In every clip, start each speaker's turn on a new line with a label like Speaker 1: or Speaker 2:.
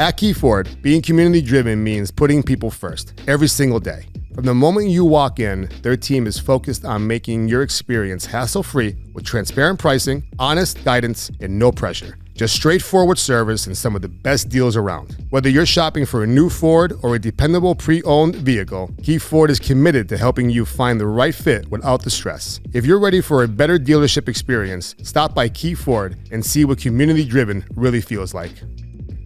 Speaker 1: At Key Ford, being community-driven means putting people first every single day. From the moment you walk in, their team is focused on making your experience hassle-free with transparent pricing, honest guidance, and no pressure. Just straightforward service and some of the best deals around. Whether you're shopping for a new Ford or a dependable pre-owned vehicle, Key Ford is committed to helping you find the right fit without the stress. If you're ready for a better dealership experience, stop by Key Ford and see what community-driven really feels like.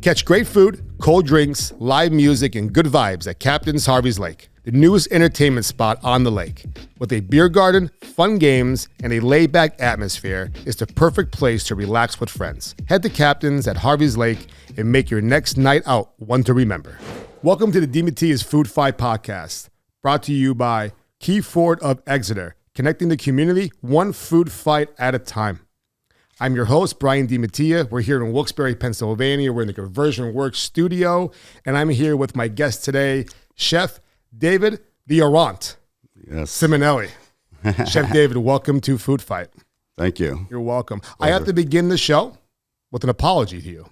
Speaker 1: Catch great food, cold drinks, live music, and good vibes at Captain's Harvey's Lake, the newest entertainment spot on the lake. With a beer garden, fun games, and a laid-back atmosphere, it's the perfect place to relax with friends. Head to Captain's at Harvey's Lake and make your next night out one to remember. Welcome to the DiMattia's Food Fight podcast, brought to you by Key Ford of Exeter, connecting the community one food fight at a time. I'm your host, Brian DiMattia. We're here in Wilkes-Barre, Pennsylvania. We're in the Conversion Works studio, and I'm here with my guest today, Chef David Ciminelli. Chef David, welcome to Food Fight.
Speaker 2: Thank you.
Speaker 1: You're welcome. Pleasure. I have to begin the show with an apology to you.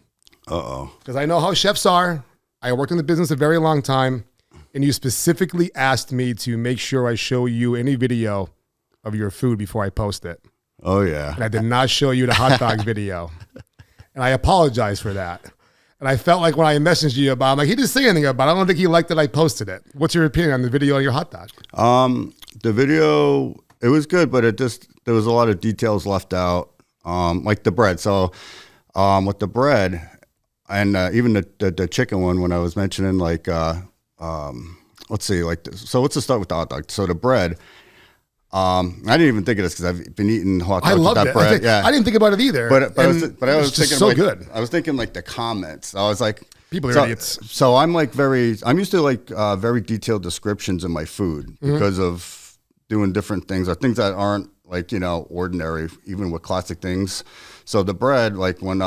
Speaker 2: Uh-oh.
Speaker 1: Because I know how chefs are. I worked in the business a very long time, and you specifically asked me to make sure I show you any video of your food before I post it.
Speaker 2: Oh, yeah.
Speaker 1: And I did not show you the hot dog video. And I apologize for that. And I felt like when I messaged you about it, I'm like, he didn't say anything about it. I don't think he liked that I posted it. What's your opinion on the video on your hot dog?
Speaker 2: The video, it was good, but there was a lot of details left out, like the bread. So with the bread and even the chicken one, when I was mentioning let's let's start with the hot dog. So the bread, I didn't even think of this because I've been eating hot dogs with that bread.
Speaker 1: I didn't think about it either.
Speaker 2: But I was thinking
Speaker 1: so good.
Speaker 2: I was thinking like the comments. I was like,
Speaker 1: people are idiots.
Speaker 2: So I'm used to very detailed descriptions in my food because of doing different things or things that aren't ordinary, even with classic things. So the bread, like when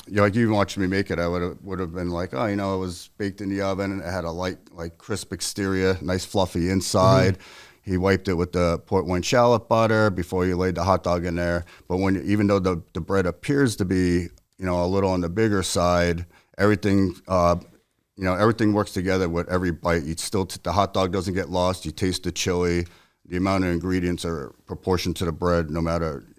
Speaker 2: you even watching me make it, I would have been like, it was baked in the oven and it had a light, crisp exterior, nice fluffy inside. Mm-hmm. He wiped it with the port wine shallot butter before you laid the hot dog in there. But even though the bread appears to be, a little on the bigger side, everything, everything works together with every bite. The hot dog doesn't get lost. You taste the chili. The amount of ingredients are proportioned to the bread,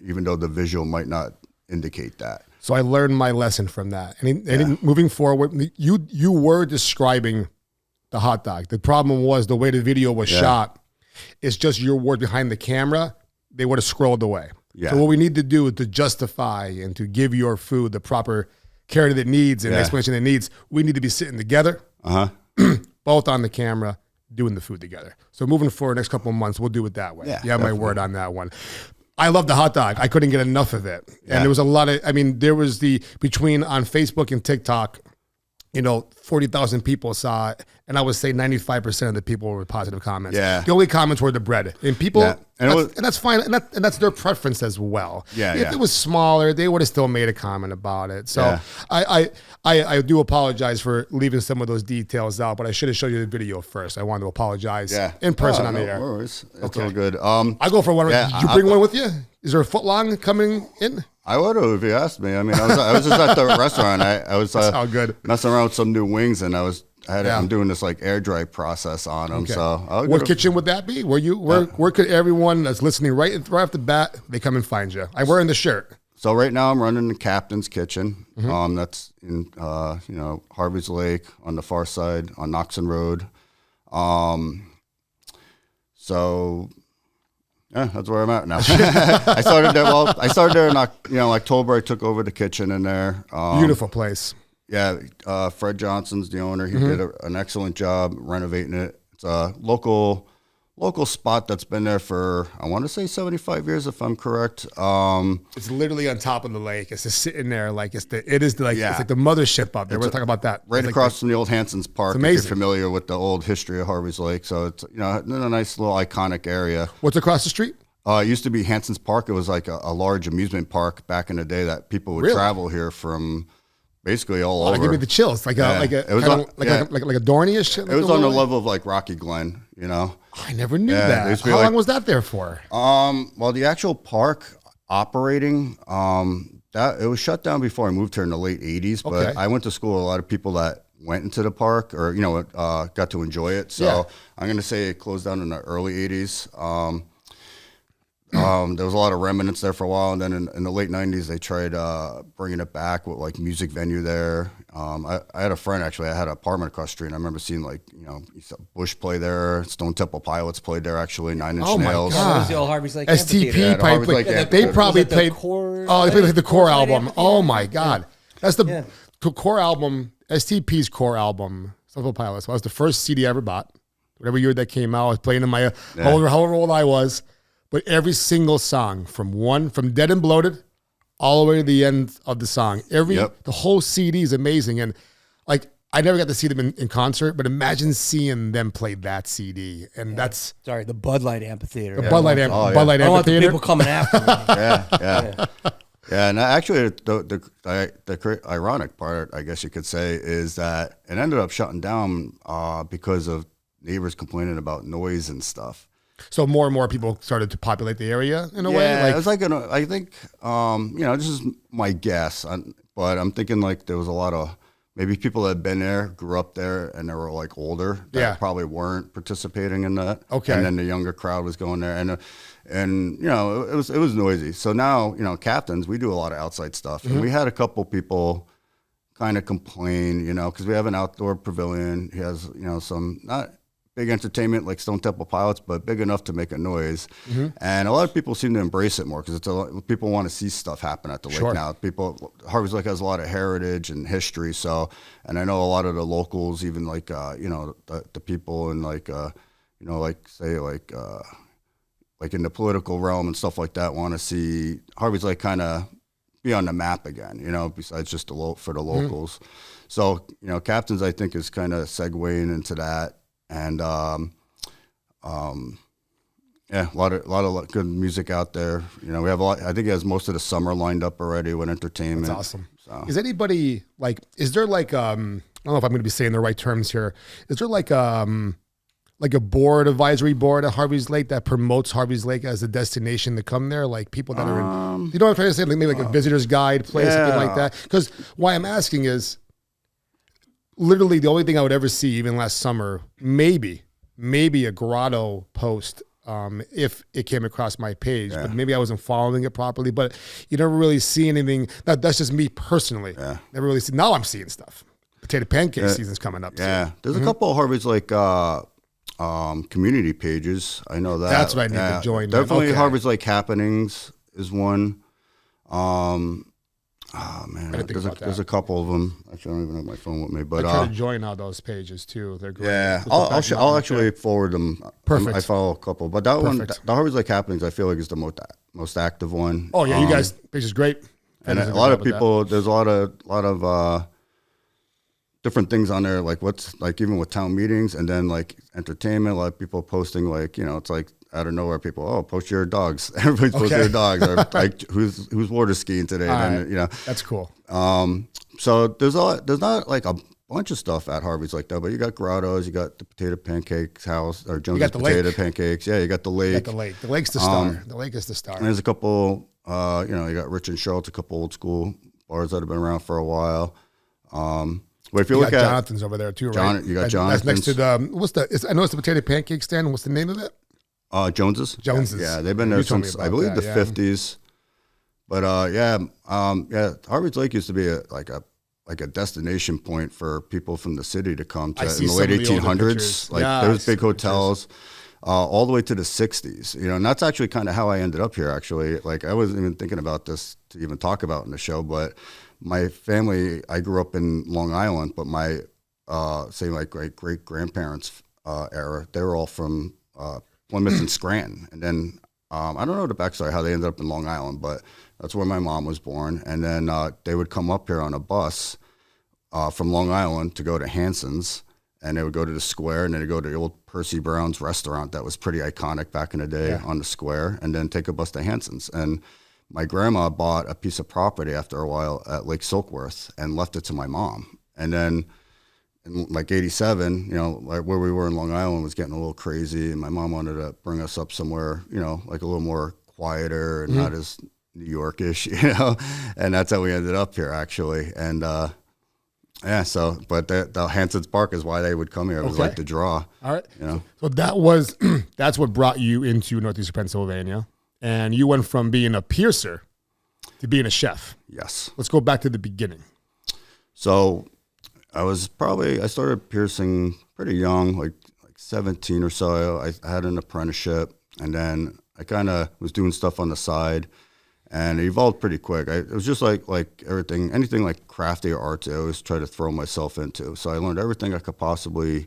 Speaker 2: even though the visual might not indicate that.
Speaker 1: So I learned my lesson from that. And moving forward, you were describing the hot dog. The problem was the way the video was shot. It's just your word behind the camera. They would have scrolled away. Yeah. So what we need to do is to justify and to give your food the proper care that it needs and explanation it needs. We need to be sitting together, both on the camera, doing the food together. So moving forward, next couple of months, we'll do it that way. Yeah, you have my word on that one. I love the hot dog. I couldn't get enough of it. Yeah. And there was a lot of, there was between on Facebook and TikTok, 40,000 people saw it, and I would say 95% of the people were positive comments. Yeah. The only comments were the bread. And people, and that's fine, and that's their preference as well. Yeah, if it was smaller, they would have still made a comment about it. So I do apologize for leaving some of those details out, but I should have showed you the video first. I wanted to apologize in person on the air.
Speaker 2: No worries. It's all good.
Speaker 1: I go for one. Did you bring one with you? Is there a foot long coming in?
Speaker 2: I would have if you asked me. I was just at the restaurant. I was messing around with some new wings, and I'm doing this air dry process on them. Okay. So
Speaker 1: what kitchen would that be? Where could everyone that's listening right off the bat, they come and find you? I'm wearing the shirt.
Speaker 2: So right now I'm running the Captain's Kitchen. Mm-hmm. That's in Harvey's Lake on the far side on Knoxon Road. Yeah, that's where I'm at now. I started there in October. I took over the kitchen in there.
Speaker 1: Beautiful place.
Speaker 2: Yeah, Fred Johnson's the owner. He did an excellent job renovating it. It's a local spot that's been there for, I want to say 75 years, if I'm correct.
Speaker 1: It's literally on top of the lake. It's just sitting there it's like the mothership up there. We're talking about that.
Speaker 2: Right across from the old Hanson's Park. If you're familiar with the old history of Harvey's Lake. So it's in a nice little iconic area.
Speaker 1: What's across the street?
Speaker 2: It used to be Hanson's Park. It was like a large amusement park back in the day that people would travel here from basically all over.
Speaker 1: Give me the chills. Like a Dorney-ish.
Speaker 2: It was on the level of like Rocky Glen,
Speaker 1: I never knew that. How long was that there for?
Speaker 2: Well, the actual park operating, That it was shut down before I moved here in the late 80s, but
Speaker 1: Okay.
Speaker 2: I went to school with a lot of people that went into the park or, got to enjoy it. So
Speaker 1: Yeah.
Speaker 2: I'm going to say it closed down in the early 80s. There was a lot of remnants there for a while, and then in the late 90s, they tried bringing it back with like music venue there. I had a friend actually. I had an apartment across the street, and I remember seeing Bush play there. Stone Temple Pilots played there actually. Nine Inch
Speaker 1: Oh my
Speaker 2: Nails.
Speaker 1: God.
Speaker 3: That was the old Harvey's Lake
Speaker 1: STP
Speaker 3: Amphitheater.
Speaker 2: Yeah,
Speaker 1: probably
Speaker 2: Harvey's
Speaker 1: played.
Speaker 2: Lake
Speaker 1: They
Speaker 2: Amphitheater.
Speaker 1: probably
Speaker 3: Was it the
Speaker 1: played.
Speaker 3: Core-
Speaker 1: Oh, they played the core
Speaker 3: Core
Speaker 1: album.
Speaker 3: Amphitheater?
Speaker 1: Oh my God, that's the
Speaker 3: Yeah.
Speaker 1: core album. STP's core album. Stone Temple Pilots. That was the first CD I ever bought. Whatever year that came out, I was playing in my however old I was. But every single song from Dead and Bloated all the way to the end of the song, the whole CD is amazing. And like, I never got to see them in concert, but imagine seeing them play that CD. And that's
Speaker 3: Sorry, the Bud Light Amphitheater.
Speaker 1: the Bud Light
Speaker 3: I
Speaker 1: Amphitheater.
Speaker 3: want the people coming after me.
Speaker 2: Yeah, and actually, the ironic part, I guess you could say, is that it ended up shutting down because of neighbors complaining about noise and stuff.
Speaker 1: So more and more people started to populate the area in a way.
Speaker 2: Yeah,
Speaker 1: Like,
Speaker 2: it was like I think this is my guess, but I'm thinking like there was a lot of maybe people that had been there, grew up there, and they were like older that probably weren't participating in that.
Speaker 1: Okay,
Speaker 2: and then the younger crowd was going there, and it was noisy. So now captains, we do a lot of outside stuff, and we had a couple people kind of complain, because we have an outdoor pavilion. He has some not big entertainment like Stone Temple Pilots, but big enough to make a noise. And a lot of people seem to embrace it more because people want to see stuff happen at the lake now. Harvey's Lake has a lot of heritage and history. So, and I know a lot of the locals, even like the people in like in the political realm and stuff like that, want to see Harvey's Lake kind of be on the map again. Besides just for the locals. So captains, I think, is kind of segueing into that. And a lot of good music out there. We have a lot. I think he has most of the summer lined up already with entertainment.
Speaker 1: that's awesome.
Speaker 2: So.
Speaker 1: Is anybody is there I don't know if I'm going to be saying the right terms here. Is there like a advisory board at Harvey's Lake that promotes Harvey's Lake as a destination to come there? Like people that are in, you know what I'm trying to say? Like maybe like a visitor's guide place, something like that. Because why I'm asking is, literally the only thing I would ever see, even last summer, maybe a grotto post, if it came across my page, but maybe I wasn't following it properly. But you never really see anything. That's just me personally. Never really see. Now I'm seeing stuff. Potato pancake season's coming up.
Speaker 2: Yeah, there's a couple of Harvey's Lake community pages. I know that.
Speaker 1: That's what I need to join.
Speaker 2: Definitely, Harvey's Lake Happenings is one. Oh man, there's a couple of them. Actually, I don't even have my phone with me, but
Speaker 1: I try to join all those pages too. They're great.
Speaker 2: Yeah, I'll actually forward them.
Speaker 1: Perfect.
Speaker 2: I follow a couple, but that one, the Harvey's Lake Happenings, I feel like is the most active one.
Speaker 1: Oh yeah, you guys page is great.
Speaker 2: And a lot of people, there's a lot of different things on there, like even with town meetings and then like entertainment. A lot of people posting it's like out of nowhere, people, post your dogs. Everybody's posting their dogs, or like who's water skiing today. And then,
Speaker 1: that's cool.
Speaker 2: So there's not like a bunch of stuff at Harvey's like that, but you got grottos, you got the potato pancakes house, or Jones's potato pancakes. Yeah, you got the lake.
Speaker 1: The lake's the star. The lake is the star.
Speaker 2: And there's a couple, you got Rich and Charlotte's, a couple old school bars that have been around for a while. But if you look at
Speaker 1: Jonathan's over there too, right?
Speaker 2: You got Jonathan's.
Speaker 1: That's next to the I know it's the potato pancake stand. What's the name of it?
Speaker 2: Jones's.
Speaker 1: Jones's.
Speaker 2: Yeah, they've been there since I believe the 50s. But Harvey's Lake used to be a destination point for people from the city to come to in the late 1800s. There was big hotels all the way to the 60s. And that's actually kind of how I ended up here. Actually, like I wasn't even thinking about this to even talk about in the show, but my family, I grew up in Long Island, but my my great grandparents era, they were all from Plymouth and Scranton. And then I don't know the backstory how they ended up in Long Island, but that's where my mom was born. And then they would come up here on a bus from Long Island to go to Hanson's, and they would go to the square, and then they'd go to the old Percy Brown's restaurant that was pretty iconic back in the day on the square, and then take a bus to Hanson's. And my grandma bought a piece of property after a while at Lake Silkworth and left it to my mom. And then in like 87, like where we were in Long Island was getting a little crazy, and my mom wanted to bring us up somewhere, like a little more quieter and not as New Yorkish, and that's how we ended up here actually. And yeah, so but the Hanson's Park is why they would come here. It was like the draw.
Speaker 1: All right. So that's what brought you into Northeastern Pennsylvania, and you went from being a piercer to being a chef.
Speaker 2: Yes.
Speaker 1: Let's go back to the beginning.
Speaker 2: So I started piercing pretty young, like 17 or so. I had an apprenticeship, and then I kind of was doing stuff on the side. And it evolved pretty quick. It was just like anything like crafty or artsy, I always try to throw myself into. So I learned everything I could possibly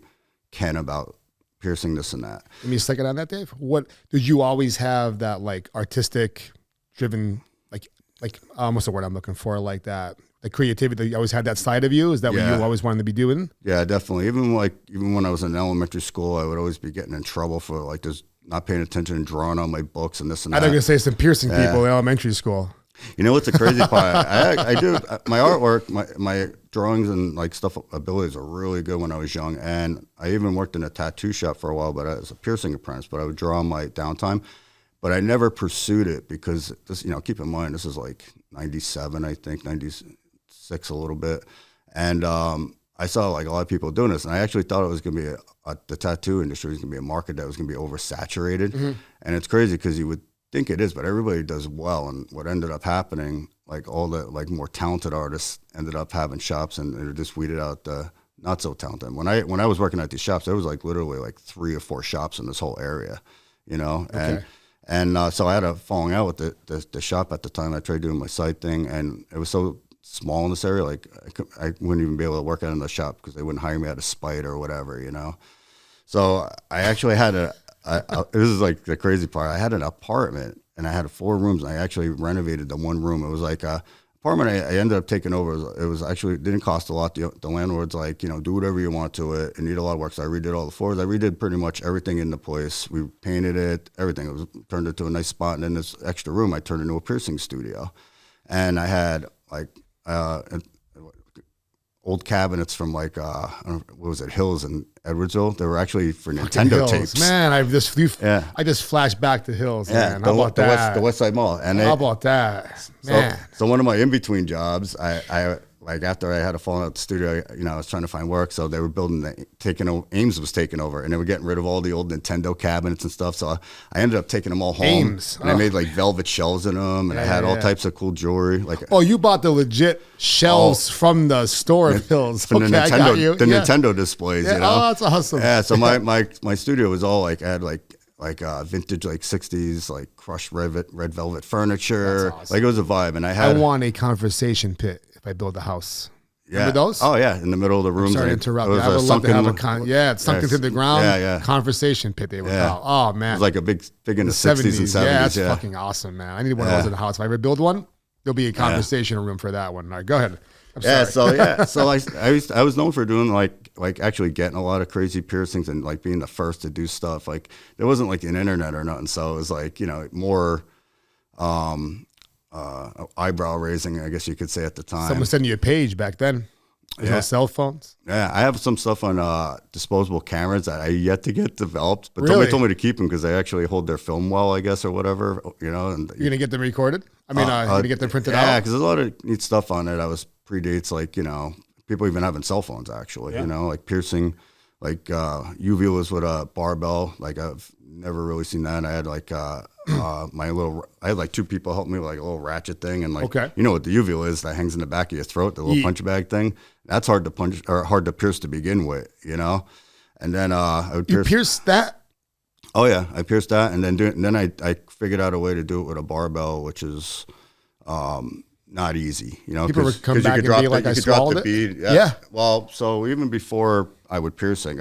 Speaker 2: can about piercing, this and that.
Speaker 1: Give me a second on that, Dave. What did you always have that like artistic driven, like what's the word I'm looking for? Like that, the creativity, you always had that side of you? Is that what you always wanted to be doing?
Speaker 2: Yeah, definitely. Even when I was in elementary school, I would always be getting in trouble for like just not paying attention and drawing on my books and this and that.
Speaker 1: I was going to say some piercing people in elementary school.
Speaker 2: You know what's the crazy part? I do my artwork, my drawings and like stuff abilities are really good when I was young, and I even worked in a tattoo shop for a while, but I was a piercing apprentice. But I would draw on my downtime, but I never pursued it because this, keep in mind this is like '97, I think '96 a little bit, and I saw like a lot of people doing this, and I actually thought it was going to be the tattoo industry was going to be a market that was going to be oversaturated, and it's crazy because you would think it is, but everybody does well. And what ended up happening, like all the like more talented artists ended up having shops, and it just weeded out the not so talented. When I was working at these shops, there was like literally like 3 or 4 shops in this whole area, and so I had a falling out with the shop at the time. I tried doing my side thing, and it was so small in this area, like I wouldn't even be able to work out in the shop because they wouldn't hire me out of spite or whatever, So I actually had this is like the crazy part. I had an apartment and I had 4 rooms, and I actually renovated the one room. It was like a apartment I ended up taking over. It was actually, it didn't cost a lot. The landlord's like, do whatever you want to it. It needed a lot of work. So I redid all the floors. I redid pretty much everything in the place. We painted it, everything. It was turned into a nice spot. And then this extra room I turned into a piercing studio. And I had like, old cabinets from like I don't know, what was it, Hills in Edwardsville? They were actually for Nintendo
Speaker 1: Hills.
Speaker 2: tapes.
Speaker 1: Man, I just flashed back to Hills.
Speaker 2: Yeah,
Speaker 1: man. How about that?
Speaker 2: The West Side Mall. And
Speaker 1: how about that, man?
Speaker 2: So one of my in between jobs, I like after I had a falling out at the studio, I was trying to find work. So they were building Ames was taking over, and they were getting rid of all the old Nintendo cabinets and stuff. So I ended up taking them all home.
Speaker 1: Ames.
Speaker 2: And I made like velvet shelves in them, and I had all types of cool jewelry. Like,
Speaker 1: you bought the legit shelves from the store of Hills.
Speaker 2: From
Speaker 1: okay, I got you.
Speaker 2: The Nintendo displays.
Speaker 1: Yeah. Oh, that's awesome.
Speaker 2: Yeah. So my studio was all like, I had like vintage like 60s like crushed red velvet furniture. That's awesome. Like it was a vibe, and I
Speaker 1: want a conversation pit if I build a house.
Speaker 2: Yeah.
Speaker 1: Remember those?
Speaker 2: Oh yeah, in the middle of the room.
Speaker 1: Sorry to interrupt. I would love to have it's sunk into the ground. Yeah. Conversation pit they would call. Oh man,
Speaker 2: it was like a big in the 60s and 70s.
Speaker 1: Yeah, that's fucking awesome, man. I need one of those in the house. If I ever build one, there'll be a conversation room for that one. All right, go ahead.
Speaker 2: So I was known for doing like actually getting a lot of crazy piercings and like being the first to do stuff. Like there wasn't like an internet or nothing, so it was like more eyebrow raising, I guess you could say at the time.
Speaker 1: Someone sending you a page back then. There's no cell phones.
Speaker 2: Yeah, I have some stuff on disposable cameras that I yet to get developed, but
Speaker 1: really?
Speaker 2: Somebody told me to keep them because they actually hold their film well, I guess, or whatever. And
Speaker 1: you're gonna get them recorded. I mean, you're gonna get them printed out.
Speaker 2: Yeah, because there's a lot of neat stuff on it. I was predates like people even having cell phones actually. Like piercing, like uvulas with a barbell. Like I've never really seen that. I had like I had like 2 people help me with like a little ratchet thing, and like you know what the uvula is that hangs in the back of your throat, the little punch bag thing. That's hard to punch or hard to pierce to begin with, And then I would
Speaker 1: pierce that.
Speaker 2: Oh yeah, I pierced that, and then I figured out a way to do it with a barbell, which is not easy,
Speaker 1: People would come back and be like, I swallowed it.
Speaker 2: Bead. Yeah. Well, so even before I would piercing,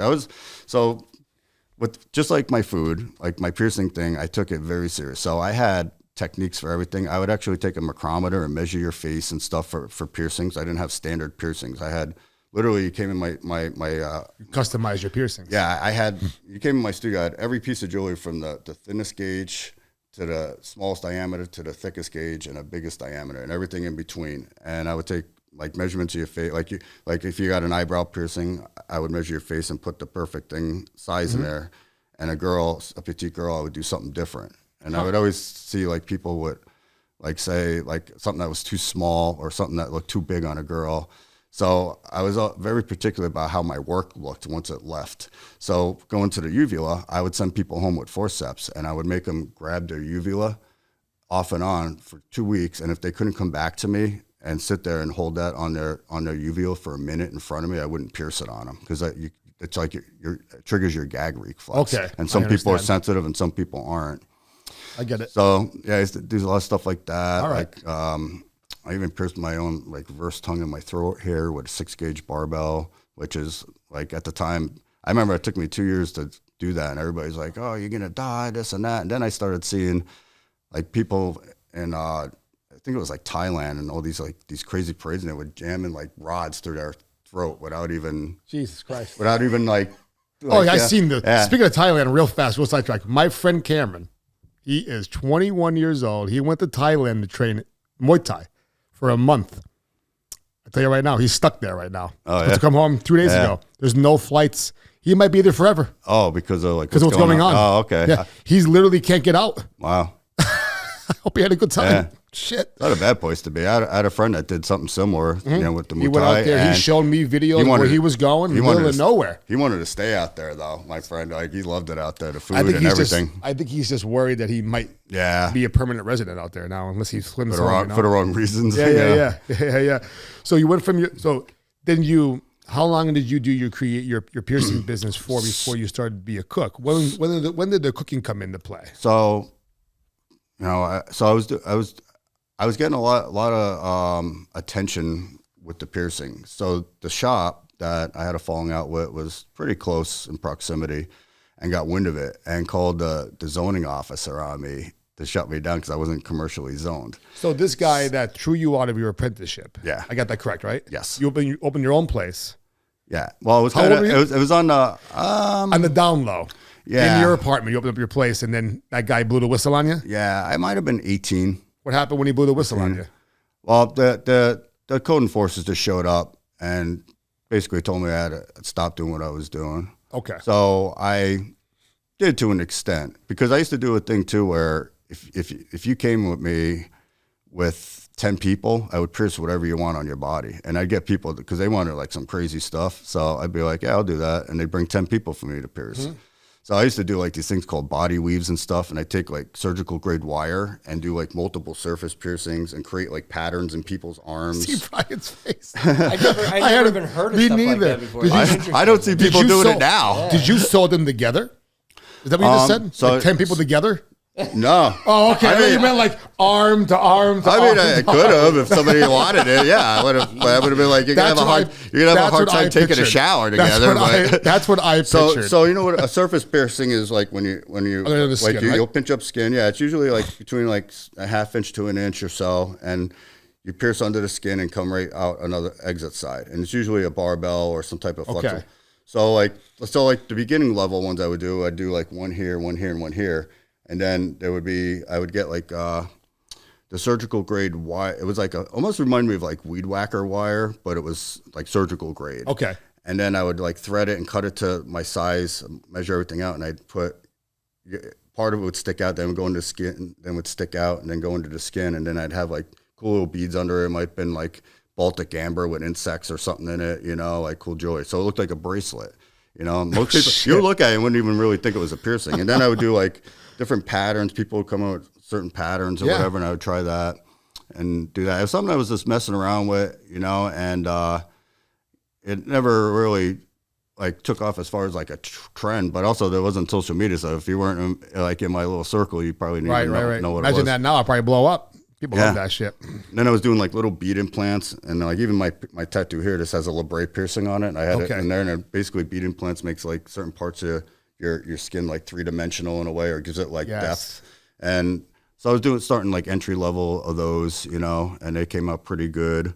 Speaker 2: with just like my food, like my piercing thing, I took it very serious. So I had techniques for everything. I would actually take a micrometer and measure your face and stuff for piercings. I didn't have standard piercings. I had literally, you came in my
Speaker 1: customize your piercings.
Speaker 2: Yeah, you came in my studio. I had every piece of jewelry from the thinnest gauge to the smallest diameter to the thickest gauge and the biggest diameter and everything in between. And I would take like measurements of your face, like if you got an eyebrow piercing, I would measure your face and put the perfect size in there. And a petite girl, I would do something different. And I would always see like people with like say like something that was too small or something that looked too big on a girl. So I was very particular about how my work looked once it left. So going to the uvula, I would send people home with forceps, and I would make them grab their uvula off and on for 2 weeks. And if they couldn't come back to me and sit there and hold that on their uvula for a minute in front of me, I wouldn't pierce it on them because it's like it triggers your gag reflex.
Speaker 1: Okay,
Speaker 2: and some people are sensitive and some people aren't.
Speaker 1: I get it.
Speaker 2: So yeah, I used to do a lot of stuff like that.
Speaker 1: All right.
Speaker 2: Like I even pierced my own like reverse tongue in my throat here with a 6-gauge barbell, which is like at the time, I remember it took me 2 years to do that, and everybody's like, "Oh, you're gonna die," this and that. And then I started seeing like people in I think it was like Thailand and all these crazy parades, and they would jam in like rods through their throat without even
Speaker 1: Jesus Christ.
Speaker 2: like
Speaker 1: Oh, yeah, I seen the. Yeah. Speaking of Thailand, real fast, real sidetrack. My friend Cameron, he is 21 years old. He went to Thailand to train Muay Thai for a month. I tell you right now, he's stuck there right now.
Speaker 2: Oh, yeah.
Speaker 1: To come home 2 days ago. There's no flights. He might be there forever.
Speaker 2: Oh, because of like
Speaker 1: what's going on.
Speaker 2: Oh, okay.
Speaker 1: Yeah, he's literally can't get out.
Speaker 2: Wow.
Speaker 1: I hope he had a good time.
Speaker 2: Yeah.
Speaker 1: Shit.
Speaker 2: Not a bad place to be. I had a friend that did something similar, with the Muay Thai.
Speaker 1: He went out there. He showed me videos where he was going in the middle of nowhere.
Speaker 2: He wanted to stay out there, though, my friend. Like, he loved it out there, the food and everything.
Speaker 1: I think he's just worried that he might be a permanent resident out there now, unless he swims
Speaker 2: for the wrong reasons.
Speaker 1: Yeah. So you went from how long did you do your piercing business for before you started to be a cook? When did the cooking come into play?
Speaker 2: So, I was getting a lot of attention with the piercing. So the shop that I had a falling out with was pretty close in proximity, and got wind of it and called the zoning officer on me to shut me down because I wasn't commercially zoned.
Speaker 1: So this guy that threw you out of your apprenticeship.
Speaker 2: Yeah,
Speaker 1: I got that correct, right?
Speaker 2: Yes.
Speaker 1: You opened your own place.
Speaker 2: Yeah. Well, it was on the
Speaker 1: down low.
Speaker 2: Yeah.
Speaker 1: In your apartment, you opened up your place, and then that guy blew the whistle on you.
Speaker 2: Yeah, I might have been 18.
Speaker 1: What happened when he blew the whistle on you?
Speaker 2: Well, the code enforcers just showed up and basically told me I had to stop doing what I was doing.
Speaker 1: Okay.
Speaker 2: So I did to an extent, because I used to do a thing too where if you came with me with 10 people, I would pierce whatever you want on your body. And I'd get people, because they wanted like some crazy stuff. So I'd be like, yeah, I'll do that. And they'd bring 10 people for me to pierce. Mm-hmm. So I used to do like these things called body weaves and stuff, and I take like surgical grade wire and do like multiple surface piercings and create like patterns in people's arms.
Speaker 1: See Brian's face.
Speaker 3: I never even heard of stuff like that before.
Speaker 2: I don't see people doing it now.
Speaker 1: Yeah. Did you sew them together? Is that what you just said? So like 10 people together?
Speaker 2: No.
Speaker 1: Oh, okay. I mean, you meant like arm to arm to arm.
Speaker 2: I mean, I could have if somebody wanted it. Yeah, I would have been like, you're gonna have a hard time taking a shower together.
Speaker 1: That's what I pictured.
Speaker 2: So you know what a surface piercing is like when you
Speaker 1: like skin,
Speaker 2: you'll pinch up skin. Yeah, it's usually like between like a half inch to an inch or so, and you pierce under the skin and come right out another exit side, and it's usually a barbell or some type of flexible. Okay. So like the beginning level ones I'd do like one here, and one here. And then I would get like the surgical grade wire. It was like almost reminded me of like weed whacker wire, but it was like surgical grade.
Speaker 1: Okay.
Speaker 2: And then I would like thread it and cut it to my size, measure everything out, and I'd put part of it would stick out, then would go into the skin, then would stick out, and then go into the skin, and then I'd have like cool little beads under it. It might have been like Baltic amber with insects or something in it, like cool jewelry. So it looked like a bracelet. Most people you look at it and wouldn't even really think it was a piercing. And then I would do like different patterns. People would come up with certain patterns or whatever, and I would try that and do that. It was something I was just messing around with, and it never really like took off as far as like a trend. But also there wasn't social media, so if you weren't in my little circle, you probably didn't even know what it was.
Speaker 1: Imagine that now, I'll probably blow up. People love that shit. And
Speaker 2: then I was doing like little bead implants, and like even my tattoo here, this has a labret piercing on it, and I had it in there, and basically bead implants makes like certain parts of your skin like 3-dimensional in a way, or gives it like depth. And so I was starting like entry level of those, and they came out pretty good.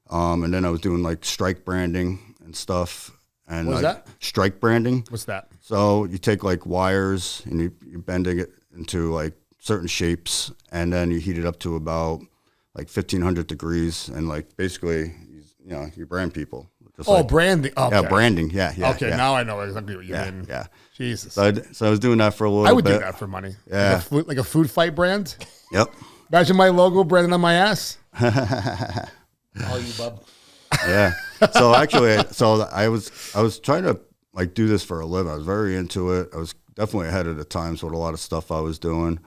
Speaker 2: And then I was doing like strike branding and stuff. And
Speaker 1: what's that?
Speaker 2: Strike branding.
Speaker 1: What's that?
Speaker 2: So you take like wires and you're bending it into like certain shapes, and then you heat it up to about like 1,500 degrees, and like basically, you brand people.
Speaker 1: Branding. Okay.
Speaker 2: Yeah, branding. Yeah.
Speaker 1: Okay, now I know exactly what you mean.
Speaker 2: Yeah.
Speaker 1: Jesus.
Speaker 2: So I was doing that for a little bit.
Speaker 1: I would do that for money.
Speaker 2: Yeah.
Speaker 1: Like a food fight brand?
Speaker 2: Yep.
Speaker 1: Imagine my logo branded on my ass.
Speaker 3: All you, bub.
Speaker 2: Yeah. So actually, I was trying to like do this for a living. I was very into it. I was definitely ahead of the times with a lot of stuff I was doing.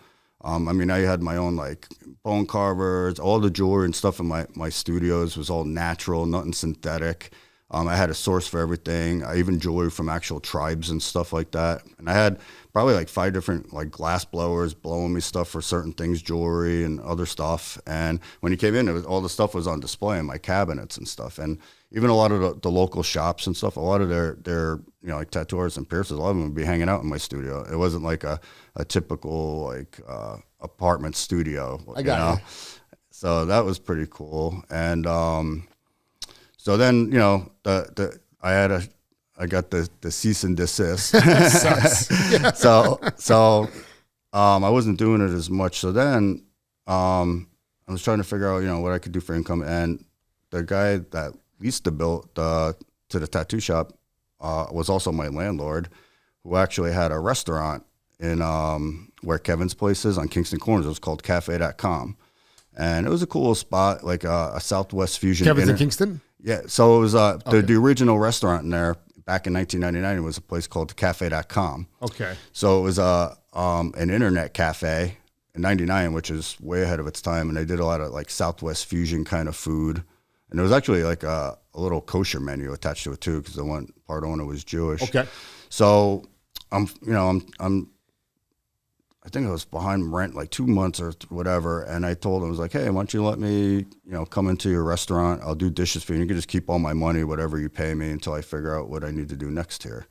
Speaker 2: I mean, I had my own like bone carvers, all the jewelry and stuff in my studios was all natural, nothing synthetic. I had a source for everything. I even jewelry from actual tribes and stuff like that. And I had probably like 5 different like glass blowers blowing me stuff for certain things, jewelry and other stuff. And when you came in, all the stuff was on display in my cabinets and stuff. And even a lot of the local shops and stuff, a lot of their like tattooers and piercers, a lot of them would be hanging out in my studio. It wasn't like a typical like apartment studio.
Speaker 1: I got you.
Speaker 2: So that was pretty cool. And so then, I got the cease and desist. So I wasn't doing it as much. So then I was trying to figure out, what I could do for income. And the guy that leased the bill to the tattoo shop was also my landlord, who actually had a restaurant in where Kevin's place is on Kingston Corners. It was called cafe.com. And it was a cool spot, like a Southwest fusion.
Speaker 1: Kevin's in Kingston?
Speaker 2: Yeah, so it was the original restaurant in there back in 1999. It was a place called cafe.com.
Speaker 1: Okay.
Speaker 2: So it was an internet cafe in 99, which is way ahead of its time. And they did a lot of like Southwest fusion kind of food. And there was actually like a little kosher menu attached to it too, because the one part owner was Jewish.
Speaker 1: Okay.
Speaker 2: So I think I was behind rent like 2 months or whatever. And I told him, I was like, hey, why don't you let me, come into your restaurant? I'll do dishes for you. You can just keep all my money, whatever you pay me, until I figure out what I need to do next here.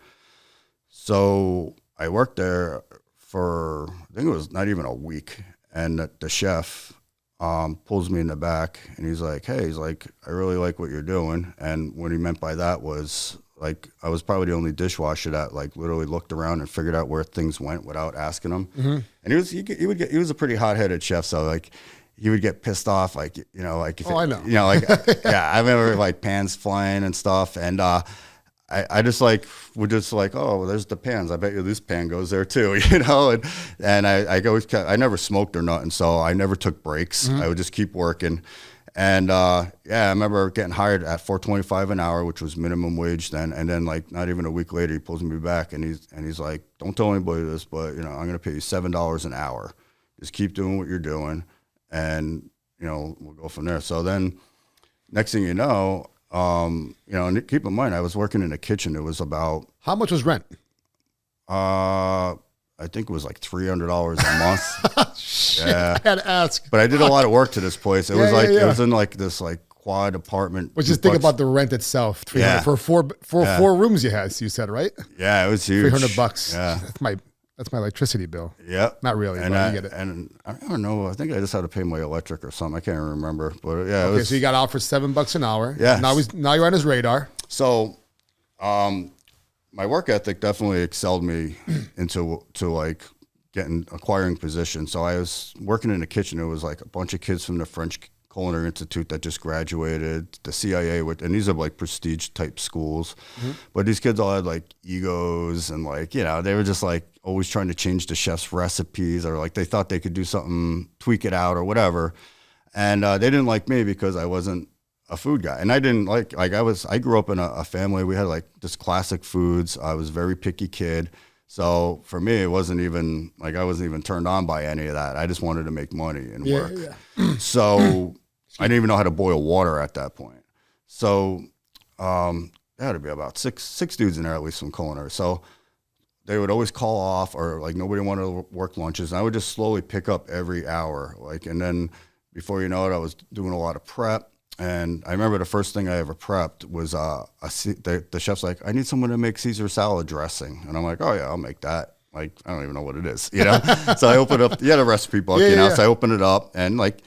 Speaker 2: So I worked there for, I think it was not even a week. And the chef pulls me in the back and he's like, I really like what you're doing. And what he meant by that was, like, I was probably the only dishwasher that like literally looked around and figured out where things went without asking him. Mm-hmm. And he was a pretty hot-headed chef, so like he would get pissed off, like if
Speaker 1: I know.
Speaker 2: Yeah, I remember like pans flying and stuff, and I just like would just like, oh, well, there's the pans. I bet you this pan goes there too, and I always kept, I never smoked or nothing, so I never took breaks. Mm-hmm. I would just keep working. And I remember getting hired at $4.25 an hour, which was minimum wage then. And then like not even a week later, he pulls me back and he's like, "Don't tell anybody this, but I'm going to pay you $7 an hour. Just keep doing what you're doing, and we'll go from there." So then, next thing you know, and keep in mind, I was working in the kitchen. It was about,
Speaker 1: how much was rent?
Speaker 2: I think it was like $300 a month.
Speaker 1: Shit, yeah, I had to ask.
Speaker 2: But I did a lot of work to this place. It was it was in like this like quad apartment.
Speaker 1: But just think about the rent itself. $300 for four rooms you said, right?
Speaker 2: Yeah, it was huge.
Speaker 1: $300.
Speaker 2: Yeah,
Speaker 1: that's my electricity bill.
Speaker 2: Yeah,
Speaker 1: not really.
Speaker 2: And
Speaker 1: but you get it.
Speaker 2: And I don't know. I think I just had to pay my electric or something. I can't remember. But yeah,
Speaker 1: okay. So you got out for $7 an hour.
Speaker 2: Yeah.
Speaker 1: Now you're on his radar.
Speaker 2: So, my work ethic definitely excelled me into like acquiring positions. So I was working in the kitchen. It was like a bunch of kids from the French Culinary Institute that just graduated, the CIA, and these are like prestige type schools. Mm-hmm. But these kids all had like egos and like, they were just like always trying to change the chef's recipes, or like they thought they could do something, tweak it out or whatever. And they didn't like me because I wasn't a food guy. And I didn't I grew up in a family. We had like just classic foods. I was a very picky kid. So for me, it wasn't even like, I wasn't even turned on by any of that. I just wanted to make money and work. Yeah. So I didn't even know how to boil water at that point. So there had to be about six dudes in there, at least from culinary. So they would always call off, or like nobody wanted to work lunches. And I would just slowly pick up every hour. And then before you know it, I was doing a lot of prep. And I remember the first thing I ever prepped was the chef's like, "I need someone to make Caesar salad dressing." And I'm like, "Oh yeah, I'll make that." Like, I don't even know what it is, So I opened up, you had a recipe book, so I opened it up, and like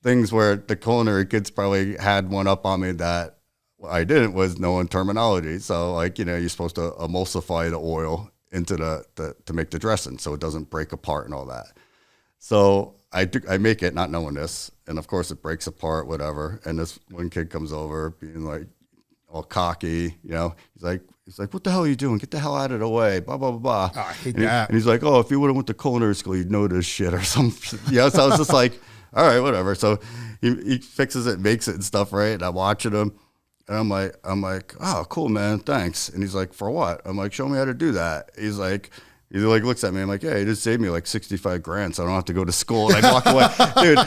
Speaker 2: things where the culinary kids probably had one up on me that I didn't was knowing terminology. So like, you're supposed to emulsify the oil into to make the dressing so it doesn't break apart and all that. So I make it not knowing this, and of course it breaks apart, whatever. And this one kid comes over being like all cocky, He's like, "What the hell are you doing? Get the hell out of the way!" Blah blah blah blah.
Speaker 1: Oh, I hate that.
Speaker 2: And he's like, "Oh, if you would have went to culinary school, you'd know this shit or something." So I was just like, all right, whatever. So he fixes it, makes it and stuff, right? And I'm watching him. And I'm like, oh, cool, man, thanks. And he's like, for what? I'm like, show me how to do that. He looks at me. I'm like, yeah, he just saved me like 65 grand, so I don't have to go to school. And I walk away, dude.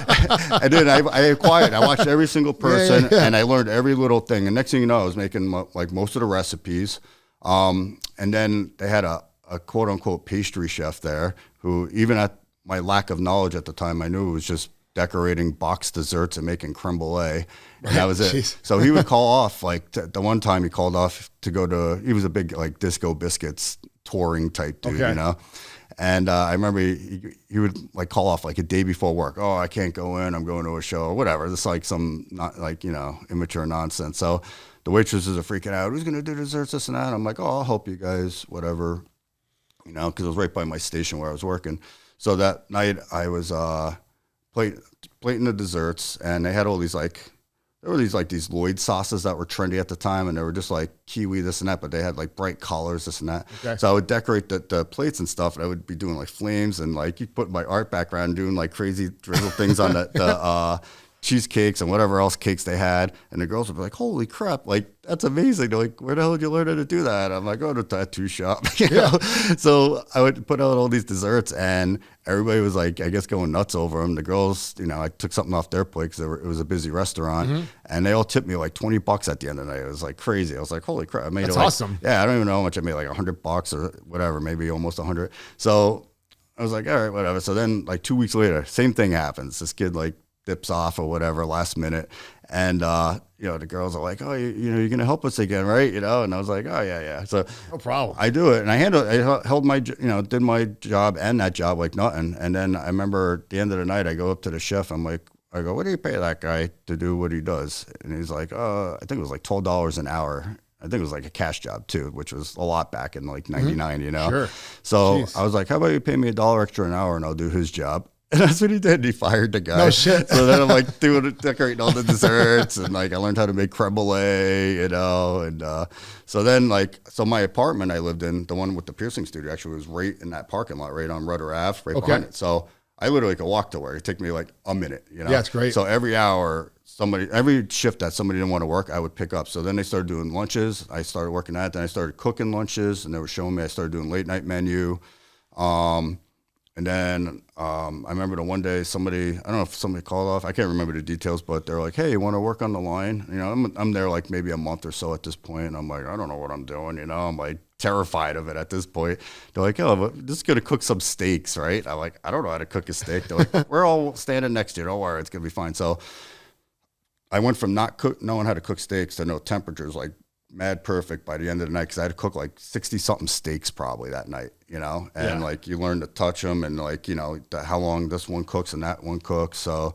Speaker 2: And then I acquired. I watched every single person, and I learned every little thing. And next thing you know, I was making like most of the recipes. And then they had a quote unquote pastry chef there who, even at my lack of knowledge at the time, I knew it was just decorating boxed desserts and making creme brulee. And that was it.
Speaker 1: Jeez.
Speaker 2: So he would call off, like the one time he called off to go to, he was a big like Disco Biscuits touring type dude, you know? And I remember he would like call off like a day before work. Oh, I can't go in. I'm going to a show or whatever. It's like some not like, immature nonsense. So the waitresses are freaking out. Who's going to do desserts, this and that? I'm like, oh, I'll help you guys, whatever, because it was right by my station where I was working. So that night I was plating the desserts, and they had all these there were these Lloyd sauces that were trendy at the time, and they were just like kiwi, this and that, but they had like bright colors, this and that. Okay. So I would decorate the plates and stuff, and I would be doing like flames and like you put my art background doing like crazy drizzle things on the cheesecakes and whatever else cakes they had, and the girls would be like, holy crap, like that's amazing. They're like, where the hell did you learn how to do that? I'm like, oh, the tattoo shop. you know? So I would put out all these desserts, and everybody was like, I guess, going nuts over them. The girls, I took something off their plate because it was a busy restaurant, and they all tipped me like $20 at the end of the night. It was like crazy. I was like, holy crap, I made
Speaker 1: that's
Speaker 2: it. Like,
Speaker 1: awesome.
Speaker 2: Yeah, I don't even know how much I made, like $100 or whatever, maybe almost 100. So I was like, all right, whatever. So then like 2 weeks later, same thing happens. This kid like dips off or whatever last minute, and the girls are like, oh, you're gonna help us again, right? And I was like, oh yeah. So
Speaker 1: no problem.
Speaker 2: I do it, and I held my did my job and that job like nothing. And then I remember at the end of the night, I go up to the chef. I go, what do you pay that guy to do what he does? And he's like, I think it was like $12 an hour. I think it was like a cash job too, which was a lot back in like '99,
Speaker 1: Sure.
Speaker 2: So
Speaker 1: Jeez.
Speaker 2: I was like, how about you pay me $1 extra an hour and I'll do his job? And that's what he did. He fired the guy.
Speaker 1: No shit.
Speaker 2: So then I'm like decorating all the desserts, and like I learned how to make creme brulee, and so then so my apartment I lived in, the one with the piercing studio, actually was right in that parking lot, right on Rudder Ave, right behind it. So I literally could walk to work. It'd take me like a minute,
Speaker 1: Yeah, it's great.
Speaker 2: So every hour, every shift that somebody didn't want to work, I would pick up. So then they started doing lunches. I started working that. Then I started cooking lunches, and they were showing me. I started doing late night menu. And then I remember the one day I don't know if somebody called off, I can't remember the details, but they're like, hey, you want to work on the line? I'm there like maybe a month or so at this point, and I'm like, I don't know what I'm doing, I'm like terrified of it at this point. They're like, oh, but this is going to cook some steaks, right? I'm like, I don't know how to cook a steak. They're like, we're all standing next to you, don't worry, it's going to be fine. So I went from not knowing how to cook steaks to know temperatures like mad perfect by the end of the night, because I had to cook like 60-something steaks probably that night, and like you learn to touch them, and like, how long this one cooks and that one cooks. So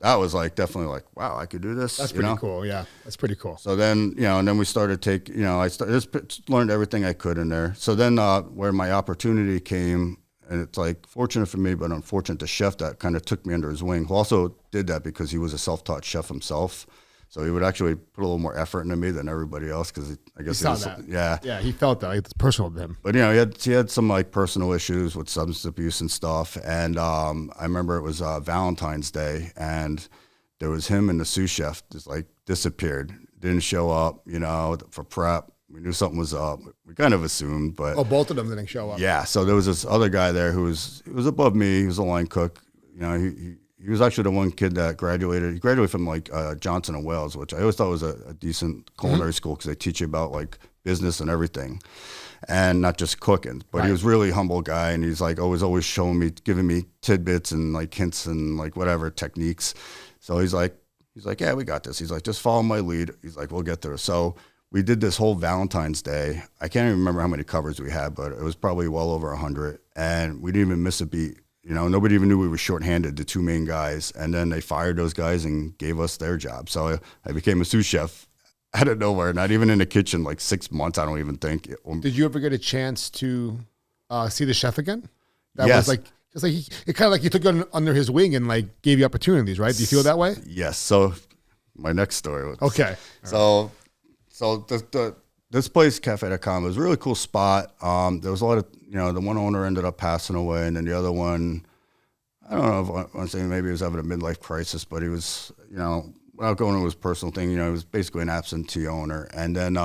Speaker 2: that was like definitely like, wow, I could do this.
Speaker 1: That's pretty cool. Yeah, that's pretty cool.
Speaker 2: So then, and then we started just learned everything I could in there. So then where my opportunity came, and it's like fortunate for me, but unfortunate, the chef that kind of took me under his wing, who also did that because he was a self-taught chef himself. So he would actually put a little more effort into me than everybody else, because I guess
Speaker 1: he saw that. Yeah, he felt that. It's personal to him.
Speaker 2: But he had some like personal issues with substance abuse and stuff. And I remember it was Valentine's Day, and there was him and the sous chef just like disappeared, didn't show up, for prep. We knew something was up. We kind of assumed, but
Speaker 1: both of them didn't show up.
Speaker 2: Yeah. So there was this other guy there who was above me. He was a line cook. He was actually the one kid that graduated. He graduated from like Johnson and Wales, which I always thought was a decent culinary school, because they teach you about like business and everything, and not just cooking. But He was really humble guy, and he's like always showing me, giving me tidbits and like hints and like whatever techniques. So he's like, yeah, we got this. He's like, just follow my lead. He's like, we'll get there. So we did this whole Valentine's Day. I can't even remember how many covers we had, but it was probably well over 100, and we didn't even miss a beat. Nobody even knew we were shorthanded, the two main guys. And then they fired those guys and gave us their job. So I became a sous chef out of nowhere, not even in the kitchen, like 6 months, I don't even think.
Speaker 1: Did you ever get a chance to see the chef again? That
Speaker 2: yes.
Speaker 1: was like, just like it kind of like he took you under his wing and like gave you opportunities, right? Do you feel that way?
Speaker 2: Yes. So my next story was,
Speaker 1: okay.
Speaker 2: So this place, Cafe.com, was a really cool spot. There was a lot of, the one owner ended up passing away, and then the other one, I don't know if I'm saying maybe he was having a midlife crisis, but he was, without going into his personal thing, he was basically an absentee owner. And then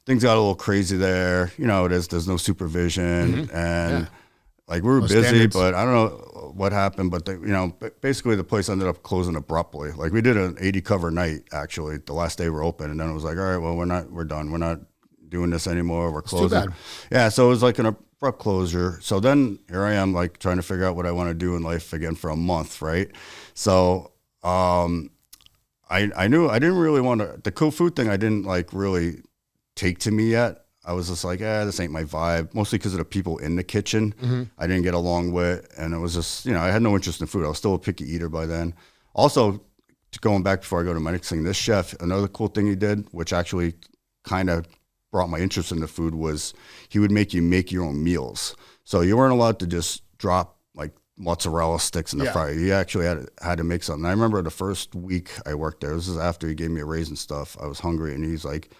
Speaker 2: things got a little crazy there. There's no supervision, and like we were busy,
Speaker 1: standards.
Speaker 2: but I don't know what happened. But basically the place ended up closing abruptly. Like we did an 80 cover night actually the last day we're open, and then it was like, all right, well we're done. We're not doing this anymore. We're closing.
Speaker 1: Too bad.
Speaker 2: Yeah, so it was like an abrupt closure. So then here I am, like trying to figure out what I want to do in life again for a month, right? So I knew I didn't really want to. The cool food thing I didn't like really take to me yet. I was just like, this ain't my vibe, mostly because of the people in the kitchen I didn't get along with. And it was just, I had no interest in food. I was still a picky eater by then. Also, going back before I go to my next thing, this chef, another cool thing he did, which actually kind of brought my interest in the food, was he would make you make your own meals. So you weren't allowed to just drop like mozzarella sticks in the fryer. You actually had to make something. I remember the first week I worked there, this is after he gave me a raise and stuff, I was hungry, and he's like,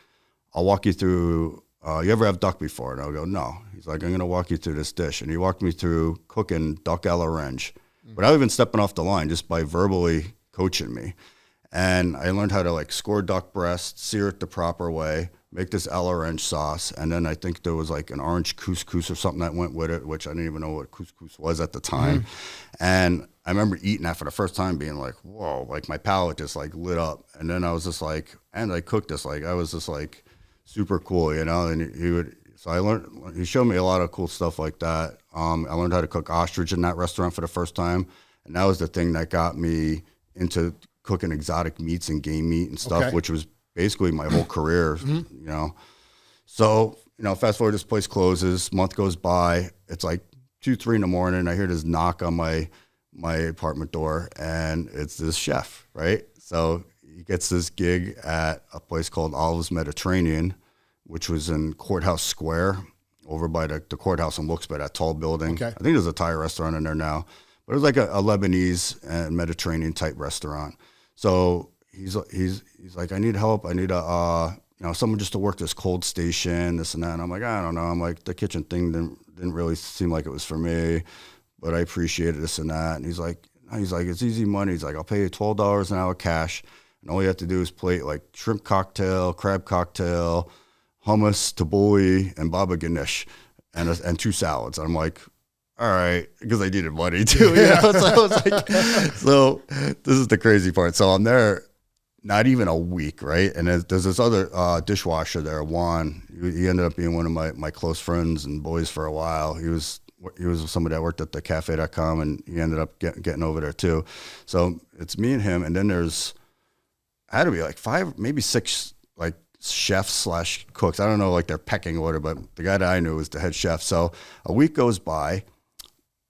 Speaker 2: I'll walk you through, you ever have duck before? And I'll go, no. He's like, I'm going to walk you through this dish. And he walked me through cooking duck à l'orange without even stepping off the line, just by verbally coaching me. And I learned how to like score duck breast, sear it the proper way, make this à l'orange sauce. And then I think there was like an orange couscous or something that went with it, which I didn't even know what couscous was at the time. And I remember eating that for the first time being like, whoa, like my palate just like lit up. And then I was just like, and I cooked this, like I was just like, super cool, and he showed me a lot of cool stuff like that. I learned how to cook ostrich in that restaurant for the first time, and that was the thing that got me into cooking exotic meats and game meat and stuff, which was basically my whole career, So, fast forward, this place closes, month goes by, it's like 2-3 in the morning, I hear this knock on my apartment door, and it's this chef, right? So he gets this gig at a place called Olive's Mediterranean, which was in Courthouse Square, over by the courthouse in Wilkes-Barre, that tall building. I think there's a Thai restaurant in there now, but it was like a Lebanese and Mediterranean type restaurant. So he's like, I need help. I need someone just to work this cold station, this and that. And I'm like, I don't know. I'm like, the kitchen thing didn't really seem like it was for me, but I appreciated this and that. And he's like, it's easy money. He's like, I'll pay you $12 an hour cash. And all you have to do is plate like shrimp cocktail, crab cocktail, hummus, tabbouleh, and baba ganoush, and 2 salads. And I'm like, all right, because I needed money too. So I was like, so this is the crazy part. So I'm there not even a week, right? And there's this other dishwasher there, Juan. He ended up being one of my close friends and boys for a while. He was somebody that worked at the cafe.com, and he ended up getting over there too. So it's me and him, and then there's had to be like 5, maybe 6 like chefs / cooks. I don't know like their pecking order, but the guy that I knew was the head chef. So a week goes by,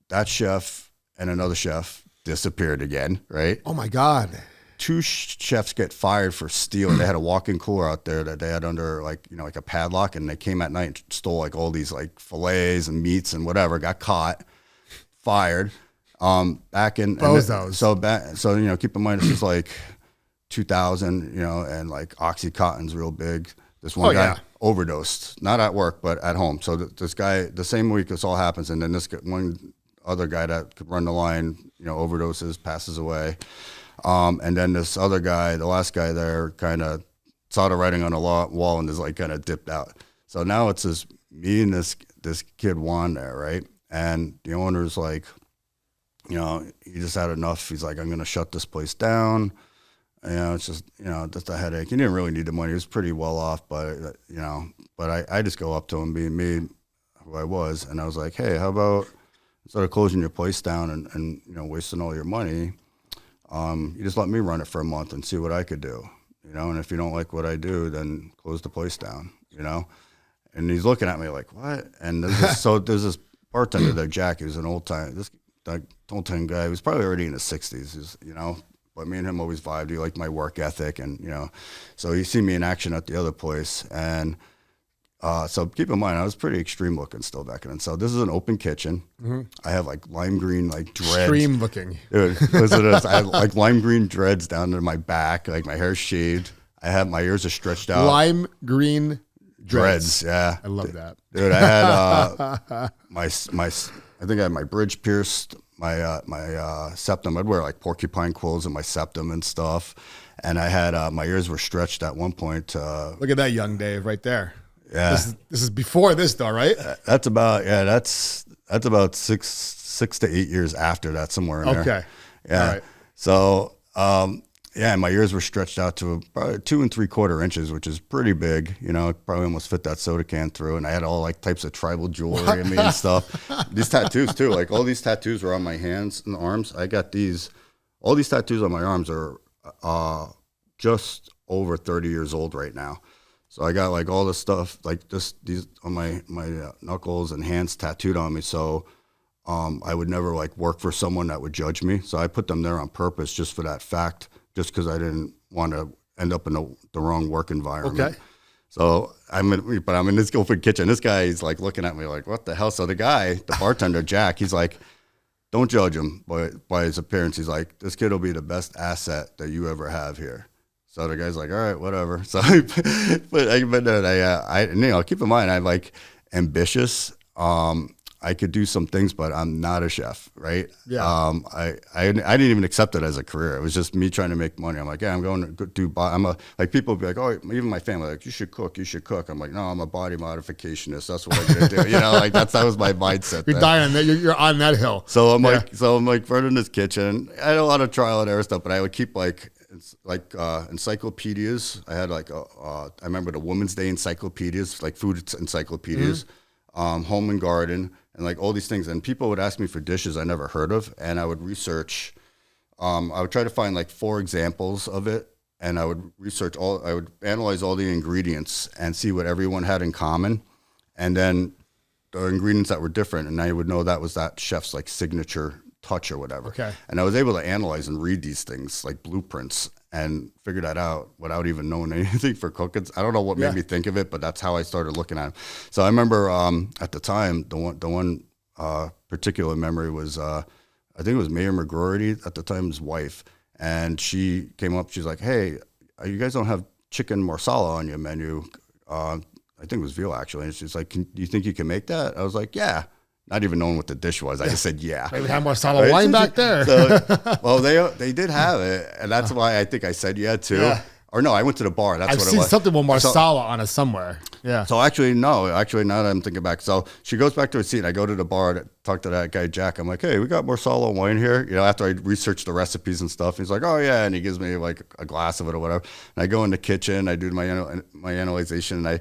Speaker 2: that chef and another chef disappeared again, right?
Speaker 1: Oh my God.
Speaker 2: 2 chefs get fired for stealing. They had a walk-in cooler out there that they had under like a padlock, and they came at night and stole like all these like fillets and meats and whatever, got caught, fired. Back in,
Speaker 1: Bozos.
Speaker 2: So keep in mind this is like 2000, and like Oxycontin's real big. This one guy overdosed, not at work, but at home. So this guy, the same week this all happens, and then this one other guy that could run the line, overdoses, passes away. And then this other guy, the last guy there, kind of saw the writing on the wall and just like kind of dipped out. So now it's just me and this kid Juan there, right? And the owner's like, he just had enough. He's like, I'm going to shut this place down. It's just, just a headache. He didn't really need the money. He was pretty well off, but I just go up to him, being me, who I was, and I was like, hey, how about instead of closing your place down and wasting all your money, you just let me run it for a month and see what I could do, and if you don't like what I do, then close the place down, And he's looking at me like, what? And there's this bartender there, Jack, who's an old-time guy. He was probably already in his 60s, but me and him always vibed. He liked my work ethic, and so he seen me in action at the other place. And so keep in mind, I was pretty extreme looking still back then. So this is an open kitchen. I have like lime green like dreads.
Speaker 1: Extreme looking.
Speaker 2: Dude, listen to this. I had like lime green dreads down to my back, like my hair's shaved. My ears are stretched out.
Speaker 1: Lime green dreads.
Speaker 2: Yeah,
Speaker 1: I love that.
Speaker 2: Dude, I had I think I had my bridge pierced. my septum. I'd wear like porcupine quills in my septum and stuff, and I had my ears were stretched at one point.
Speaker 1: Look at that young Dave right there.
Speaker 2: Yeah,
Speaker 1: this is before this though, right?
Speaker 2: That's about 6 to 8 years after that, somewhere in there.
Speaker 1: Okay.
Speaker 2: Yeah.
Speaker 1: All right.
Speaker 2: So, yeah, my ears were stretched out to probably 2 3/4 inches, which is pretty big. You know, it probably almost fit that soda can through. And I had all like types of tribal jewelry in me and stuff. These tattoos too, like all these tattoos were on my hands and arms. I got these. All these tattoos on my arms are just over 30 years old right now. So I got like all this stuff, like these on my knuckles and hands tattooed on me. So I would never like work for someone that would judge me. So I put them there on purpose just for that fact, just because I didn't want to end up in the wrong work environment.
Speaker 1: Okay.
Speaker 2: So I'm in this open kitchen. This guy is like looking at me like, what the hell? So the guy, the bartender, Jack, he's like, don't judge him by his appearance. He's like, this kid will be the best asset that you ever have here. So the guy's like, all right, whatever. So, but keep in mind, I'm like ambitious. I could do some things, but I'm not a chef, right?
Speaker 1: Yeah.
Speaker 2: I didn't even accept it as a career. It was just me trying to make money. I'm like, yeah, I'm going to do. Like people would be like, oh, even my family, like, you should cook. I'm like, no, I'm a body modificationist. That's what I'm gonna do. You know, like that was my mindset.
Speaker 1: You're dying. You're on that hill.
Speaker 2: So I'm like running this kitchen. I had a lot of trial and error stuff, but I would keep like encyclopedias. I had like I remember the Women's Day encyclopedias, like food encyclopedias, home and garden, and like all these things. And people would ask me for dishes I never heard of, and I would research. I would try to find like 4 examples of it, and I would I would analyze all the ingredients and see what everyone had in common, and then the ingredients that were different, and I would know that was that chef's like signature touch or whatever.
Speaker 1: Okay.
Speaker 2: And I was able to analyze and read these things like blueprints and figure that out without even knowing anything for cooking. I don't know what made me think of it, but that's how I started looking at it. So I remember at the time, the one particular memory was I think it was Mayor McGroarty at the time, his wife, and she came up. She's like, "Hey, you guys don't have chicken marsala on your menu." I think it was veal actually. And she's like, "Do you think you can make that?" I was like, "Yeah." Not even knowing what the dish was. I just said, yeah.
Speaker 1: Maybe have marsala wine back there.
Speaker 2: So, well, they did have it, and that's why I think I said yeah, too. Yeah. Or no, I went to the bar. That's
Speaker 1: I've
Speaker 2: what it
Speaker 1: seen
Speaker 2: was.
Speaker 1: something with marsala on it somewhere. Yeah.
Speaker 2: So actually, no. Actually, now that I'm thinking back. So she goes back to her seat, and I go to the bar to talk to that guy, Jack. I'm like, hey, we got marsala wine here. You know, after I researched the recipes and stuff. He's like, oh, yeah. And he gives me like a glass of it or whatever. And I go in the kitchen. I do my analyzation, and I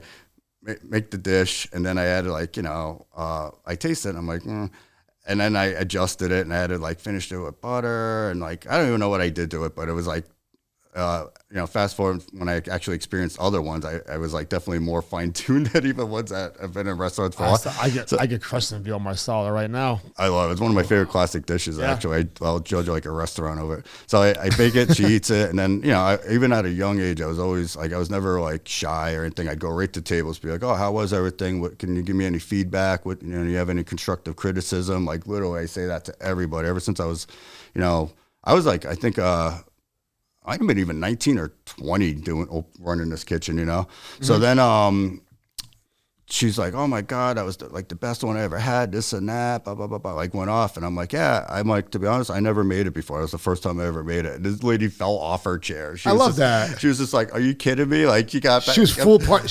Speaker 2: make the dish. And then I added like, I taste it. And I'm like, And then I adjusted it and I added like finished it with butter and like I don't even know what I did to it, but it was like fast forward when I actually experienced other ones, I was like definitely more fine tuned than even ones that have been in restaurants for a while.
Speaker 1: I get crushed in veal marsala right now.
Speaker 2: I love it. It's one of my favorite classic dishes. Actually, I'll judge like a restaurant over it. So I bake it, she eats it, and then even at a young age, I was always like I was never like shy or anything. I'd go right to tables, be like, oh, how was everything? What can you give me any feedback? What you have any constructive criticism? Like literally, I say that to everybody. Ever since I was, I was like I think. I'd have been even 19 or 20 running this kitchen, Mm-hmm. So then she's like, oh my God, that was the best one I ever had, this and that, blah, blah, blah, blah, like went off. And I'm like, yeah, I'm like, to be honest, I never made it before. It was the first time I ever made it. And this lady fell off her chair.
Speaker 1: I love that.
Speaker 2: She was just like, are you kidding me? Like you got that.
Speaker 1: She was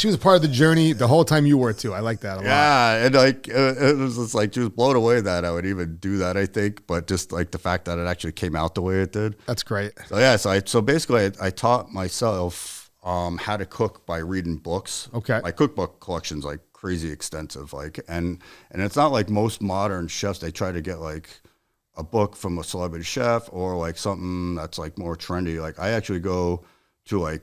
Speaker 1: she was part of the journey the whole time you were too. I like that a lot.
Speaker 2: Yeah. And like, it was just like, she was blown away that I would even do that, I think. But just like the fact that it actually came out the way it did.
Speaker 1: That's great.
Speaker 2: So yeah, so basically I taught myself how to cook by reading books.
Speaker 1: Okay.
Speaker 2: My cookbook collection's like crazy extensive, and it's not like most modern chefs. They try to get like a book from a celebrity chef or like something that's like more trendy. Like I actually go to like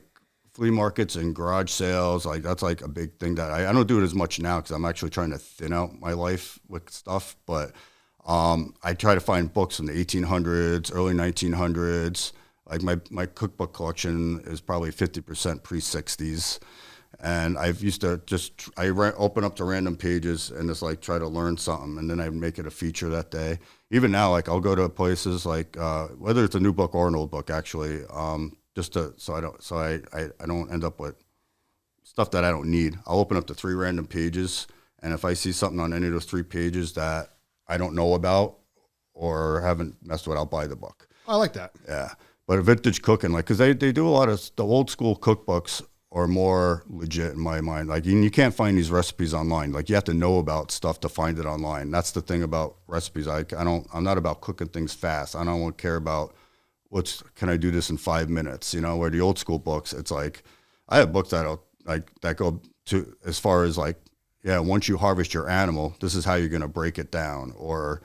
Speaker 2: flea markets and garage sales. Like that's like a big thing that I don't do it as much now because I'm actually trying to thin out my life with stuff. But I try to find books from the 1800s, early 1900s. Like my cookbook collection is probably 50% pre-60s. And I've used to open up to random pages and just like try to learn something, and then I make it a feature that day. Even now, like I'll go to places like whether it's a new book or an old book, actually, so I don't end up with stuff that I don't need. I'll open up to 3 random pages, and if I see something on any of those 3 pages that I don't know about or haven't messed with, I'll buy the book.
Speaker 1: I like that.
Speaker 2: Yeah. But vintage cooking, like, because they do a lot of the old school cookbooks are more legit in my mind. Like, you can't find these recipes online. Like, you have to know about stuff to find it online. That's the thing about recipes. I'm not about cooking things fast. I don't care about can I do this in 5 minutes? You know, where the old school books, it's like, I have books that go to as far as like, yeah, once you harvest your animal, this is how you're going to break it down, or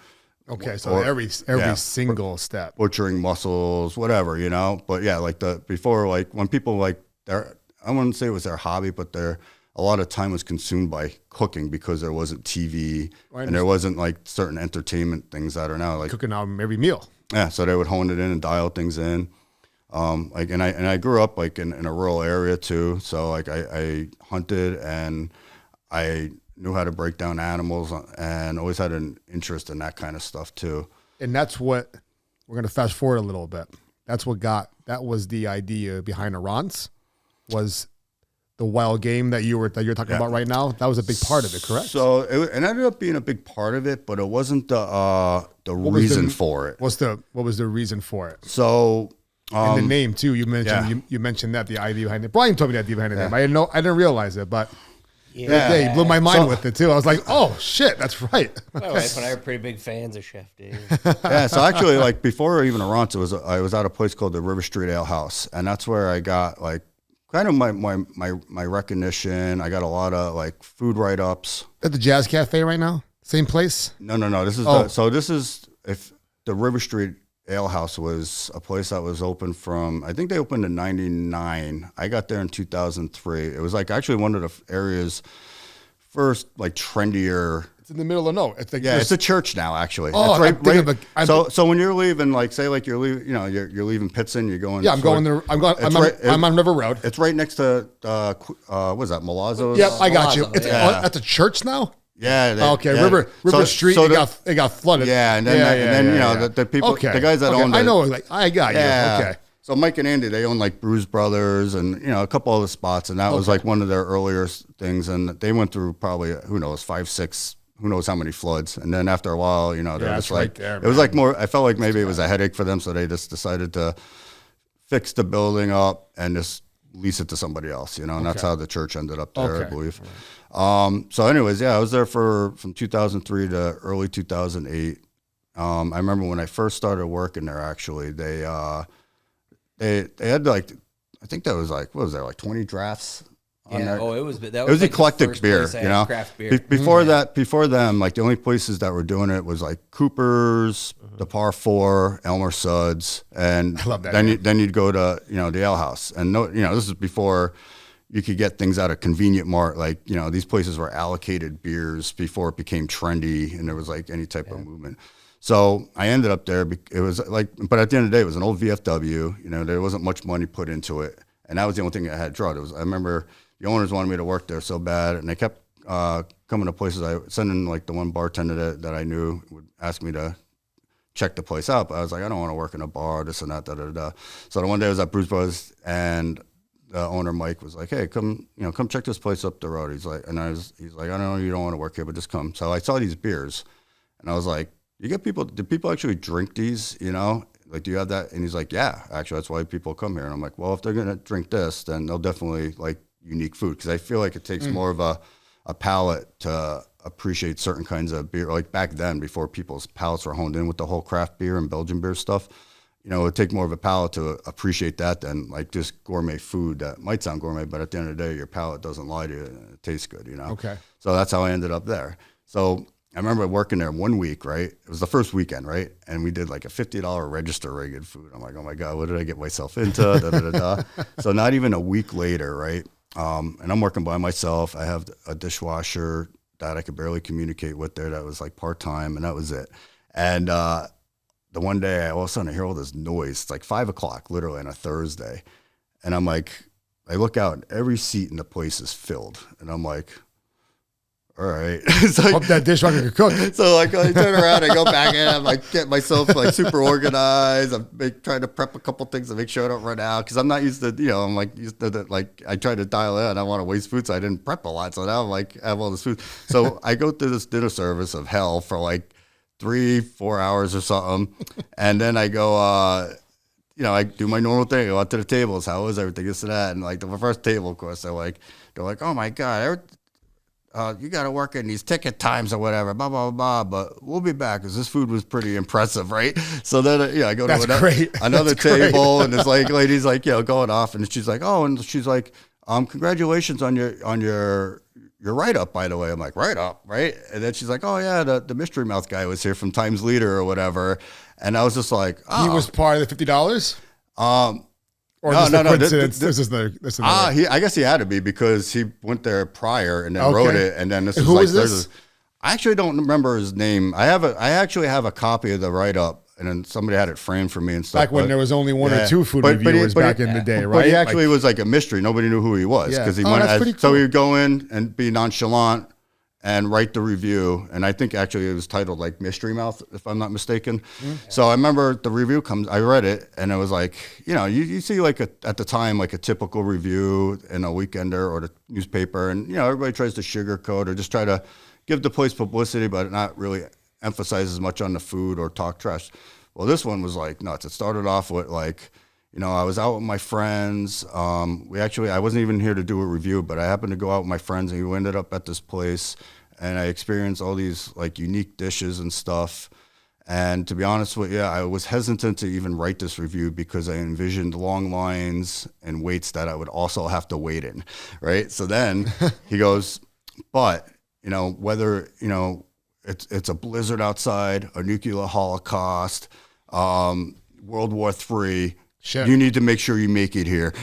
Speaker 1: okay, so every single step,
Speaker 2: butchering mussels, whatever, you know. But yeah, like before, like when people like I wouldn't say it was their hobby, but a lot of time was consumed by cooking because there wasn't TV and there wasn't like certain entertainment things that are now like
Speaker 1: cooking out every meal.
Speaker 2: Yeah, so they would hone it in and dial things in. Like, and I grew up like in a rural area too, so like I hunted and I knew how to break down animals and always had an interest in that kind of stuff too.
Speaker 1: And that's what we're going to fast forward a little bit. That was the idea behind Iran's, was the wild game that you're talking about right now. That was a big part of it, correct?
Speaker 2: So it ended up being a big part of it, but it wasn't the reason for it.
Speaker 1: What was the reason for it?
Speaker 2: So
Speaker 1: and the name too. You mentioned you mentioned that the idea behind it. Brian told me that idea behind the name. I didn't realize it, but yeah, he blew my mind with it too. I was like, oh shit, that's right.
Speaker 3: My wife and I are pretty big fans of Chef Dave.
Speaker 2: Yeah, so actually, like before even Arance, I was at a place called the River Street Ale House, and that's where I got like kind of my recognition. I got a lot of like food write-ups.
Speaker 1: At the Jazz Cafe right now? Same place?
Speaker 2: No. This is if the River Street Ale House was a place that was open from, I think they opened in 99. I got there in 2003. It was like actually one of the area's first like trendier.
Speaker 1: It's in the middle of nowhere. It's like
Speaker 2: it's a church now actually.
Speaker 1: Oh,
Speaker 2: it's so when you're leaving, like say like you're leaving, you're leaving Pittston, you're going.
Speaker 1: Yeah, I'm on River Road.
Speaker 2: It's right next to what is that, Malazzo's?
Speaker 1: Yep, I got you. It's that's a church now.
Speaker 2: Yeah.
Speaker 1: Okay. Yeah. River Street. It got flooded.
Speaker 2: Yeah, and then the people, the guys that own it.
Speaker 1: I know. Like I got you. Okay.
Speaker 2: So Mike and Andy, they own like Bruise Brothers and a couple other spots, and that was like one of their earlier things. And they went through probably 5, 6, who knows how many floods. And then after a while, they're just like
Speaker 1: right there,
Speaker 2: it was like more. I felt like maybe it was a headache for them, so they just decided to fix the building up and just lease it to somebody else. And that's how the church ended up there, I believe. So anyways, I was there from 2003 to early 2008. I remember when I first started working there, actually, they had like, I think that was like, what was there, like 20 drafts on there?
Speaker 3: It was
Speaker 2: like eclectic beer,
Speaker 3: craft beer.
Speaker 2: Before them, like the only places that were doing it was like Cooper's, the Par 4, Elmer Suds, and
Speaker 1: I love that,
Speaker 2: then you'd go to, the Ale House. And this is before you could get things out of Convenient Mart. Like, these places were allocated beers before it became trendy and there was like any type of movement. So I ended up there. It was like, but at the end of the day, it was an old VFW. There wasn't much money put into it. And that was the only thing that had drawn. I remember the owners wanted me to work there so bad, and they kept coming to places. I sending like the one bartender that I knew would ask me to check the place out. But I was like, I don't want to work in a bar, this and that, da. So the one day I was at Bruce Brothers, and the owner Mike was like, "Hey, come check this place up the road." He's like, I don't know, you don't want to work here, but just come. So I saw these beers, and I was like, do people actually drink these? Like, do you have that? And he's like, yeah, actually, that's why people come here. And I'm like, well, if they're going to drink this, then they'll definitely like unique food. Cause I feel like it takes more of a palate to appreciate certain kinds of beer. Like back then, before people's palates were honed in with the whole craft beer and Belgian beer stuff, it would take more of a palate to appreciate that than like just gourmet food that might sound gourmet, but at the end of the day, your palate doesn't lie to you and it tastes good,
Speaker 1: Okay.
Speaker 2: So that's how I ended up there. So I remember working there 1 week, right? It was the first weekend, right? And we did like a $50 register rig in food. I'm like, oh my God, what did I get myself into? So not even a week later, right? And I'm working by myself. I have a dishwasher that I could barely communicate with there that was like part-time, and that was it. And the one day, all of a sudden I hear all this noise. It's like 5 o'clock, literally on a Thursday. And I'm like, I look out and every seat in the place is filled. And I'm like, all right. It's like,
Speaker 1: hope that dishwasher can cook.
Speaker 2: So like I turn around, I go back in, I'm like get myself like super organized. I'm trying to prep a couple things to make sure I don't run out because I'm not used to, I'm like used to like I try to dial in. I don't want to waste food, so I didn't prep a lot. So now I'm like I have all this food. So I go through this dinner service of hell for like 3-4 hours or something. And then I go, I do my normal thing. I go out to the tables. How was everything? This and that. And like the first table, of course, they're like, oh my God, you got to work in these ticket times or whatever, blah, blah, blah, but we'll be back because this food was pretty impressive, right? So then, I go to another table and this like lady's like, going off and she's like, and she's like, congratulations on your write-up, by the way. I'm like, write-up, right? And then she's like, oh yeah, the mystery mouth guy was here from Times Leader or whatever. And I was just like, oh.
Speaker 1: He was part of the $50? Or
Speaker 2: no.
Speaker 1: I
Speaker 2: guess he had to be because he went there prior and then wrote it. And then
Speaker 1: who was this?
Speaker 2: I actually don't remember his name. I actually have a copy of the write-up, and then somebody had it framed for me and stuff.
Speaker 1: Back when there was only one or two food reviewers back in the day, right?
Speaker 2: But he actually was like a mystery. Nobody knew who he was because he went. Cool. So he would go in and be nonchalant and write the review. And I think actually it was titled like Mystery Mouth, if I'm not mistaken. Mm-hmm. So I remember the review comes, I read it and it was like, you see like at the time, like a typical review in a Weekender or the newspaper. And, everybody tries to sugarcoat or just try to give the place publicity, but not really emphasize as much on the food or talk trash. Well, this one was like nuts. It started off with like, I was out with my friends. I wasn't even here to do a review, but I happened to go out with my friends and we ended up at this place and I experienced all these like unique dishes and stuff. And to be honest with you, I was hesitant to even write this review because I envisioned long lines and waits that I would also have to wait in, right? So then he goes, but, whether, it's a blizzard outside, a nuclear holocaust, World War III, sure. You need to make sure you make it here.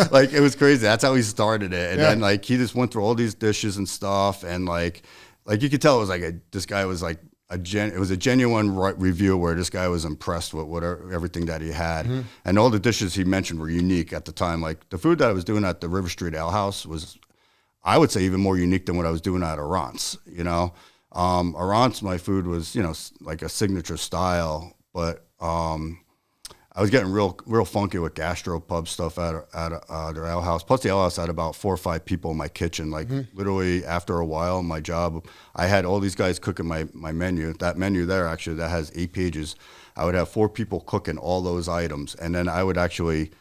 Speaker 2: Like it was crazy. That's how he started it. And then like he just went through all these dishes and stuff. And like you could tell it was like this guy was like it was a genuine review where this guy was impressed with everything that he had. Mm-hmm. And all the dishes he mentioned were unique at the time. Like the food that I was doing at the River Street Ale House was, I would say, even more unique than what I was doing at Arant's, Arant's, my food was, like a signature style, but I was getting real funky with gastropub stuff at their ale house. Plus, the ale house had about 4 or 5 people in my kitchen. Like literally, after a while, my job, I had all these guys cooking my menu. That menu there, actually, that has 8 pages. I would have 4 people cooking all those items, and then I would actually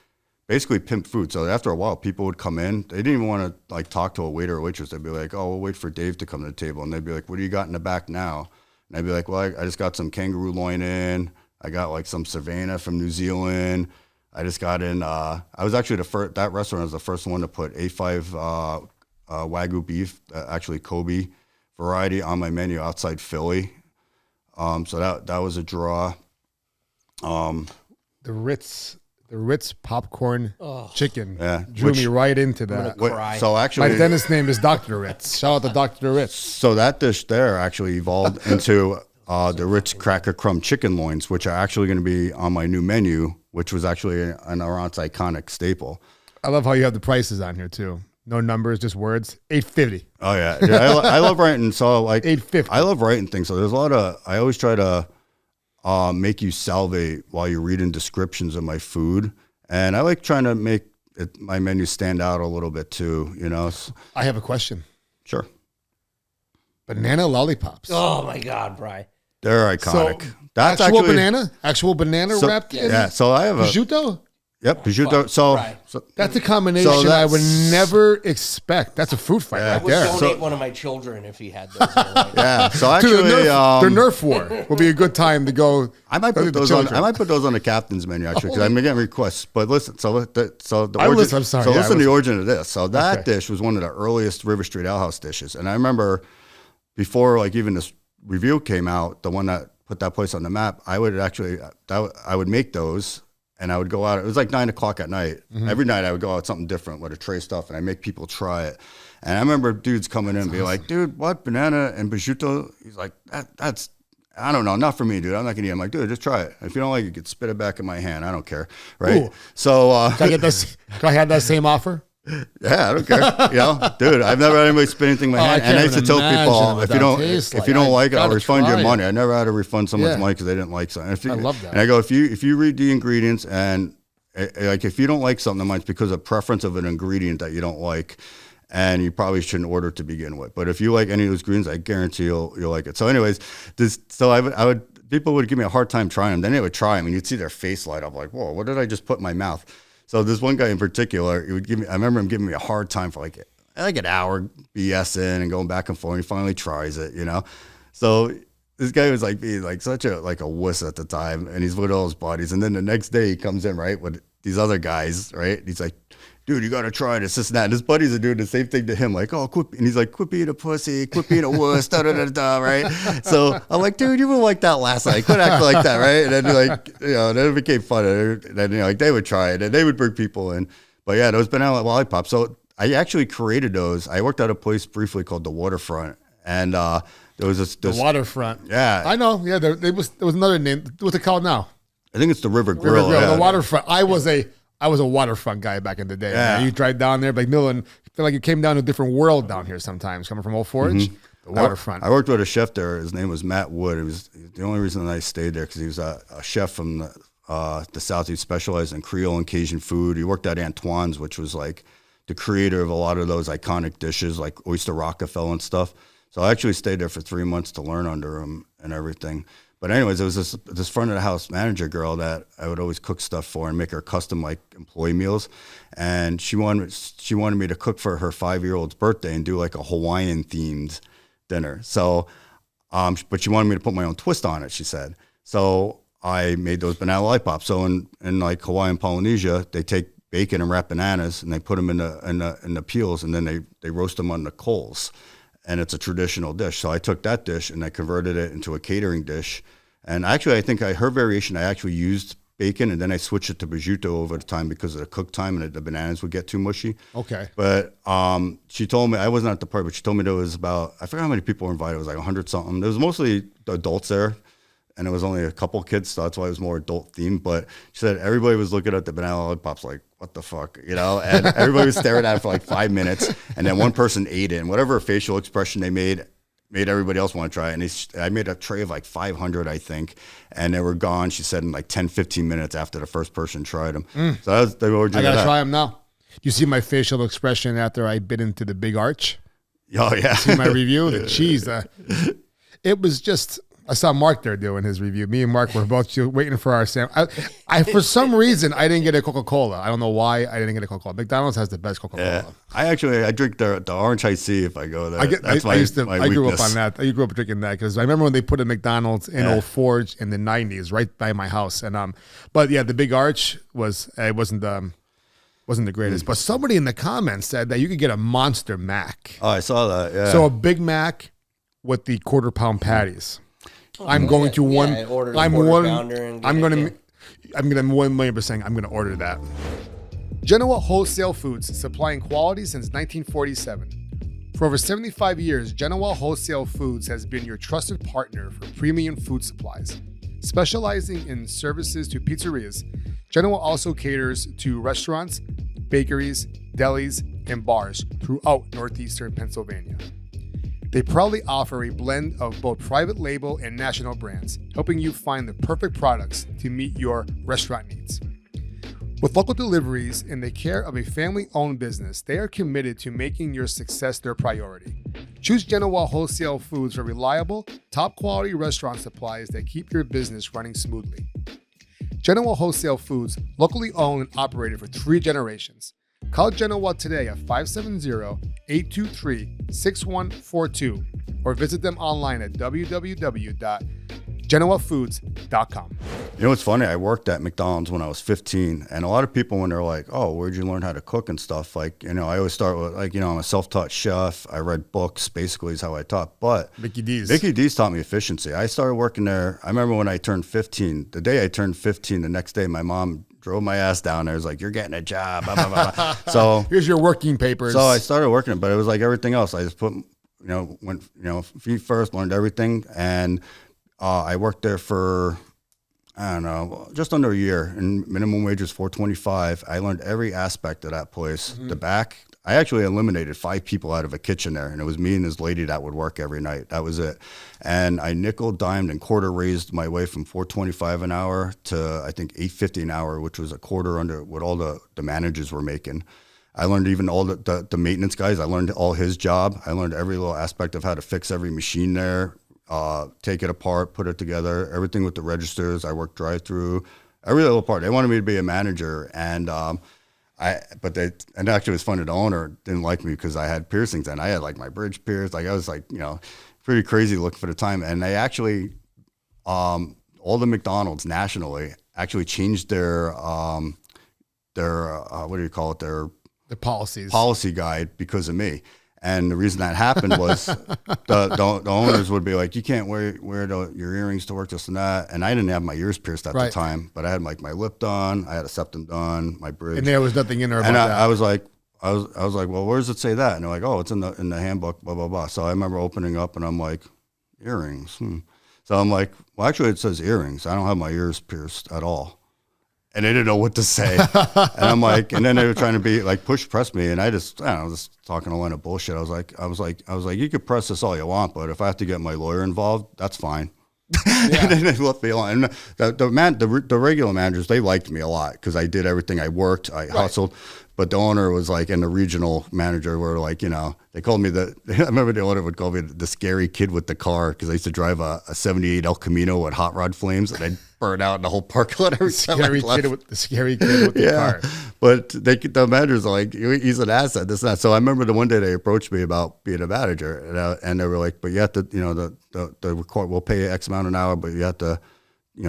Speaker 2: basically pimp food. So after a while, people would come in. They didn't even want to like talk to a waiter or waitress. They'd be like, "Oh, we'll wait for Dave to come to the table," and they'd be like, "What do you got in the back now?" And I'd be like, "Well, I just got some kangaroo loin in. I got like some Savannah from New Zealand. I just got in, I was actually that restaurant was the first one to put A5 Wagyu beef, actually Kobe variety on my menu outside Philly. So that was a draw.
Speaker 1: The Ritz popcorn chicken drew me right into that.
Speaker 2: So actually,
Speaker 1: my dentist's name is Dr. Ritz. Shout out to Dr. Ritz. So
Speaker 2: that dish there actually evolved into the Ritz Cracker Crumb chicken loins, which are actually going to be on my new menu, which was actually an Arant's iconic staple.
Speaker 1: I love how you have the prices on here too. No numbers, just words. $8.50.
Speaker 2: Oh yeah, I love writing. So like
Speaker 1: $8.50.
Speaker 2: I love writing things. So there's a lot of. I always try to make you salivate while you're reading descriptions of my food, and I like trying to make my menu stand out a little bit too.
Speaker 1: I have a question.
Speaker 2: Sure.
Speaker 1: Banana lollipops.
Speaker 3: Oh my God, Bri.
Speaker 2: They're iconic.
Speaker 1: So,
Speaker 2: that's
Speaker 1: actual banana wrapped in.
Speaker 2: Yeah. So I have
Speaker 1: prosciutto.
Speaker 2: Yep, prosciutto. So
Speaker 1: that's a combination I would never expect. That's a food fight right there.
Speaker 3: I would donate one of my children if he had those.
Speaker 2: Yeah. So actually,
Speaker 1: the Nerf war will be a good time to go.
Speaker 2: I might put those on. I might put those on the captain's menu actually because I'm getting requests. But listen, the origin. I'm sorry. So listen to the origin of this. So that dish was one of the earliest River Street Ale House dishes, and I remember before like even this review came out, the one that put that place on the map, I would make those. And I would go out, it was like 9 o'clock at night. Mm-hmm. Every night I would go out with something different with a tray stuff and I make people try it. And I remember dudes coming in and be like, dude, what, banana and prosciutto? He's like, that's, I don't know, not for me, dude. I'm not going to eat it. I'm like, dude, just try it. If you don't like it, you can spit it back in my hand. I don't care, right? Ooh. So.
Speaker 1: Can I have that same offer?
Speaker 2: Yeah, I don't care. Dude, I've never had anybody spit anything in my hand. And I used to tell people, if you don't like it, I'll refund your money. I never had to refund someone's money because they didn't like something. I love that. And I go, if you read the ingredients and like if you don't like something, it's because of preference of an ingredient that you don't like. and you probably shouldn't order to begin with. But if you like any of those greens, I guarantee you'll like it. So anyways, I would people would give me a hard time trying them. Then they would try them, and you'd see their face light up like, whoa, what did I just put in my mouth? So this one guy in particular, I remember him giving me a hard time for like an hour BSing and going back and forth. And he finally tries it, So this guy was like being like such a wuss at the time, and he's with all his buddies. And then the next day he comes in, right, with these other guys, right? And he's like, dude, you got to try this and that. And his buddies are doing the same thing to him, like, oh, quit. And he's like, quit being a pussy, quit being a wuss, da-da-da-da, right? So I'm like, dude, you were like that last night. Quit acting like that, right? And then, then it became fun. And then, they would try it, and they would bring people in. But, yeah, those banana lollipops. So I actually created those. I worked at a place briefly called the Waterfront. And there was this
Speaker 1: the Waterfront.
Speaker 2: Yeah.
Speaker 1: I know. Yeah, there was another name. What's it called now?
Speaker 2: I think it's the River Grill.
Speaker 1: The Waterfront. I was a Waterfront guy back in the day.
Speaker 2: Yeah.
Speaker 1: Man. You drive down there, like Millen, feel like you came down to a different world down here sometimes, coming from Old Forge.
Speaker 2: Mm-hmm.
Speaker 1: The Waterfront.
Speaker 2: I worked with a chef there. His name was Matt Wood. It was the only reason that I stayed there because he was a chef from the South. He specialized in Creole and Cajun food. He worked at Antoine's, which was like the creator of a lot of those iconic dishes like Oyster Rockefeller and stuff. So I actually stayed there for 3 months to learn under him and everything. But anyways, there was this front of the house manager girl that I would always cook stuff for and make her custom like employee meals. And she wanted me to cook for her 5-year-old's birthday and do like a Hawaiian themed dinner. So, but she wanted me to put my own twist on it, she said. So I made those banana lollipops. So in like Hawaii and Polynesia, they take bacon and wrap bananas and they put them in the peels, and then they roast them on the coals. And it's a traditional dish. So I took that dish and I converted it into a catering dish. And actually, I think her variation, I actually used bacon, and then I switched it to prosciutto over the time because of the cook time, and the bananas would get too mushy.
Speaker 1: Okay.
Speaker 2: But she told me, I wasn't at the party, but she told me there was about, I forgot how many people were invited. It was like 100 something. There was mostly adults there, and it was only a couple kids, so that's why it was more adult themed. But she said everybody was looking at the banana lollipops like, what the fuck, And everybody was staring at it for like 5 minutes, and then one person ate it, and whatever facial expression they made everybody else want to try it. And I made a tray of like 500, I think, and they were gone, she said, in like 10, 15 minutes after the first person tried them. So that was the origin.
Speaker 1: I got to try them now. You see my facial expression after I bit into the big arch?
Speaker 2: Oh, yeah.
Speaker 1: See my review? The cheese. It was just... I saw Mark there doing his review. Me and Mark were both waiting for our sandwich. I for some reason, I didn't get a Coca-Cola. I don't know why I didn't get a Coca-Cola. McDonald's has the best Coca-Cola.
Speaker 2: Yeah. I drink the orange iced tea if I go there.
Speaker 1: I grew up on that. I grew up drinking that because I remember when they put a McDonald's in Old Forge in the 90s, right by my house. And but yeah, the Big Arch wasn't the greatest. But somebody in the comments said that you could get a Monster Mac.
Speaker 2: Oh, I saw that. Yeah.
Speaker 1: So a Big Mac with the quarter-pound patties. I'm going to one. I'm 1,000,000%. I'm going to order that. Genoa Wholesale Foods, supplying quality since 1947. For over 75 years, Genoa Wholesale Foods has been your trusted partner for premium food supplies. Specializing in services to pizzerias, Genoa also caters to restaurants, bakeries, delis, and bars throughout northeastern Pennsylvania. They proudly offer a blend of both private label and national brands, helping you find the perfect products to meet your restaurant needs. With local deliveries and the care of a family-owned business, they are committed to making your success their priority. Choose Genoa Wholesale Foods for reliable, top-quality restaurant supplies that keep your business running smoothly. Genoa Wholesale Foods, locally owned and operated for 3 generations. Call Genoa today at 570-823-6142 or visit them online at www.genoafoods.com.
Speaker 2: You know what's funny? I worked at McDonald's when I was 15, and a lot of people, when they're like, oh, where'd you learn how to cook and stuff? Like, I always start with, I'm a self-taught chef. I read books, basically, is how I taught. But
Speaker 1: Mickey D's
Speaker 2: taught me efficiency. I started working there. I remember when I turned 15, the day I turned 15, the next day, my mom drove my ass down there. It was like, you're getting a job. Blah, blah, blah. So
Speaker 1: here's your working papers.
Speaker 2: So I started working it, but it was like everything else. I just put, went, feet first, learned everything. And I worked there for, I don't know, just under a year, and minimum wage was $4.25. I learned every aspect of that place. The back, I actually eliminated 5 people out of a kitchen there, and it was me and this lady that would work every night. That was it. And I nickel, dimed, and quarter raised my way from $4.25 an hour to, I think, $8.50 an hour, which was a quarter under what all the managers were making. I learned even all the maintenance guys. I learned all his job. I learned every little aspect of how to fix every machine there, take it apart, put it together, everything with the registers. I worked drive-through, every little part. They wanted me to be a manager, and but and actually it was funny. The owner didn't like me because I had piercings, and I had like my bridge pierced. Like I was like, pretty crazy looking for the time. And they actually, all the McDonald's nationally actually changed their what do you call it?
Speaker 1: The policies.
Speaker 2: Policy guide because of me. And the reason that happened was the owners would be like, you can't wear your earrings to work, this and that. And I didn't have my ears pierced at the time, but I had like my lip done, I had a septum done, my bridge.
Speaker 1: And there was nothing in there about that.
Speaker 2: I was like, well, where does it say that? And they're like, oh, it's in the handbook, blah, blah, blah. So I remember opening up and I'm like, earrings. So I'm like, well, actually it says earrings. I don't have my ears pierced at all. And they didn't know what to say. And I'm like, and then they were trying to be like press me. And I was just talking a line of bullshit. I was like, you could press this all you want, but if I have to get my lawyer involved, that's fine. Yeah. And then they left me alone. And the regular managers, they liked me a lot because I did everything. I worked, I hustled. But the owner was like, and the regional manager were like, they called me I remember the owner would call me the scary kid with the car because I used to drive a 78 El Camino with hot rod flames and I'd burn out in the whole parking lot every time I left.
Speaker 1: The scary kid with the car.
Speaker 2: But the managers are like, he's an asset, this and that. So I remember the one day they approached me about being a manager and they were like, but you have to, we'll pay you X amount an hour, but you have to,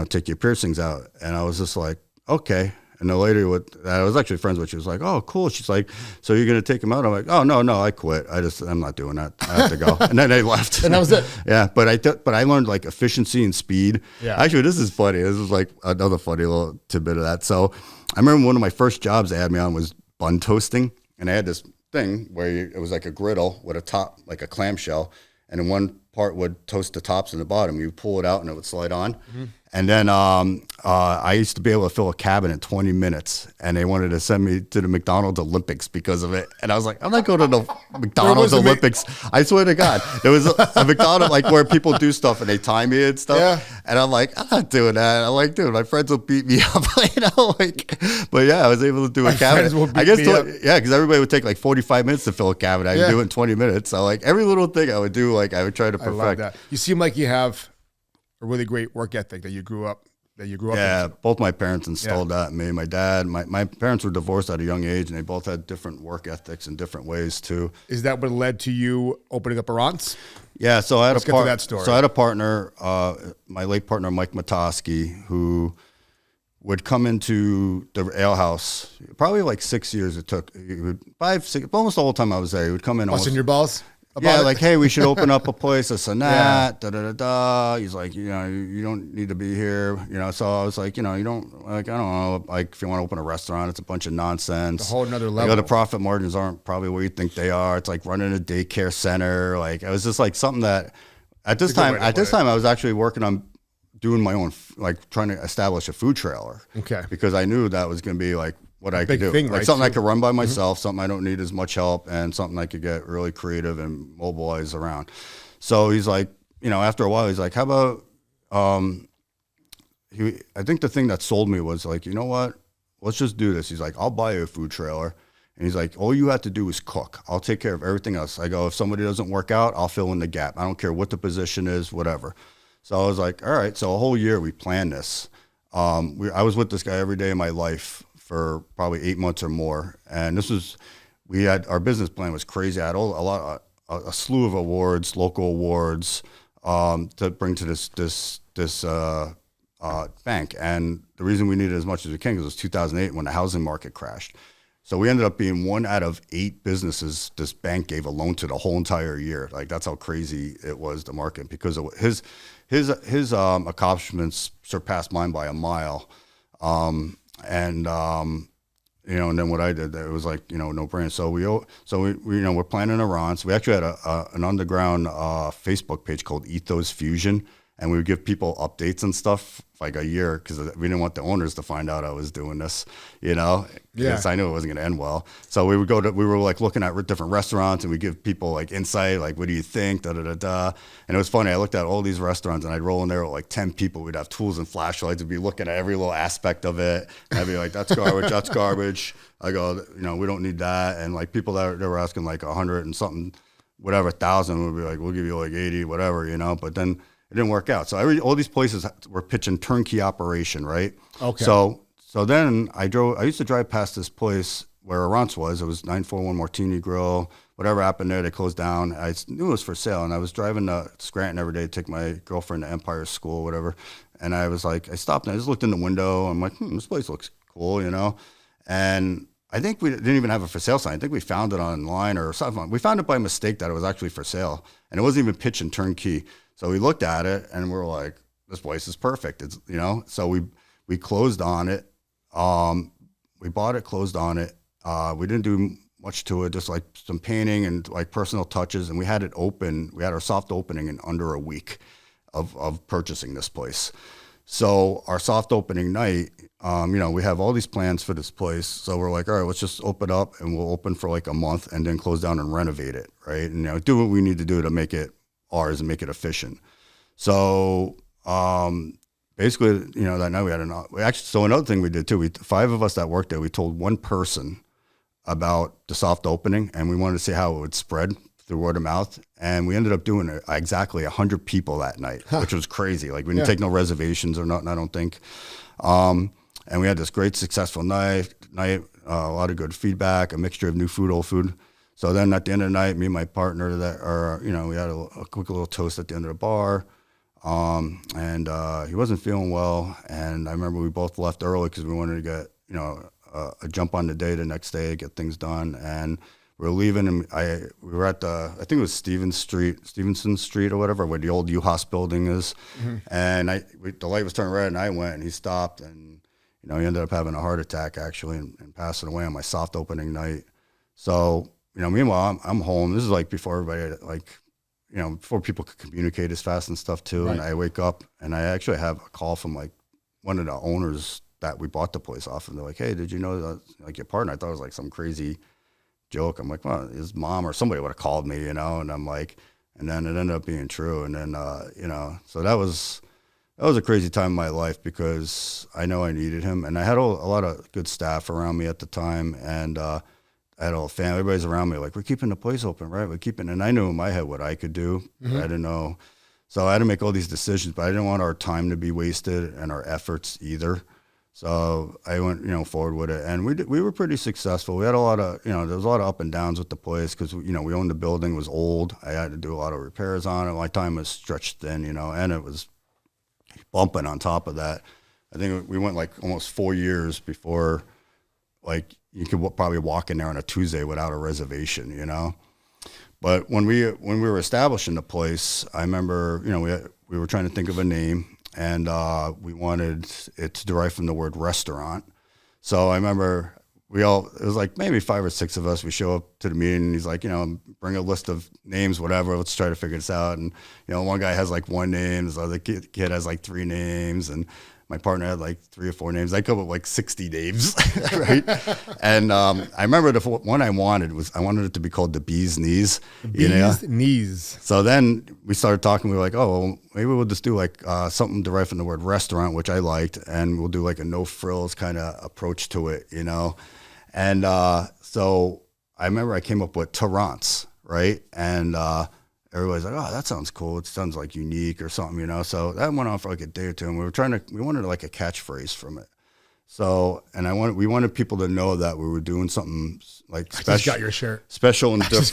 Speaker 2: take your piercings out. And I was just like, okay. And the lady I was actually friends with, she was like, oh, cool. She's like, so you're going to take them out? I'm like, oh, no, I quit. I'm not doing that. I have to go. And then they left.
Speaker 1: And that was it.
Speaker 2: Yeah. But I learned like efficiency and speed.
Speaker 1: Yeah.
Speaker 2: Actually, this is funny. This is like another funny little tidbit of that. So I remember one of my first jobs they had me on was bun toasting. And I had this thing where it was like a griddle with a top, like a clamshell. And in one part would toast the tops and the bottom. You pull it out and it would slide on. Mm-hmm. And then I used to be able to fill a cabin in 20 minutes, and they wanted to send me to the McDonald's Olympics because of it. And I was like, I'm not going to the McDonald's Olympics. I swear to God. There was a McDonald's like where people do stuff and they time me and stuff. Yeah. And I'm like, I'm not doing that. I'm like, dude, my friends will beat me up. But yeah, I was able to do a cabin. I guess, yeah, because everybody would take like 45 minutes to fill a cabin. I would do it in 20 minutes. So like every little thing I would do, like I would try to perfect. I love
Speaker 1: that. You seem like you have a really great work ethic that you grew up.
Speaker 2: Yeah, both my parents installed that in me. My dad, my parents were divorced at a young age, and they both had different work ethics in different ways too.
Speaker 1: Is that what led to you opening up a Ron's?
Speaker 2: Yeah, so I had
Speaker 1: Let's get to that story.
Speaker 2: So I had a partner, my late partner Mike Matoski, who would come into the ale house. Probably like 6 years it took. Almost the whole time I was there. He would come in.
Speaker 1: Busting your balls?
Speaker 2: Like, hey, we should open up a place, this and that, da-da-da-da. He's like, you don't need to be here. So I was like, you don't, like, I don't know, like, if you want to open a restaurant, it's a bunch of nonsense.
Speaker 1: A whole nother level.
Speaker 2: The profit margins aren't probably where you think they are. It's like running a daycare center. Like, it was just like something that, at this time, I was actually working on doing my own, like, trying to establish a food trailer.
Speaker 1: Okay.
Speaker 2: Because I knew that was going to be, like, what I could do.
Speaker 1: Thing,
Speaker 2: like
Speaker 1: right?
Speaker 2: something I could run by myself, something I don't need as much help, and something I could get really creative and mobilize around. So he's like, after a while, he's like, how about, I think the thing that sold me was like, you know what, let's just do this. He's like, I'll buy you a food trailer. And he's like, all you have to do is cook. I'll take care of everything else. I go, if somebody doesn't work out, I'll fill in the gap. I don't care what the position is, whatever. So I was like, all right. So a whole year we planned this. I was with this guy every day of my life for probably 8 months or more. And our business plan was crazy. I had a slew of awards, local awards, to bring to this bank. And the reason we needed as much as we can, because it was 2008 when the housing market crashed. So we ended up being 1 out of 8 businesses this bank gave a loan to the whole entire year. Like, that's how crazy it was, the market, because of his accomplishments surpassed mine by a mile. And then what I did, it was like, no brainer. So we're planning a Ron's. We actually had an underground Facebook page called Ethos Fusion, and we would give people updates and stuff for like a year because we didn't want the owners to find out I was doing this, because I knew it wasn't going to end well. So we were like looking at different restaurants, and we give people like insight, like, what do you think, da da da da. And it was funny. I looked at all these restaurants, and I'd roll in there with like 10 people. We'd have tools and flashlights. We'd be looking at every little aspect of it. And I'd be like, that's garbage, that's garbage. I go, we don't need that. And like people they were asking like 100 and something, whatever, 1,000, would be like, we'll give you like 80, whatever, But then it didn't work out. So all these places were pitching turnkey operation, right?
Speaker 1: Okay.
Speaker 2: So then I used to drive past this place where Arantz was. It was 941 Martini Grill. Whatever happened there, they closed down. I knew it was for sale, and I was driving to Scranton every day to take my girlfriend to Empire School, whatever. And I was like, I stopped and I just looked in the window. I'm like, this place looks cool, And I think we didn't even have a for sale sign. I think we found it online or something. We found it by mistake that it was actually for sale, and it wasn't even pitching turnkey. So we looked at it and we were like, this place is perfect. It's, so we closed on it. We bought it, closed on it. We didn't do much to it, just like some painting and like personal touches. And we had it open. We had our soft opening in under a week of purchasing this place. So our soft opening night, we have all these plans for this place. So we're like, all right, let's just open up, and we'll open for like a month and then close down and renovate it. Right. And, do what we need to do to make it ours and make it efficient. So basically, that night we had so another thing we did too, 5 of us that worked there, we told one person about the soft opening, and we wanted to see how it would spread through word of mouth. And we ended up doing exactly 100 people that night, which was crazy. Like we didn't take no reservations or nothing, I don't think. And we had this great successful night, a lot of good feedback, a mixture of new food, old food. So then at the end of the night, me and my partner we had a quick little toast at the end of the bar. And he wasn't feeling well. And I remember we both left early because we wanted to get, a jump on the day the next day, get things done. And we were leaving, and we were at I think it was Stevenson Street or whatever, where the old U-Haus building is. Mm-hmm. And the light was turning red, and I went, and he stopped, and, he ended up having a heart attack actually and passing away on my soft opening night. So, meanwhile, I'm home. This is like before everybody, before people could communicate as fast and stuff too. Right. And I wake up, and I actually have a call from like one of the owners that we bought the place off. And they're like, hey, did you know that, like, your partner? I thought it was like some crazy joke. I'm like, well, his mom or somebody would have called me, and I'm like, and then it ended up being true. And then, so that was a crazy time in my life because I know I needed him. And I had a lot of good staff around me at the time. And, I had all family, everybody's around me, like, we're keeping the place open, right? And I knew in my head what I could do, but I didn't know. So I had to make all these decisions, but I didn't want our time to be wasted and our efforts either. So I went, forward with it, and we were pretty successful. We had a lot of, there was a lot of up and downs with the place because, we owned the building, it was old. I had to do a lot of repairs on it. My time was stretched thin, and it was bumping on top of that. I think we went like almost 4 years before, like, you could probably walk in there on a Tuesday without a reservation, But when we were establishing the place, I remember, we were trying to think of a name, and we wanted it to derive from the word restaurant. So I remember it was like maybe 5 or 6 of us. We show up to the meeting, and he's like, bring a list of names, whatever. Let's try to figure this out. And, one guy has like 1 name, this other kid has like 3 names, and my partner had like 3 or 4 names. I come up with like 60 names, right? And I remember the one I wanted it to be called the Bee's Knees.
Speaker 1: Bee's Knees.
Speaker 2: So then we started talking. We were like, oh, well, maybe we'll just do like something derived from the word restaurant, which I liked, and we'll do like a no frills kind of approach to it, And so I remember I came up with Terrance, right? And everybody's like, oh, that sounds cool. It sounds like unique or something, So that went on for like a day or 2, and we wanted like a catchphrase from it. So, and we wanted people to know that we were doing something like special. I just
Speaker 1: got your shirt.
Speaker 2: Special and different.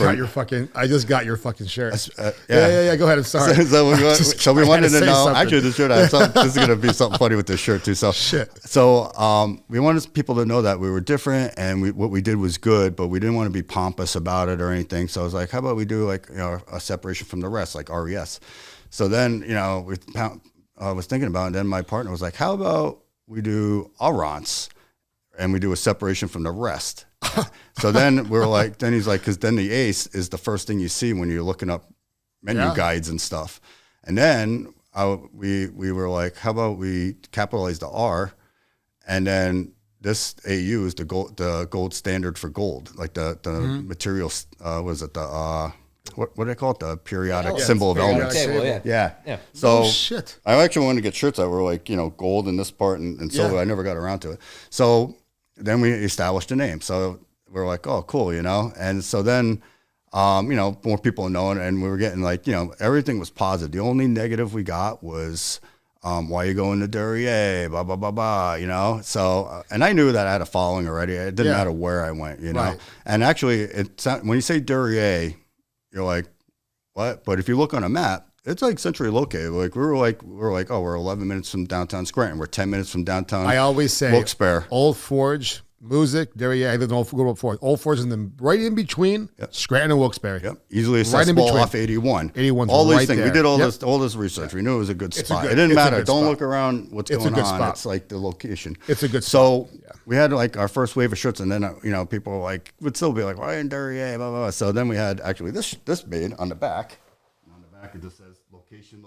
Speaker 1: I just got your fucking shirt. Yeah. Go ahead. I'm sorry.
Speaker 2: so we wanted to know. Something. Actually, this shirt. This is going to be something funny with this shirt too. So, we wanted people to know that we were different, and what we did was good, but we didn't want to be pompous about it or anything. So I was like, how about we do like a separation from the rest, like RES. So then I was thinking about it, and then my partner was like, how about we do Arantz, and we do a separation from the rest. So then we're like, then he's like, because then the ace is the first thing you see when you're looking up menu guides and stuff. And then we were like, how about we capitalize the R, and then this AU is the gold standard for gold, like the materials. Was it the what do they call it? The periodic symbol of elements. Yeah. So
Speaker 1: shit.
Speaker 2: I actually wanted to get shirts that were like, gold in this part and silver. I never got around to it. So then we established a name. So we're like, oh, cool, And so then, more people know it, and we were getting like, everything was positive. The only negative we got was, why you going to Duryea, blah, blah, blah, blah, So, and I knew that I had a following already. It didn't matter where I went, Right. And actually, when you say Duryea, you're like, what? But if you look on a map, it's like centrally located. Like we were like, oh, we're 11 minutes from downtown Scranton. We're 10 minutes from downtown.
Speaker 1: I always say
Speaker 2: Wilkes-Barre.
Speaker 1: Old Forge, Music, Duryea. I live in Old Forge. Old Forge is right in between Scranton and Wilkes-Barre.
Speaker 2: Yep, easily accessible off 81.
Speaker 1: 81's
Speaker 2: all these
Speaker 1: right
Speaker 2: things.
Speaker 1: there.
Speaker 2: We did all this research. We knew it was a good spot. It didn't matter. Don't look around what's going on.
Speaker 1: Spot.
Speaker 2: It's like the location.
Speaker 1: It's a good spot.
Speaker 2: So we had like our first wave of shirts, and then people were like would still be like, why in Duryea, blah, blah, blah. So then we had actually this made on the back. On the back it just says location.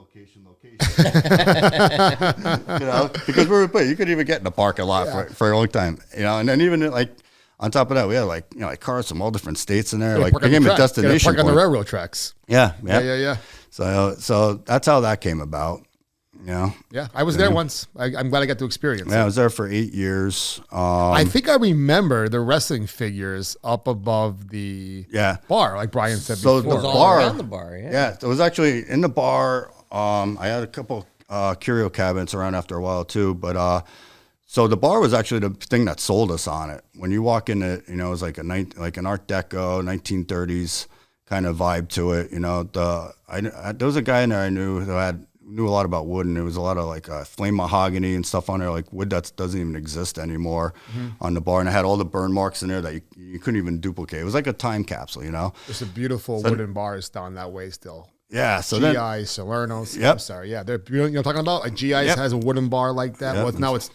Speaker 2: Because you could even get in the parking lot for a long time, and then even like on top of that, we had like cars from all different states in there, like became a destination.
Speaker 1: Park on the railroad tracks.
Speaker 2: Yeah. So that's how that came about. Yeah,
Speaker 1: I was there once. I'm glad I got to experience it.
Speaker 2: I was there for 8 years.
Speaker 1: I think I remember the wrestling figures up above the bar, like Brian said before.
Speaker 2: So the
Speaker 3: all
Speaker 2: bar,
Speaker 3: around the bar,
Speaker 2: it was actually in the bar. I had a couple curio cabinets around after a while too, but so the bar was actually the thing that sold us on it. When you walk in it, it was like an Art Deco 1930s kind of vibe to it. There was a guy in there I knew who knew a lot about wood, and there was a lot of like flame mahogany and stuff on there, like wood that doesn't even exist anymore on the bar. And I had all the burn marks in there that you couldn't even duplicate. It was like a time capsule, There's
Speaker 1: a beautiful wooden bars down that way still.
Speaker 2: Yeah, so
Speaker 1: GI, Salerno's.
Speaker 2: Yep.
Speaker 1: I'm sorry. Yeah, you know what I'm talking about? Like GI's has a wooden bar like that. Yep. Well, now it's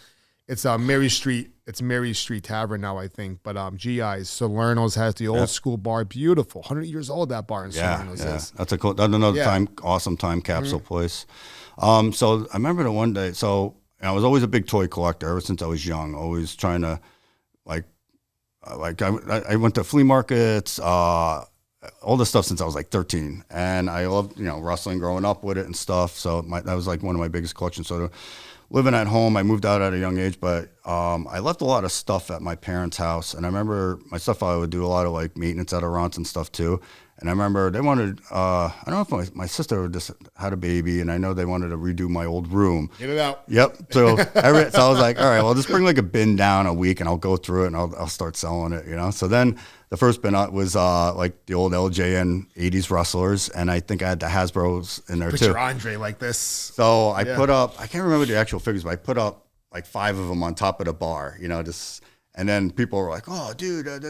Speaker 1: Mary Street. It's Mary Street Tavern now, I think. But GI's, Salerno's has the old school bar. Beautiful, 100 years old that bar in Salerno's is.
Speaker 2: That's a cool. That's another awesome time capsule place. So I remember the one day. So I was always a big toy collector ever since I was young. Always trying to I went to flea markets. All this stuff since I was like 13, and I loved wrestling growing up with it and stuff. So that was like one of my biggest collections. So living at home, I moved out at a young age, but I left a lot of stuff at my parents' house. And I remember my stuff, I would do a lot of like maintenance at Arance and stuff too. And I remember they wanted, I don't know if my sister just had a baby, and I know they wanted to redo my old room.
Speaker 1: Get it out.
Speaker 2: Yep. So, so I was like, all right, well, just bring like a bin down a week, and I'll go through it, and I'll start selling it, So then the first bin was like the old LJN 80s wrestlers, and I think I had the Hasbro's in there too.
Speaker 1: Picture Andre like this.
Speaker 2: So I put up, I can't remember the actual figures, but I put up like 5 of them on top of the bar, just... And then people were like, "Oh, dude, like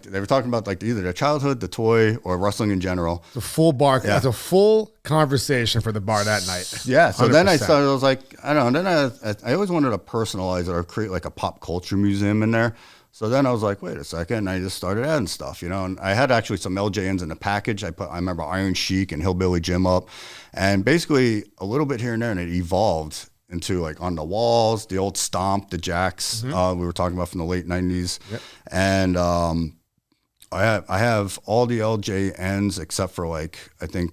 Speaker 2: they were talking about like either their childhood, the toy, or wrestling in general."
Speaker 1: The full bar. Yeah. That's a full conversation for the bar that night.
Speaker 2: Yeah. So 100%. Then I started. I was like, I don't know. And then I always wanted to personalize it or create like a pop culture museum in there. So then I was like, wait a second. And I just started adding stuff, And I had actually some LJNs in the package. I remember Iron Sheik and Hillbilly Jim up, and basically a little bit here and there, and it evolved into like on the walls, the old Stomp, the Jacks we were talking about from the late 90s. Yep. And I have all the LJNs except for like, I think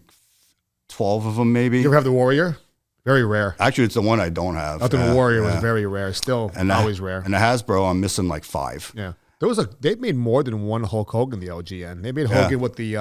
Speaker 2: 12 of them maybe.
Speaker 1: You ever have the Warrior? Very rare.
Speaker 2: Actually, it's the one I don't have.
Speaker 1: I thought the Warrior was very rare. Still always rare.
Speaker 2: And the Hasbro, I'm missing like 5.
Speaker 1: Yeah. They made more than one Hulk Hogan, the LGN. They made Hogan with the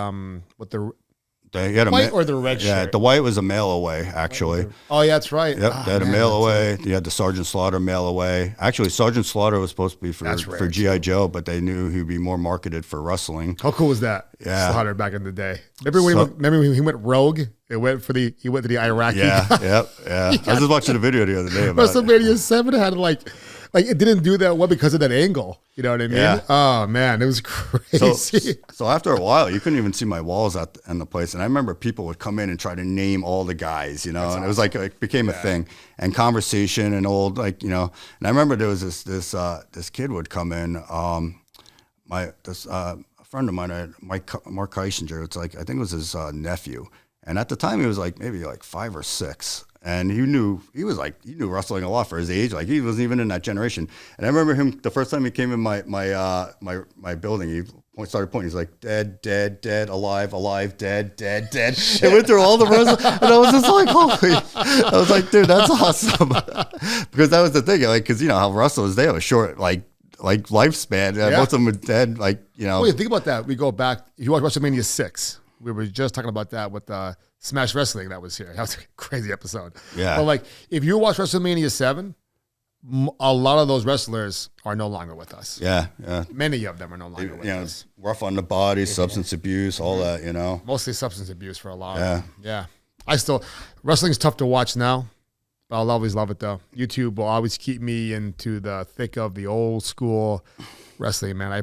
Speaker 2: They had
Speaker 1: white or the red shirt?
Speaker 2: Yeah, the white was a mail away, actually.
Speaker 1: Oh, yeah, that's right.
Speaker 2: Yep, they had a mail away. You had the Sergeant Slaughter mail away. Actually, Sergeant Slaughter was supposed to be for G.I. Joe, but they knew he'd be more marketed for wrestling.
Speaker 1: How cool was that?
Speaker 2: Yeah.
Speaker 1: Slaughter back in the day. Remember when he went rogue? He went to the Iraqi guy.
Speaker 2: Yeah. I was just watching a video the other day about
Speaker 1: WrestleMania 7 had like it didn't do that well because of that angle. You know what I mean?
Speaker 2: Yeah.
Speaker 1: Oh man, it was crazy.
Speaker 2: So after a while, you couldn't even see my walls in the place. And I remember people would come in and try to name all the guys, That's awesome. It was like it became a thing, and conversation and old And I remember there was this kid would come in. A friend of mine, Mark Heisinger. It's like I think it was his nephew. And at the time, he was like maybe like 5 or 6. And he knew wrestling a lot for his age. Like he wasn't even in that generation. And I remember him the first time he came in my building. He started pointing. He's like, dead, dead, dead, alive, alive, dead, dead, dead. It went through all the wrestling, and I was just like, holy! I was like, dude, that's awesome. Because that was the thing, like, because you know how wrestlers, they have a short like lifespan. Most of them are dead. Like, you know.
Speaker 1: Well, yeah, think about that. We go back. If you watch WrestleMania 6, we were just talking about that with Smash Wrestling that was here. That was a crazy episode.
Speaker 2: Yeah.
Speaker 1: But like, if you watch WrestleMania 7, a lot of those wrestlers are no longer with us.
Speaker 2: Yeah, yeah.
Speaker 1: Many of them are no longer with us.
Speaker 2: Rough on the body, substance abuse, all that, you know.
Speaker 1: Mostly substance abuse for a lot of them. Yeah. Wrestling's tough to watch now, but I'll always love it though. YouTube will always keep me into the thick of the old school wrestling, man. I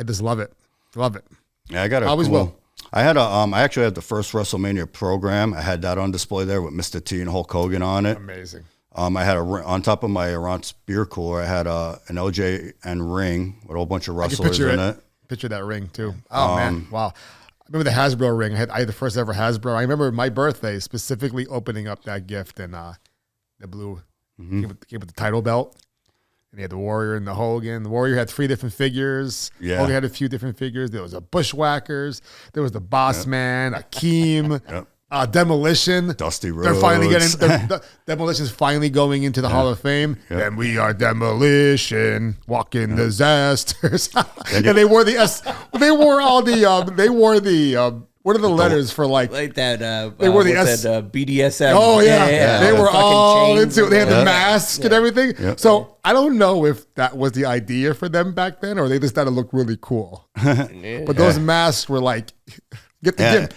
Speaker 1: just love it. Love it.
Speaker 2: Yeah, I got it.
Speaker 1: Always will.
Speaker 2: I actually had the first WrestleMania program. I had that on display there with Mr. T and Hulk Hogan on it.
Speaker 1: Amazing.
Speaker 2: I had on top of my Ron's beer cooler, I had an LJ and ring with a whole bunch of wrestlers in it.
Speaker 1: Picture that ring too. Oh man, wow! I remember the Hasbro ring. I had the first ever Hasbro. I remember my birthday specifically opening up that gift and the blue came with the title belt. And he had the Warrior and the Hogan. The Warrior had 3 different figures. Yeah. Hogan had a few different figures. There was a Bushwhackers. There was the Boss Man, Akeem.
Speaker 2: Yep.
Speaker 1: Demolition.
Speaker 2: Dusty Rhodes.
Speaker 1: They're finally getting Demolition's finally going into the Hall of Fame. Yep. And we are Demolition, walking disasters. And they wore what are the letters for like
Speaker 3: that?
Speaker 1: They wore the S.
Speaker 3: BDSM.
Speaker 1: Oh yeah. They were all into it. They had the mask and everything.
Speaker 2: Yep.
Speaker 1: So I don't know if that was the idea for them back then, or they just thought it looked really cool. But those masks were like, get the gimp.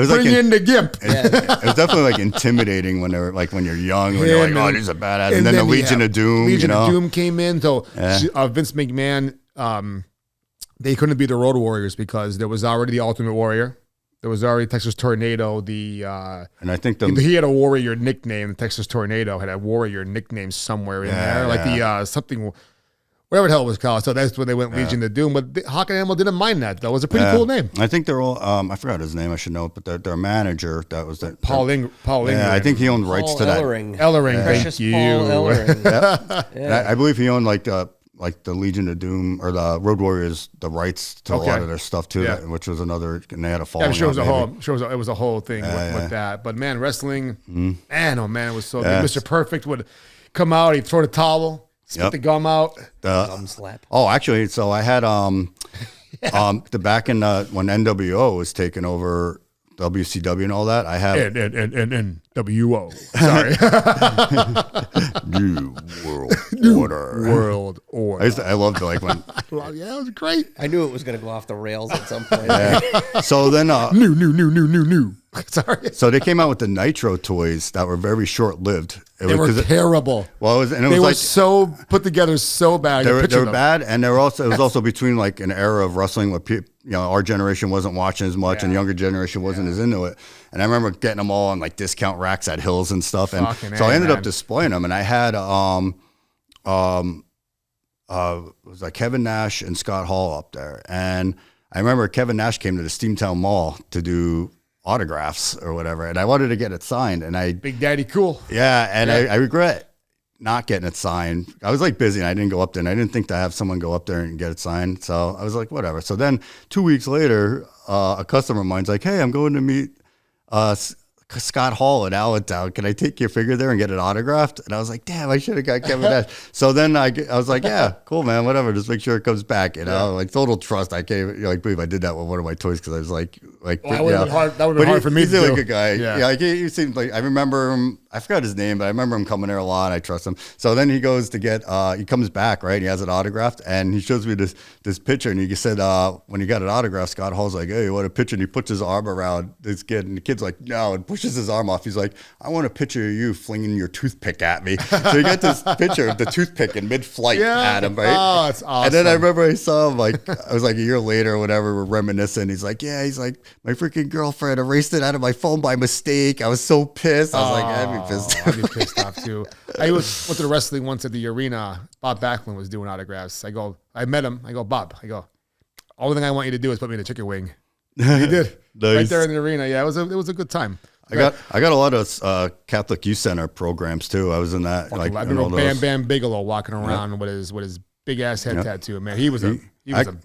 Speaker 1: Bring in the gimp.
Speaker 2: It was definitely like intimidating when you're young, when you're like, oh, he's a badass. And then the Legion of Doom.
Speaker 1: Legion of Doom came in. So Vince McMahon, they couldn't be the Road Warriors because there was already the Ultimate Warrior. There was already Texas Tornado.
Speaker 2: And I think
Speaker 1: he had a Warrior nickname. The Texas Tornado had a Warrior nickname somewhere in there, like the something, whatever the hell it was called. So that's when they went Legion of Doom. But Hawk and Animal didn't mind that though. It was a pretty cool name.
Speaker 2: I think they're all. I forgot his name. I should know it, but their manager that was
Speaker 1: Paul Ingram.
Speaker 2: Yeah, I think he owned rights to
Speaker 3: Ellering.
Speaker 2: that.
Speaker 1: Ellering,
Speaker 3: Precious
Speaker 1: thank you.
Speaker 3: Paul Ellering.
Speaker 2: I believe he owned like the Legion of Doom or the Road Warriors, the rights to a lot of their stuff too, which was another, and they had a falling out.
Speaker 1: It was a whole thing with that. But man, wrestling, man, oh man, it was so good. Mr. Perfect would come out, he'd throw the towel, spit the gum out.
Speaker 3: Gum slap.
Speaker 2: Oh, actually, so I had the back in when NWO was taking over WCW and all that. I have
Speaker 1: NWO. Sorry.
Speaker 2: New World Order. I loved it. Like when.
Speaker 1: Yeah, it was great.
Speaker 3: I knew it was going to go off the rails at some point.
Speaker 2: So then.
Speaker 1: New. Sorry.
Speaker 2: So they came out with the Nitro toys that were very short lived.
Speaker 1: They were terrible.
Speaker 2: Well,
Speaker 1: they were so put together so bad.
Speaker 2: They were bad, and it was also between like an era of wrestling where our generation wasn't watching as much, and younger generation wasn't as into it. And I remember getting them all on like discount racks at Hills and stuff. And I ended up displaying them, and I had it was like Kevin Nash and Scott Hall up there, and I remember Kevin Nash came to the Steamtown Mall to do autographs or whatever, and I wanted to get it signed, and
Speaker 1: Big Daddy Cool.
Speaker 2: Yeah, and I regret not getting it signed. I was like busy and I didn't go up there, and I didn't think to have someone go up there and get it signed. So I was like, whatever. So then 2 weeks later, a customer of mine's like, hey, I'm going to meet Scott Hall in Allentown. Can I take your figure there and get it autographed? And I was like, damn, I should have got Kevin Nash. So then I was like, yeah, cool, man, whatever. Just make sure it comes back. Like total trust. I can't believe I did that with one of my toys because I was like,
Speaker 1: that would have been hard for me to do.
Speaker 2: He's a good guy. Yeah, like he seemed like, I remember him. I forgot his name, but I remember him coming there a lot. I trust him. So then he goes to get, he comes back, right? He has it autographed, and he shows me this picture, and he said, when he got it autographed, Scott Hall's like, hey, you want a picture? And he puts his arm around this kid, and the kid's like, no, and pushes his arm off. He's like, I want a picture of you flinging your toothpick at me. So he got this picture of the toothpick in mid-flight at him, right?
Speaker 1: Oh, it's awesome.
Speaker 2: And then I remember I saw him, like, I was like a year later or whatever, we're reminiscing. He's like, he's like, my freaking girlfriend erased it out of my phone by mistake. I was so pissed. I was like, I'd be pissed.
Speaker 1: I'd be pissed off too. I went to the wrestling once at the arena. Bob Backlund was doing autographs. I met him. I go, Bob, only thing I want you to do is put me in a chicken wing. He did.
Speaker 2: Nice.
Speaker 1: Right there in the arena. Yeah, it was a good time.
Speaker 2: I got a lot of Catholic Youth Center programs too. I was in that.
Speaker 1: I
Speaker 2: in
Speaker 1: remember
Speaker 2: all those.
Speaker 1: Bam Bam Bigelow walking around with his big ass head tattoo. Man, he was a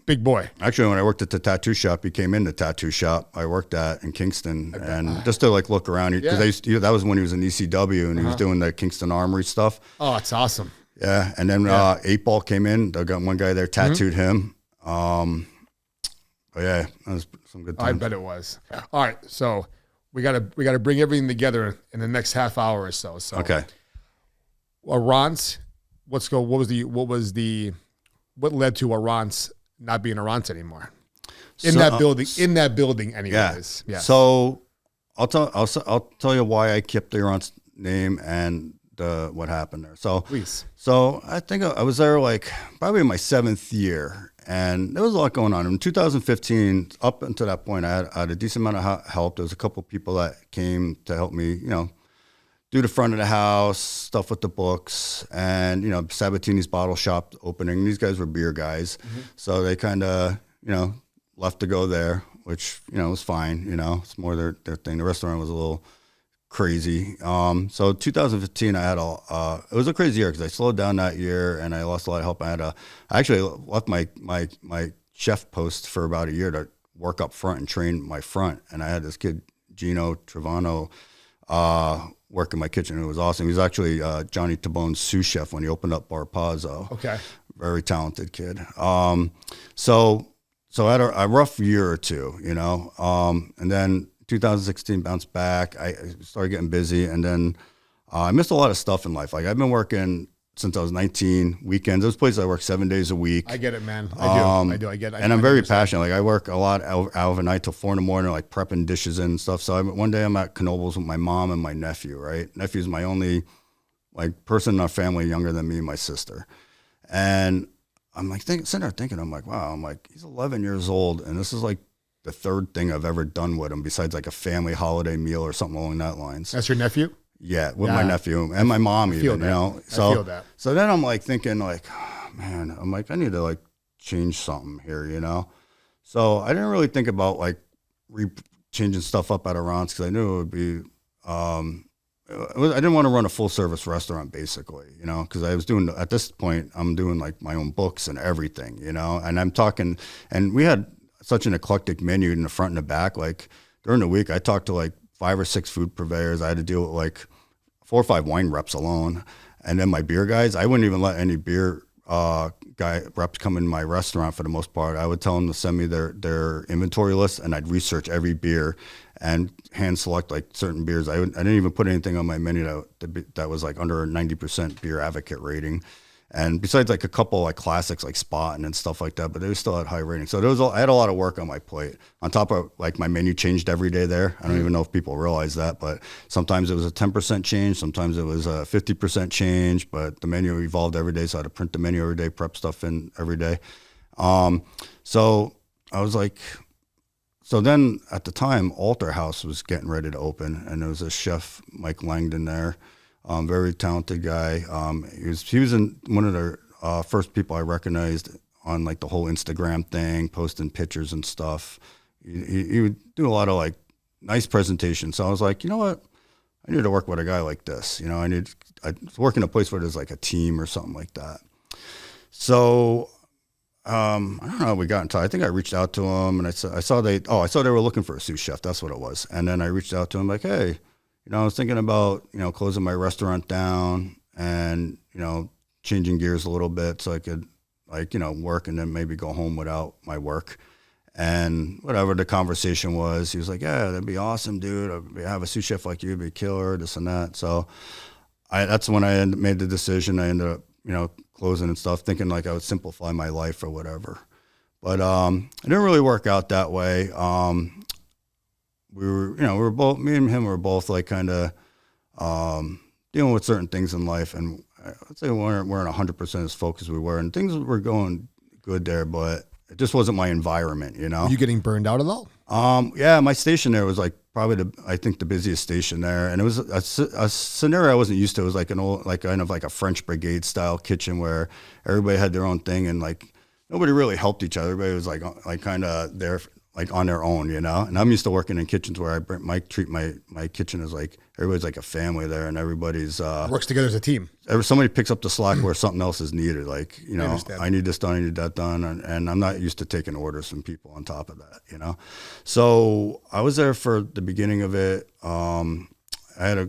Speaker 1: big boy.
Speaker 2: Actually, when I worked at the tattoo shop, he came in the tattoo shop I worked at in Kingston, and just to like look around, because that was when he was in ECW and he was doing the Kingston Armory stuff.
Speaker 1: Oh, it's awesome.
Speaker 2: Yeah, and then 8 Ball came in. They got one guy there tattooed him. But yeah, that was some good times.
Speaker 1: I bet it was. All right, so we gotta bring everything together in the next half hour or so. So
Speaker 2: okay,
Speaker 1: Arance, what led to Arance not being Arance anymore in that building anyways. Yeah.
Speaker 2: So I'll tell you why I kept the Arance name and what happened there. So
Speaker 1: please.
Speaker 2: So I think I was there like probably in my 7th year, and there was a lot going on. In 2015, up until that point, I had a decent amount of help. There was a couple of people that came to help me, do the front of the house, stuff with the books, and, Sabatini's bottle shop opening. These guys were beer guys. So they kind of, left to go there, which, was fine. It's more their thing. The restaurant was a little crazy. So 2015, I had it was a crazy year because I slowed down that year and I lost a lot of help. I actually left my chef post for about a year to work up front and train my front. And I had this kid, Gino Trevano, work in my kitchen. It was awesome. He was actually Johnny Tabone's sous chef when he opened up Bar Pazzo.
Speaker 1: Okay.
Speaker 2: Very talented kid. So I had a rough year or two, and then 2016 bounced back. I started getting busy, and then I missed a lot of stuff in life. Like I've been working since I was 19, weekends. Those places I work 7 days a week.
Speaker 1: I get it, man. I do. I get it.
Speaker 2: And I'm very passionate. Like I work a lot out of the night till 4 a.m, like prepping dishes and stuff. So one day I'm at Knoebels with my mom and my nephew, right? Nephew's my only person in our family younger than me and my sister. And I'm like sitting there thinking, I'm like, wow, he's 11 years old. And this is like the third thing I've ever done with him besides like a family holiday meal or something along that lines.
Speaker 1: That's your nephew?
Speaker 2: Yeah, with my nephew and my mom even,
Speaker 1: I feel that.
Speaker 2: So then I'm like thinking like, oh, man, I'm like, I need to like change something here, So I didn't really think about like changing stuff up at Arance because I knew it would be, I didn't want to run a full service restaurant basically, because I was at this point, I'm doing like my own books and everything, and I'm talking, and we had such an eclectic menu in the front and the back. Like during the week, I talked to like 5 or 6 food purveyors. I had to deal with like 4 or 5 wine reps alone. And then my beer guys, I wouldn't even let any beer guy reps come in my restaurant for the most part. I would tell them to send me their inventory list, and I'd research every beer and hand select like certain beers. I didn't even put anything on my menu that was like under a 90% beer advocate rating. And besides like a couple like classics like Spot and stuff like that, but they still had high ratings. So I had a lot of work on my plate. On top of like my menu changed every day there. I don't even know if people realize that, but sometimes it was a 10% change, sometimes it was a 50% change, but the menu evolved every day. So I had to print the menu every day, prep stuff in every day. So I was like, so then at the time, Altar House was getting ready to open, and there was a chef, Mike Langdon there. Very talented guy. He was in one of the first people I recognized on like the whole Instagram thing, posting pictures and stuff. He would do a lot of like nice presentations. So I was like, you know what? I need to work with a guy like this. I work in a place where there's like a team or something like that. So I don't know how we got in touch. I think I reached out to him, and I saw they were looking for a sous chef. That's what it was. And then I reached out to him like, hey, I was thinking about, closing my restaurant down and, changing gears a little bit so I could work and then maybe go home without my work. And whatever the conversation was, he was like, yeah, that'd be awesome, dude. I have a sous chef like you, it'd be a killer, this and that. So that's when I made the decision. I ended up, closing and stuff, thinking like I would simplify my life or whatever. But it didn't really work out that way. We were both, me and him were both like kind of dealing with certain things in life, and I'd say we weren't 100% as focused as we were, and things were going good there, but it just wasn't my environment,
Speaker 1: Were you getting burned out at all?
Speaker 2: Yeah, my station there was like probably the busiest station there, and it was a scenario I wasn't used to. It was like an old, like kind of like a French brigade style kitchen where everybody had their own thing, and like nobody really helped each other. Everybody was like kind of there like on their own, you know. And I'm used to working in kitchens where treat my kitchen as like everybody's like a family there, and everybody's
Speaker 1: Works together as a team.
Speaker 2: somebody picks up the slack where something else is needed. Like, you know, I need this done, I need that done, and I'm not used to taking orders from people on top of that, you know. So I was there for the beginning of it. I had a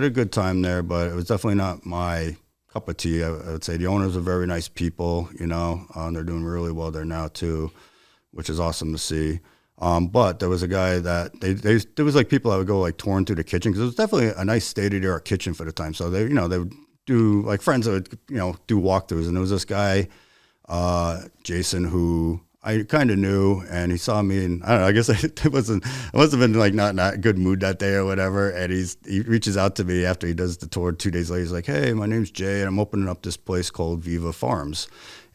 Speaker 2: good time there, but it was definitely not my cup of tea. I would say the owners are very nice people, you know, and they're doing really well there now too, which is awesome to see. But there was a guy that there was like people that would go like touring through the kitchen, because it was definitely a nice state-of-the-art kitchen for the time. So they would do like friends that would, do walkthroughs. And there was this guy, Jason, who I kind of knew, and he saw me, and I don't know, I guess I must have been like not in a good mood that day or whatever. And he reaches out to me after he does the tour 2 days later. He's like, "Hey, my name's Jay, and I'm opening up this place called Viva Farms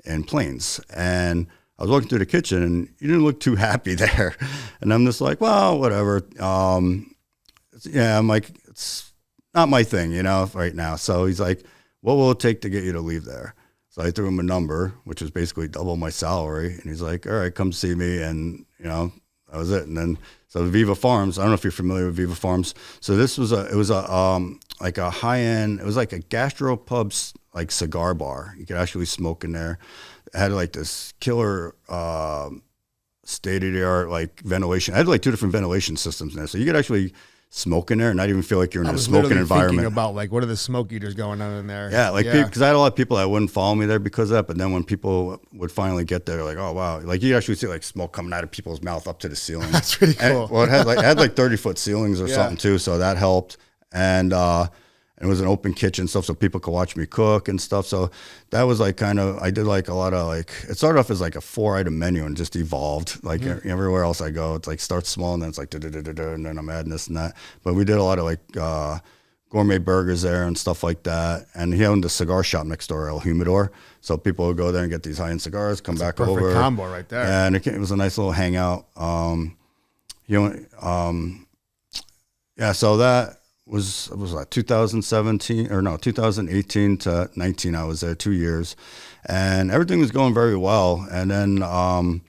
Speaker 2: in Plains." And I was walking through the kitchen, and you didn't look too happy there. And I'm just like, well, whatever. I'm like, it's not my thing, right now. So he's like, "What will it take to get you to leave there?" So I threw him a number, which was basically double my salary. And he's like, "All right, come see me." And, that was it. And then, so Viva Farms, I don't know if you're familiar with Viva Farms. So this was like a high-end, it was like a gastropub, like cigar bar. You could actually smoke in there. It had like this killer state-of-the-art like ventilation. I had like 2 different ventilation systems in there. So you could actually smoke in there and not even feel like you're in a smoking environment.
Speaker 1: Thinking about like, what are the smoke eaters going on in there?
Speaker 2: Yeah, because I had a lot of people that wouldn't follow me there because of that. But then when people would finally get there, like, "Oh wow!" Like you actually see like smoke coming out of people's mouth up to the ceiling.
Speaker 1: That's pretty cool.
Speaker 2: It had like 30-foot ceilings or something too, so that helped. And it was an open kitchen stuff, so people could watch me cook and stuff. So that was like I did like a lot of like, it started off as like a 4-item menu and just evolved. Like everywhere else I go, it's like starts small and then it's like and then I'm adding this and that. But we did a lot of like gourmet burgers there and stuff like that. And he owned a cigar shop next door, El Humidor. So people would go there and get these high-end cigars, come back over.
Speaker 1: Perfect combo right there.
Speaker 2: And it was a nice little hangout. So that was 2018 to 19. I was there 2 years, and everything was going very well. And then the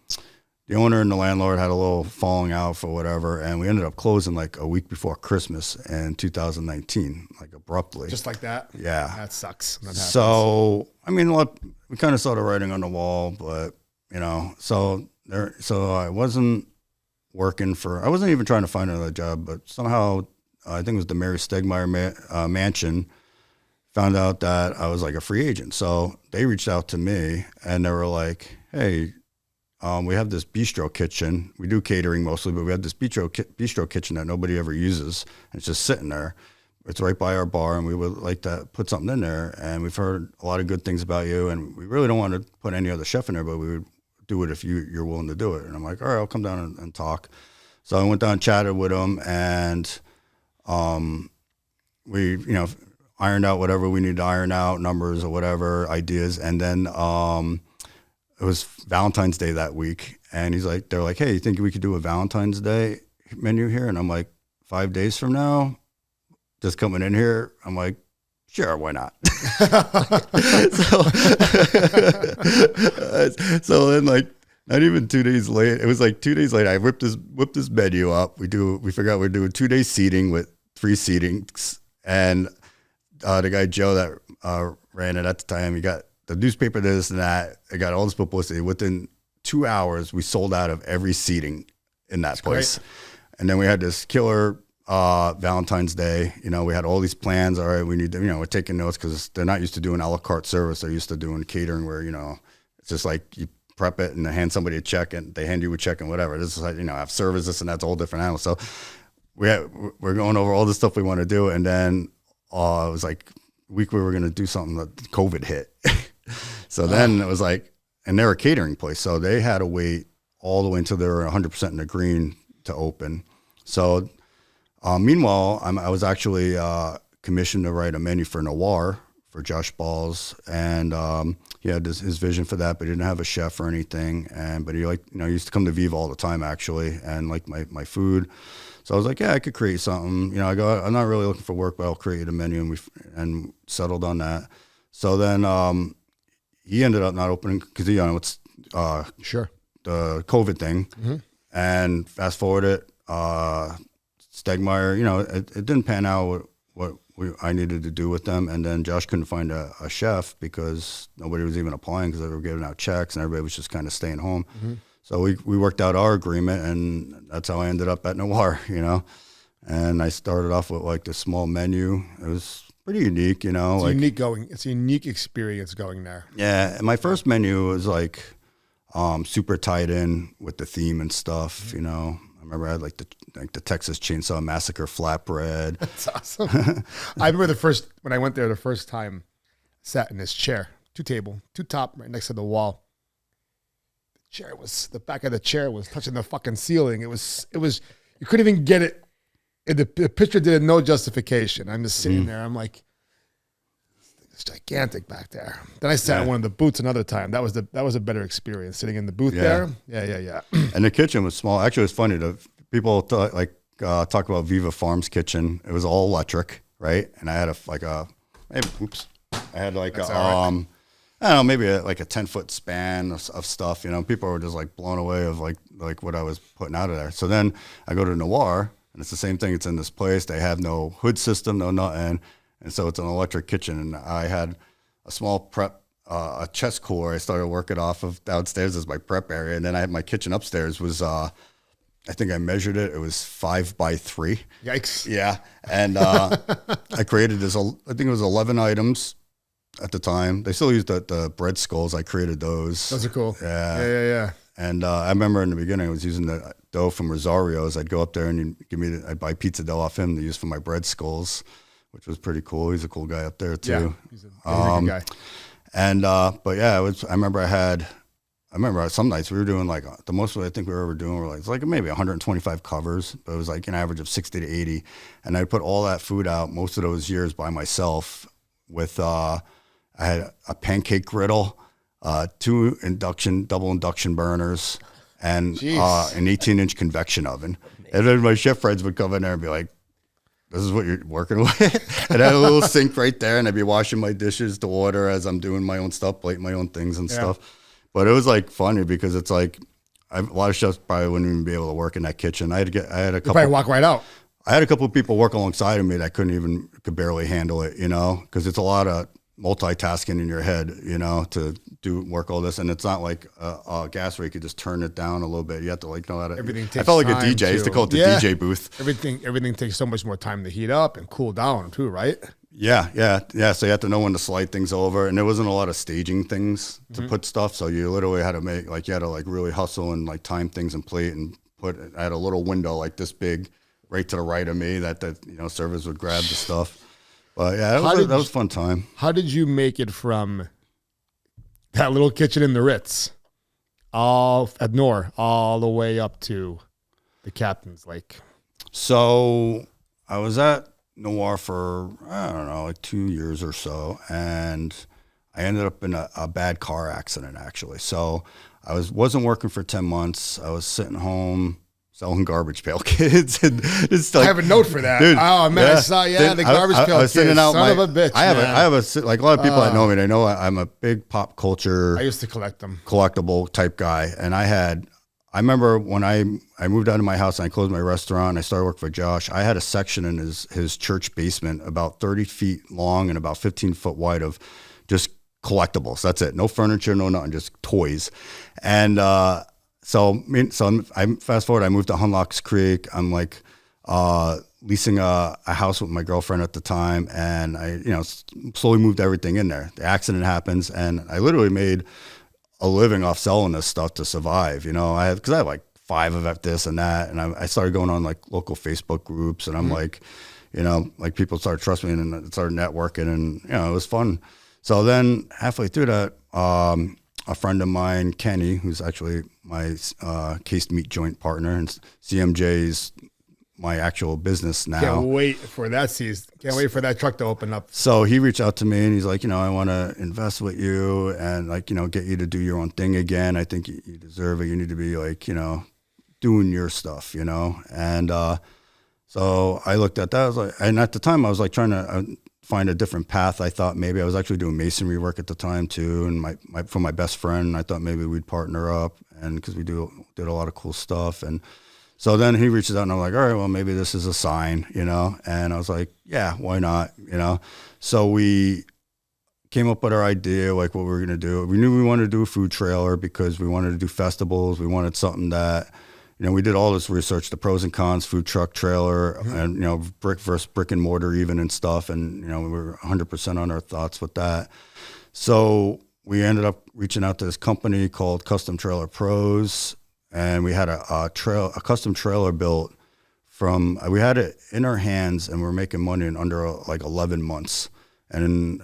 Speaker 2: owner and the landlord had a little falling out for whatever, and we ended up closing like a week before Christmas in 2019, like abruptly.
Speaker 1: Just like that?
Speaker 2: Yeah.
Speaker 1: That sucks. That
Speaker 2: so, I mean, we kind of saw the writing on the wall, but, so I wasn't working I wasn't even trying to find another job, but somehow, I think it was the Mary Stegmeyer mansion, found out that I was like a free agent. So they reached out to me and they were like, "Hey, we have this bistro kitchen. We do catering mostly, but we have this bistro kitchen that nobody ever uses. And it's just sitting there. It's right by our bar, and we would like to put something in there. And we've heard a lot of good things about you, and we really don't want to put any other chef in there, but we would do it if you're willing to do it." And I'm like, "All right, I'll come down and talk." So I went down and chatted with him, and we, ironed out whatever we needed to iron out, numbers or whatever, ideas. And then it was Valentine's Day that week. And they're like, "Hey, you think we could do a Valentine's Day menu here?" And I'm like, 5 days from now, just coming in here? I'm like, "Sure, why not?" So then like, not even 2 days late, it was like 2 days later, I whipped this menu up. We forgot we're doing 2 days seating with 3 seatings. And the guy, Joe, that ran it at the time, he got the newspaper, this and that. I got all this publicity. Within 2 hours, we sold out of every seating in that place. Great. And then we had this killer Valentine's Day. We had all these plans. All right, we need to, we're taking notes because they're not used to doing a la carte service. They're used to doing catering where, it's just like you prep it and they hand somebody a check and they hand you a check and whatever. This is like, have service, this and that's a whole different animal. So we're going over all the stuff we want to do. And then it was like a week we were going to do something that COVID hit. So then it was like, and they're a catering place. So they had to wait all the way until they were 100% in the green to open. So meanwhile, I was actually commissioned to write a menu for Noir for Josh Balls. And he had his vision for that, but he didn't have a chef or anything. But he he used to come to Viva all the time actually, and like my food. So I was like, yeah, I could create something. I go, I'm not really looking for work, but I'll create a menu, and settled on that. So then he ended up not opening because it's
Speaker 1: sure,
Speaker 2: the COVID thing, And fast forward it, Stegmeyer, it didn't pan out what I needed to do with them. And then Josh couldn't find a chef because nobody was even applying because they were giving out checks and everybody was just kind of staying home. Mm-hmm. So we worked out our agreement, and that's how I ended up at Noir, And I started off with like this small menu. It was pretty unique,
Speaker 1: It's a unique experience going there.
Speaker 2: Yeah, and my first menu was like super tied in with the theme and stuff, I remember I had like the Texas Chainsaw Massacre flatbread.
Speaker 1: That's awesome. I remember when I went there the first time, sat in this chair, two top right next to the wall. The back of the chair was touching the fucking ceiling. It was you couldn't even get it. The picture did no justification. I'm just sitting there. I'm like, it's gigantic back there. Then I sat in one of the booths another time. That was a better experience sitting in the booth there. Yeah.
Speaker 2: And the kitchen was small. Actually, it was funny. People talk about Viva Farms kitchen. It was all electric, right? And I had I don't know, maybe like a 10-foot span of stuff. People were just like blown away of like what I was putting out of there. So then I go to Noir, and it's the same thing. It's in this place. They have no hood system, no nothing. And so it's an electric kitchen. And I had a small prep, a chest cooler I started working off of downstairs as my prep area. And then I had my kitchen upstairs was, I think I measured it. It was 5 by 3.
Speaker 1: Yikes.
Speaker 2: Yeah. And I created this, I think it was 11 items at the time. They still use the bread skulls. I created those.
Speaker 1: Those are cool.
Speaker 2: Yeah. And I remember in the beginning, I was using the dough from Rosario's. I'd go up there and I'd buy pizza dough off him to use for my bread skulls, which was pretty cool. He's a cool guy up there too.
Speaker 1: Yeah, he's a good guy.
Speaker 2: And but yeah, I remember some nights we were doing like the most I think we were ever doing were like maybe 125 covers, but it was like an average of 60 to 80. And I put all that food out most of those years by myself with I had a pancake griddle, 2 double induction burners, and an 18-inch convection oven. And then my chef friends would come in there and be like, "This is what you're working with?" And I had a little sink right there, and I'd be washing my dishes to order as I'm doing my own stuff, plating my own things and stuff. But it was like funny because it's like a lot of chefs probably wouldn't even be able to work in that kitchen. I had a couple.
Speaker 1: Probably walk right out.
Speaker 2: I had a couple of people work alongside of me that could barely handle it, because it's a lot of multitasking in your head, to work all this. And it's not like a gas where you could just turn it down a little bit. You have to know how to.
Speaker 1: Everything takes
Speaker 2: I felt like
Speaker 1: time
Speaker 2: a DJ. I used to call it the DJ booth.
Speaker 1: Everything takes so much more time to heat up and cool down too, right?
Speaker 2: Yeah. So you have to know when to slide things over, and there wasn't a lot of staging things to put stuff. So you literally had to really hustle and time things and plate and I had a little window like this big right to the right of me that servers would grab the stuff. But yeah, that was a fun time.
Speaker 1: How did you make it from that little kitchen in the Ritz, all at Noir, all the way up to the Captain's Lake?
Speaker 2: So I was at Noir for, I don't know, like 2 years or so, and I ended up in a bad car accident, actually. So I wasn't working for 10 months. I was sitting home selling Garbage Pail Kids, and it's like,
Speaker 1: I have a note for that.
Speaker 2: Dude,
Speaker 1: oh man, I saw the Garbage Pail Kids. Son of a bitch.
Speaker 2: I have a lot of people that know me. They know I'm a big pop culture.
Speaker 1: I used to collect them,
Speaker 2: collectible type guy, and I remember when I moved out of my house and I closed my restaurant and I started working for Josh. I had a section in his church basement about 30 feet long and about 15 foot wide of just collectibles. That's it. No furniture, no nothing, just toys. And So I fast forward. I moved to Hunlocks Creek. I'm like leasing a house with my girlfriend at the time, and I slowly moved everything in there. The accident happens, and I literally made a living off selling this stuff to survive. Because I had like 5 of this and that, and I started going on like local Facebook groups, and I'm like, people started trusting me, and it started networking, and it was fun. So then halfway through that, a friend of mine, Kenny, who's actually my cased meat joint partner, and CMJ's my actual business now.
Speaker 1: Can't wait for that season. Can't wait for that truck to open up.
Speaker 2: So he reached out to me and he's like, I want to invest with you and get you to do your own thing again. I think you deserve it. You need to be doing your stuff, And so I looked at that. I was like, and at the time I was like trying to find a different path. I thought maybe I was actually doing masonry work at the time too, and for my best friend, I thought maybe we'd partner up, and because we did a lot of cool stuff. And so then he reaches out, and I'm like, all right, well, maybe this is a sign, you know. And I was like, yeah, why not, you know. So we came up with our idea, like what we were gonna do. We knew we wanted to do a food trailer because we wanted to do festivals. We wanted something that, you know, we did all this research, the pros and cons, food truck trailer, and, you know, brick versus brick and mortar even and stuff. And, you know, we were 100% on our thoughts with that. So we ended up reaching out to this company called Custom Trailer Pros, and we had a custom trailer built from, we had it in our hands, and we were making money in under like 11 months. And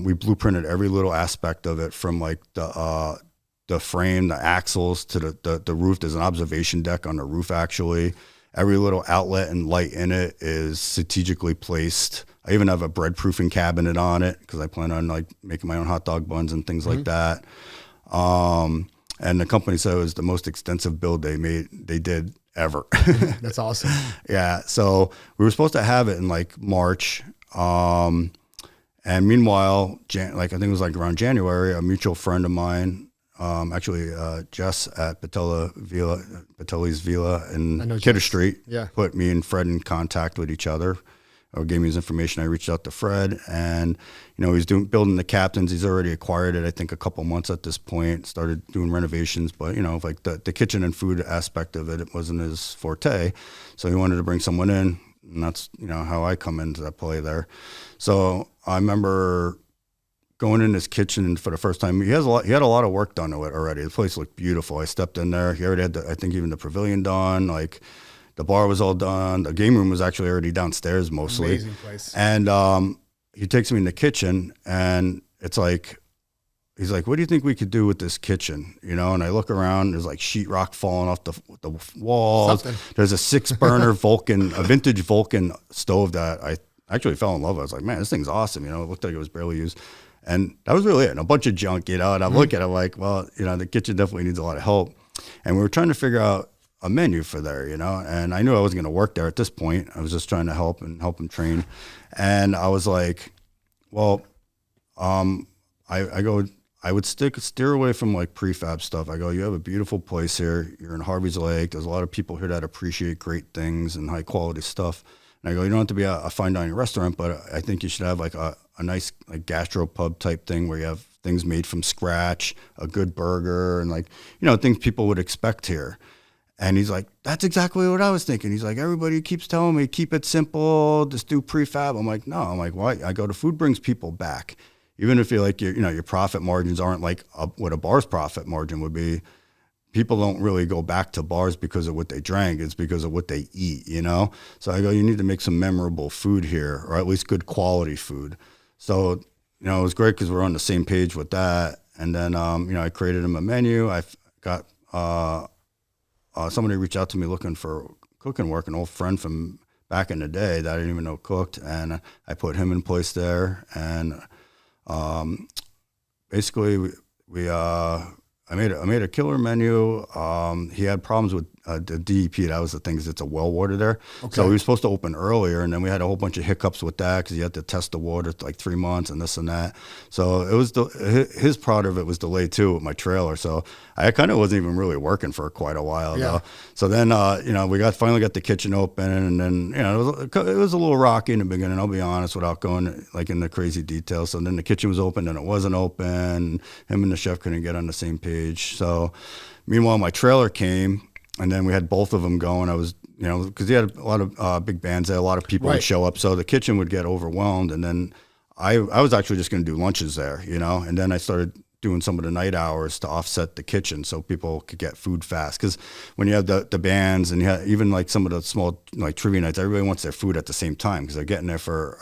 Speaker 2: we blueprinted every little aspect of it, from like the frame, the axles, to the roof. There's an observation deck on the roof, actually. Every little outlet and light in it is strategically placed. I even have a bread proofing cabinet on it because I plan on like making my own hot dog buns and things like that. And the company said it was the most extensive build they did ever.
Speaker 1: That's awesome.
Speaker 2: Yeah. So we were supposed to have it in like March. And meanwhile, I think it was like around January, a mutual friend of mine, actually Jess at Patelli's Villa in Kidder Street, put me and Fred in contact with each other, or gave me his information. I reached out to Fred, and, you know, he's building the Captains. He's already acquired it, I think, a couple months at this point, started doing renovations, but, you know, like the kitchen and food aspect of it wasn't his forte. So he wanted to bring someone in, and that's, you know, how I come into that play there. So I remember going in his kitchen for the first time. He had a lot of work done to it already. The place looked beautiful. I stepped in there. He already had, I think, even the pavilion done. Like, the bar was all done. The game room was actually already downstairs mostly.
Speaker 1: Amazing place.
Speaker 2: And he takes me in the kitchen, and it's like, he's like, what do you think we could do with this kitchen? You know, and I look around, there's like sheetrock falling off the walls. Something. There's a 6-burner a vintage Vulcan stove that I actually fell in love with. I was like, man, this thing's awesome. You know, it looked like it was barely used. And that was really it. And a bunch of junk, you know, and I'm looking at it like, well, you know, the kitchen definitely needs a lot of help. And we were trying to figure out a menu for there, you know, and I knew I wasn't going to work there at this point. I was just trying to help him train. And I was like, well, I would steer away from like prefab stuff. I go, you have a beautiful place here. You're in Harvey's Lake. There's a lot of people here that appreciate great things and high quality stuff. And I go, you don't have to be a fine dining restaurant, but I think you should have like a nice like gastropub type thing where you have things made from scratch, a good burger, and like, you know, things people would expect here. And he's like, that's exactly what I was thinking. He's like, everybody keeps telling me, keep it simple, just do prefab. I'm like, no. I'm like, why? I go, the food brings people back. Even if you're like, your profit margins aren't like what a bar's profit margin would be. People don't really go back to bars because of what they drank. It's because of what they eat, you know? So I go, you need to make some memorable food here, or at least good quality food. So, you know, it was great because we're on the same page with that. And then, you know, I created him a menu. I got somebody reached out to me looking for cooking work, an old friend from back in the day that I didn't even know cooked. And I put him in place there. And basically, I made a killer menu. He had problems with the DEP. That was the thing, is it's a well water there. Okay. So he was supposed to open earlier, and then we had a whole bunch of hiccups with that because he had to test the water like 3 months and this and that. So it was his part of it was delayed too with my trailer. So I kind of wasn't even really working for quite a while. Yeah. Though. So then you know, we finally got the kitchen open, and then, you know, it was a little rocky in the beginning. I'll be honest, without going like in the crazy details. So then the kitchen was open, and it wasn't open. Him and the chef couldn't get on the same page. So meanwhile, my trailer came. And then we had both of them going. I was, you know, because he had a lot of big bands there, a lot of people would show up. So the kitchen would get overwhelmed. And then I was actually just going to do lunches there, you know. And then I started doing some of the night hours to offset the kitchen so people could get food fast. Because when you have the bands, and you have even like some of the small like trivia nights, everybody wants their food at the same time because they're getting there for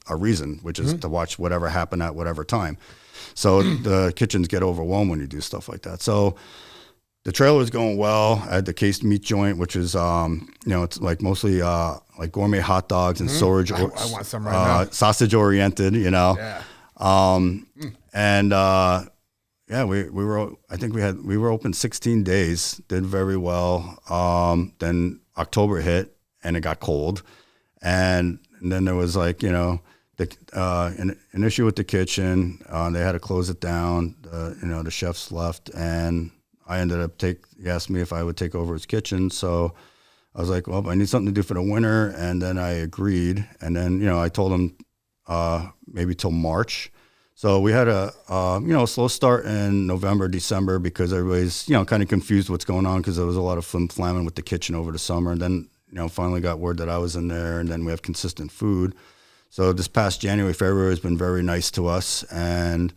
Speaker 2: a reason, which is to watch whatever happened at whatever time. So the kitchens get overwhelmed when you do stuff like that. So the trailer was going well. I had the cased meat joint, which is, you know, it's like mostly like gourmet hot dogs and storage.
Speaker 1: I want some right now.
Speaker 2: Sausage oriented, you know. Yeah. And yeah, we were. I think we were open 16 days. Did very well. Then October hit, and it got cold, and then there was like, you know, an issue with the kitchen. They had to close it down. The chefs left, and I ended up he asked me if I would take over his kitchen. So I was like, well, I need something to do for the winter. And then I agreed. And then, I told him maybe till March. So we had a slow start in November, December, because everybody's, kind of confused what's going on, because there was a lot of flim-flamming with the kitchen over the summer. And then, finally got word that I was in there, and then we have consistent food. So this past January, February has been very nice to us. And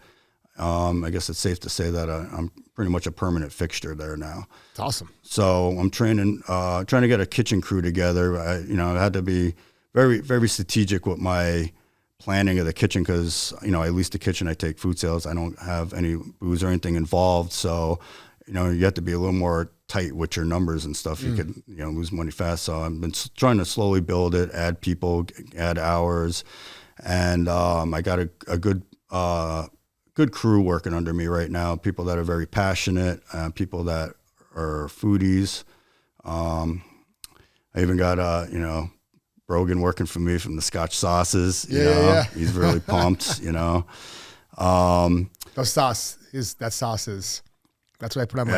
Speaker 2: I guess it's safe to say that I'm pretty much a permanent fixture there now.
Speaker 1: It's awesome.
Speaker 2: So I'm trying to get a kitchen crew together. I had to be very, very strategic with my planning of the kitchen, because, I lease the kitchen, I take food sales. I don't have any booze or anything involved. So, you have to be a little more tight with your numbers and stuff. You could, lose money fast. So I've been trying to slowly build it, add people, add hours. And I got a good crew working under me right now, people that are very passionate, people that are foodies. I even got, Brogan working for me from the Scotch sauces.
Speaker 1: Yeah.
Speaker 2: He's really pumped,
Speaker 1: The sauce that's what I put on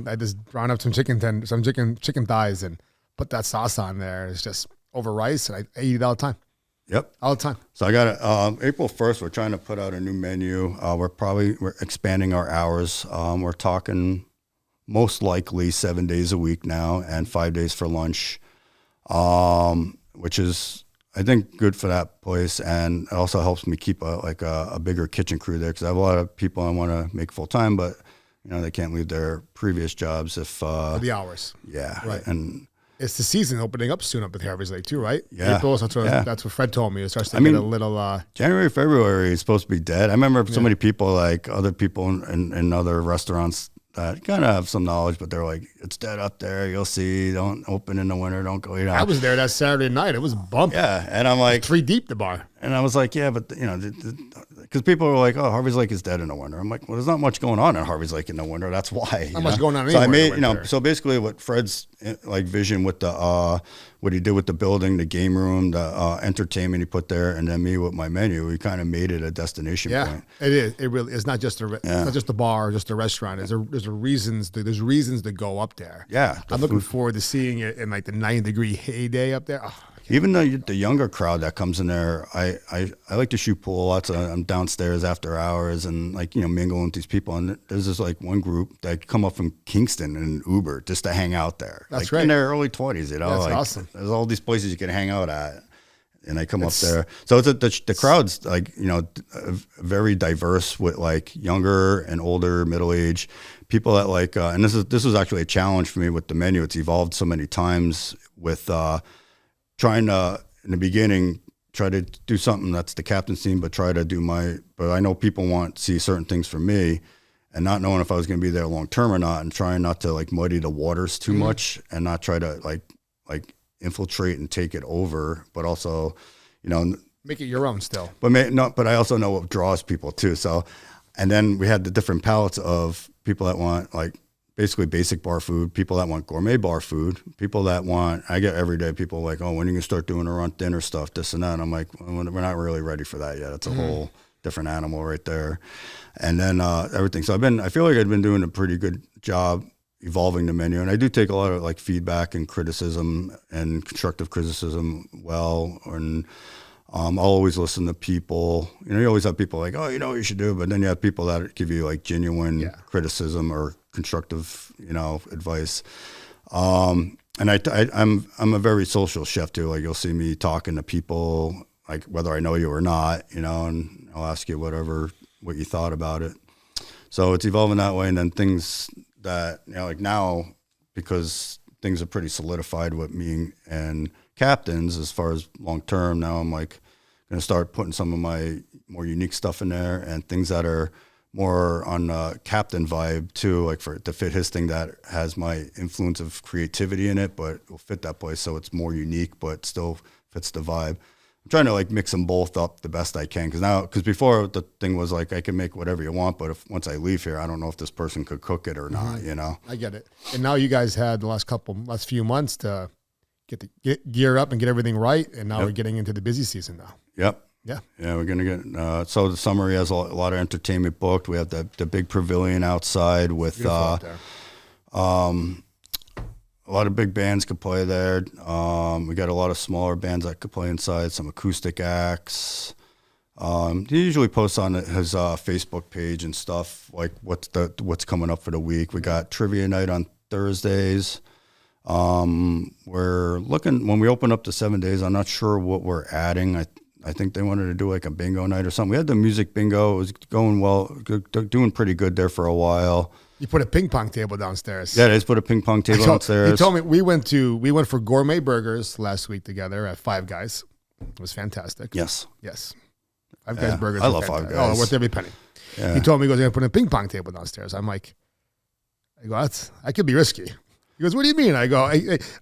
Speaker 1: I just brown up some chicken thighs and put that sauce on there. It's just over rice, and I eat it all the time.
Speaker 2: Yep.
Speaker 1: All the time.
Speaker 2: So I got April 1st, we're trying to put out a new menu. We're expanding our hours. We're talking most likely 7 days a week now, and 5 days for lunch, which is, I think, good for that place. And it also helps me keep a bigger kitchen crew there, because I have a lot of people I want to make full time, but they can't leave their previous jobs if
Speaker 1: for the hours.
Speaker 2: Yeah.
Speaker 1: Right.
Speaker 2: And
Speaker 1: it's the season opening up soon up at Harvey's Lake too, right?
Speaker 2: Yeah.
Speaker 1: April, that's what Fred told me. It starts to get a little...
Speaker 2: January, February is supposed to be dead. I remember so many people, like other people in other restaurants that kind of have some knowledge, but they're like, it's dead up there. You'll see. Don't open in the winter. Don't go.
Speaker 1: I was there that Saturday night. It was bumpy.
Speaker 2: Yeah. And I'm like...
Speaker 1: 3 deep, the bar.
Speaker 2: And I was like, yeah, but, because people were like, oh, Harvey's Lake is dead in the winter. I'm like, well, there's not much going on in Harvey's Lake in the winter. That's why.
Speaker 1: Not much going on
Speaker 2: So
Speaker 1: anywhere in the winter.
Speaker 2: so basically what Fred's vision with the, what he did with the building, the game room, the entertainment he put there, and then me with my menu, we kind of made it a destination point.
Speaker 1: It is. It really is. Not just it's not just a bar, just a restaurant. There's reasons to go up there.
Speaker 2: Yeah.
Speaker 1: I'm looking forward to seeing it in like the 90-degree heyday up there. Oh,
Speaker 2: even the younger crowd that comes in there, I like to shoot pool a lot, so I'm downstairs after hours and mingling with these people. And there's this one group that come up from Kingston in Uber just to hang out there.
Speaker 1: That's right.
Speaker 2: In their early 20s, That's
Speaker 1: awesome.
Speaker 2: There's all these places you can hang out at, and they come up there. So it's the crowd's very diverse with younger and older, middle age people that and this was actually a challenge for me with the menu. It's evolved so many times with. Trying to, in the beginning, try to do something that's the captain's team, but but I know people see certain things from me, and not knowing if I was going to be there long term or not, and trying not to muddy the waters too much, and not try to infiltrate and take it over, but also,
Speaker 1: make it your own still.
Speaker 2: But I also know what draws people too. So, and then we had the different palettes of people that want basically basic bar food, people that want gourmet bar food, people that I get everyday people like, oh, when are you going to start doing around dinner stuff, this and that. And I'm like, well, we're not really ready for that yet. It's a whole different animal right there. And then everything. So I feel like I've been doing a pretty good job evolving the menu. And I do take a lot of feedback and criticism and constructive criticism well. And I'll always listen to people. You always have people like, oh, what you should do. But then you have people that give you genuine criticism or constructive, advice. And I'm a very social chef too. You'll see me talking to people, whether I know you or not, and I'll ask you what you thought about it. So it's evolving that way. And then things that, now, because things are pretty solidified with me and captains as far as long term, now I'm going to start putting some of my more unique stuff in there, and things that are more on captain vibe too, to fit his thing that has my influence of creativity in it, but will fit that place so it's more unique, but still fits the vibe. I'm trying to mix them both up the best I can, because before the thing was I can make whatever you want, but once I leave here, I don't know if this person could cook it or not.
Speaker 1: I get it. And now you guys had the last few months to get gear up and get everything right, and now we're getting into the busy season now.
Speaker 2: Yep.
Speaker 1: Yeah.
Speaker 2: Yeah, we're going to get, so the summer he has a lot of entertainment booked. We have the big pavilion outside with a lot of big bands could play there. We got a lot of smaller bands that could play inside, some acoustic acts. He usually posts on his Facebook page and stuff, like what's coming up for the week. We got trivia night on Thursdays. We're looking, when we open up to 7 days, I'm not sure what we're adding. I think they wanted to do like a bingo night or something. We had the music bingo. It was going well, doing pretty good there for a while.
Speaker 1: You put a ping pong table downstairs.
Speaker 2: Yeah, they just put a ping pong table downstairs.
Speaker 1: He told me we went for gourmet burgers last week together at Five Guys. It was fantastic.
Speaker 2: Yes.
Speaker 1: Five Guys burgers.
Speaker 2: I love Five Guys.
Speaker 1: Oh, worth every penny. Yeah. He told me, he goes, I'm going to put a ping pong table downstairs. I'm like, that could be risky. He goes, what do you mean? I go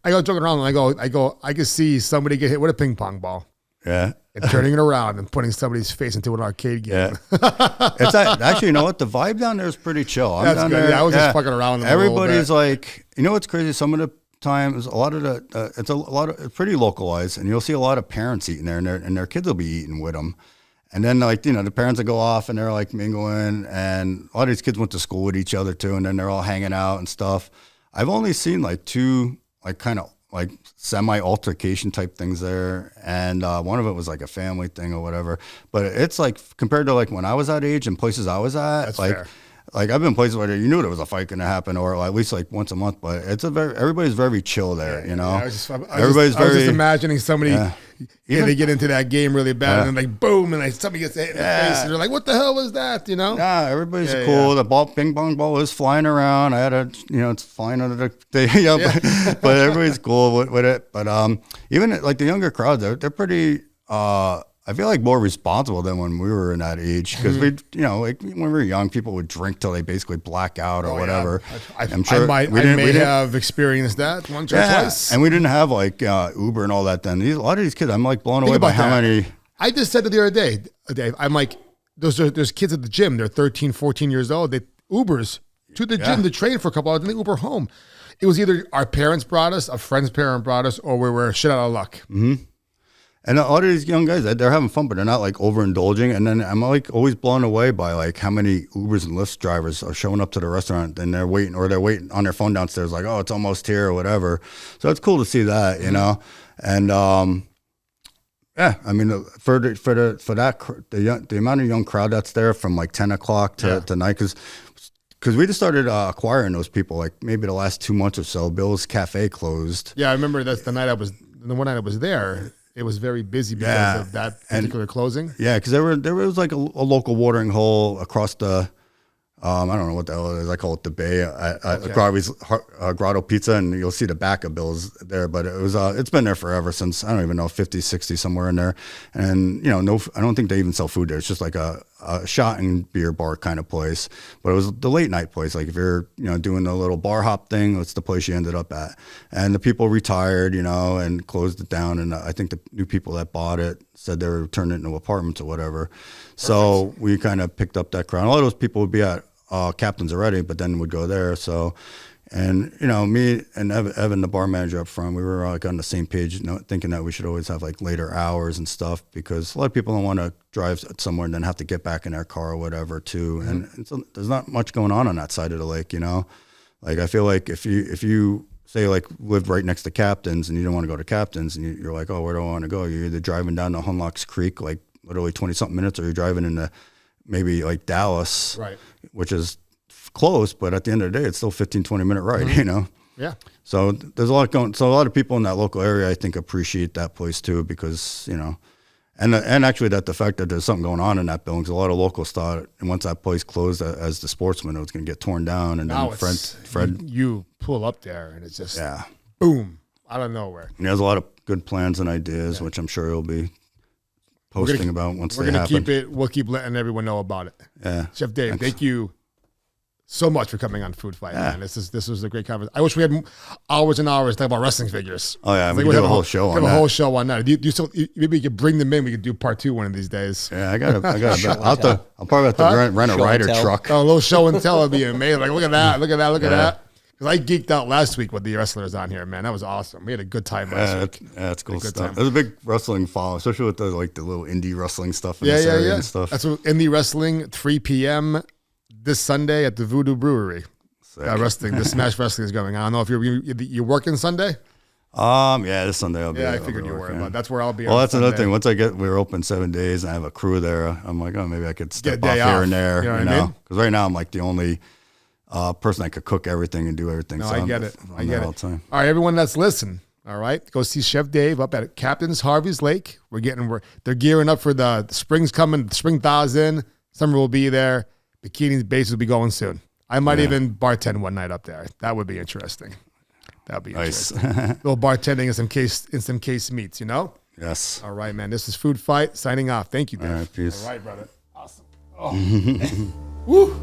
Speaker 1: joking around, and I go, I could see somebody get hit with a ping pong ball.
Speaker 2: Yeah.
Speaker 1: And turning it around and putting somebody's face into an arcade game.
Speaker 2: Yeah. It's actually, you know what? The vibe down there is pretty chill.
Speaker 1: That's good.
Speaker 2: There,
Speaker 1: I was just fucking around.
Speaker 2: Everybody's like, you know what's crazy? Some of the times, it's pretty localized, and you'll see a lot of parents eating there, and their kids will be eating with them. And then, like, you know, the parents will go off and they're like mingling, and a lot of these kids went to school with each other too, and then they're all hanging out and stuff. I've only seen like two, like kind of like semi-altercation type things there, and one of it was like a family thing or whatever. But it's like compared to like when I was that age and places I was at,
Speaker 1: that's
Speaker 2: like
Speaker 1: fair.
Speaker 2: Like I've been places where you knew there was a fight going to happen, or at least like once a month. But everybody's very chill there, you know.
Speaker 1: I was just imagining somebody.
Speaker 2: Yeah.
Speaker 1: They get into that game really bad, and then like boom, and like somebody gets hit in the face, and they're like, "What the hell was that?" You know?
Speaker 2: Nah, everybody's cool. The ping pong ball is flying around. I had it's flying under the thing, but everybody's cool with it. But even like the younger crowd, they're pretty. I feel like more responsible than when we were in that age, because we, like when we were young, people would drink till they basically black out or whatever.
Speaker 1: Yeah. I'm sure I may have experienced that once or twice.
Speaker 2: And we didn't have like Uber and all that then. A lot of these kids, I'm like blown away by how many.
Speaker 1: I just said it the other day, Dave. I'm like, there's kids at the gym. They're 13, 14 years old. They Ubers to the gym to train for a couple hours, and they Uber home. It was either our parents brought us, a friend's parent brought us, or we were shit out of luck.
Speaker 2: Mm-hmm. And all of these young guys, they're having fun, but they're not like overindulging. And then I'm like always blown away by like how many Ubers and Lyft drivers are showing up to the restaurant and they're waiting on their phone downstairs, like, oh, it's almost here or whatever. So it's cool to see that, you know. And I mean, for the amount of young crowd that's there from like 10 o'clock to night, because we just started acquiring those people like maybe the last 2 months or so. Bill's Cafe closed.
Speaker 1: Yeah, I remember that's the one night I was there. It was very busy because of that particular closing.
Speaker 2: Yeah, because there was like a local watering hole across the, I don't know what the hell it is. I call it the Bay at Harvey's Grotto Pizza, and you'll see the back of Bill's there. But it's been there forever since, I don't even know, 50, 60, somewhere in there. And, I don't think they even sell food there. It's just like a shot and beer bar kind of place. But it was the late night place. Like if you're, doing the little bar hop thing, that's the place you ended up at. And the people retired, and closed it down. And I think the new people that bought it said they were turning it into apartments or whatever. Perfect. So we kind of picked up that crowd. A lot of those people would be at Captain's already, but then would go there. So, and me and Evan, the bar manager up front, we were like on the same page, thinking that we should always have like later hours and stuff, because a lot of people don't want to drive somewhere and then have to get back in their car or whatever too. Mm-hmm. And so there's not much going on that side of the lake, Like I feel like if you say like lived right next to Captain's and you don't want to go to Captain's and you're like, oh, where do I want to go? You're either driving down to Hunlocks Creek, like literally 20 something minutes, or you're driving into maybe like Dallas,
Speaker 1: right,
Speaker 2: which is close, but at the end of the day, it's still 15, 20 minute ride,
Speaker 1: mm-hmm. Yeah. So
Speaker 2: there's a lot going. So a lot of people in that local area, I think, appreciate that place too, because, and actually that the fact that there's something going on in that building, 'cause a lot of locals thought, and once that place closed as the Sportsman, it was going to get torn down. And then Fred,
Speaker 1: you pull up there and it's just boom, out of nowhere.
Speaker 2: And he has a lot of good plans and ideas, which I'm sure he'll be posting about once they happen.
Speaker 1: We're going to keep it. We'll keep letting everyone know about it.
Speaker 2: Yeah.
Speaker 1: Chef Dave, thank you so much for coming on Food Fight, man. This was a great conversation. I wish we had hours and hours to talk about wrestling figures.
Speaker 2: Oh yeah, we could do a whole show on that.
Speaker 1: A whole show on that. Do you still, maybe we could bring them in. We could do part 2 one of these days.
Speaker 2: Yeah, I'll probably have to rent a rider truck.
Speaker 1: Oh, a little show and tell would be amazing. Like, look at that, look at that, look at that. Because I geeked out last week with the wrestlers on here, man. That was awesome. We had a good time last week.
Speaker 2: That's cool
Speaker 1: good
Speaker 2: stuff.
Speaker 1: time.
Speaker 2: There's a big wrestling follow, especially with the little indie wrestling stuff in
Speaker 1: Yeah,
Speaker 2: this
Speaker 1: yeah,
Speaker 2: area
Speaker 1: yeah.
Speaker 2: and stuff.
Speaker 1: That's what indie wrestling, 3 p.m. this Sunday at the Voodoo Brewery. Wrestling, the Smash Wrestling is going on. I don't know if you're working Sunday.
Speaker 2: Yeah, this Sunday I'll be.
Speaker 1: Yeah, I
Speaker 2: I'll
Speaker 1: figured
Speaker 2: be
Speaker 1: you were,
Speaker 2: working.
Speaker 1: but that's where I'll be.
Speaker 2: Well,
Speaker 1: on
Speaker 2: that's another
Speaker 1: Sunday.
Speaker 2: thing. Once we're open 7 days and I have a crew there, I'm like, oh, maybe I could step
Speaker 1: Get a
Speaker 2: off
Speaker 1: day
Speaker 2: here
Speaker 1: off.
Speaker 2: and there.
Speaker 1: You know what I mean?
Speaker 2: Because right now I'm like the only person that could cook everything and do everything.
Speaker 1: No,
Speaker 2: So
Speaker 1: I
Speaker 2: I'm
Speaker 1: get it. I
Speaker 2: there
Speaker 1: get
Speaker 2: all
Speaker 1: it.
Speaker 2: the time.
Speaker 1: All right, everyone that's listening. All right, go see Chef Dave up at Captain's Harvey's Lake. They're gearing up for the spring's coming. The spring thaws in. Summer will be there. Bikini's base will be going soon. I might even bartend one night up there. That would be interesting. That'd be
Speaker 2: Nice.
Speaker 1: interesting. Little bartending in some case meats, you know?
Speaker 2: Yes.
Speaker 1: All right, man. This is Food Fight signing off. Thank you, Dave.
Speaker 2: All right, peace.
Speaker 1: All right, brother. Awesome. Oh. Woo.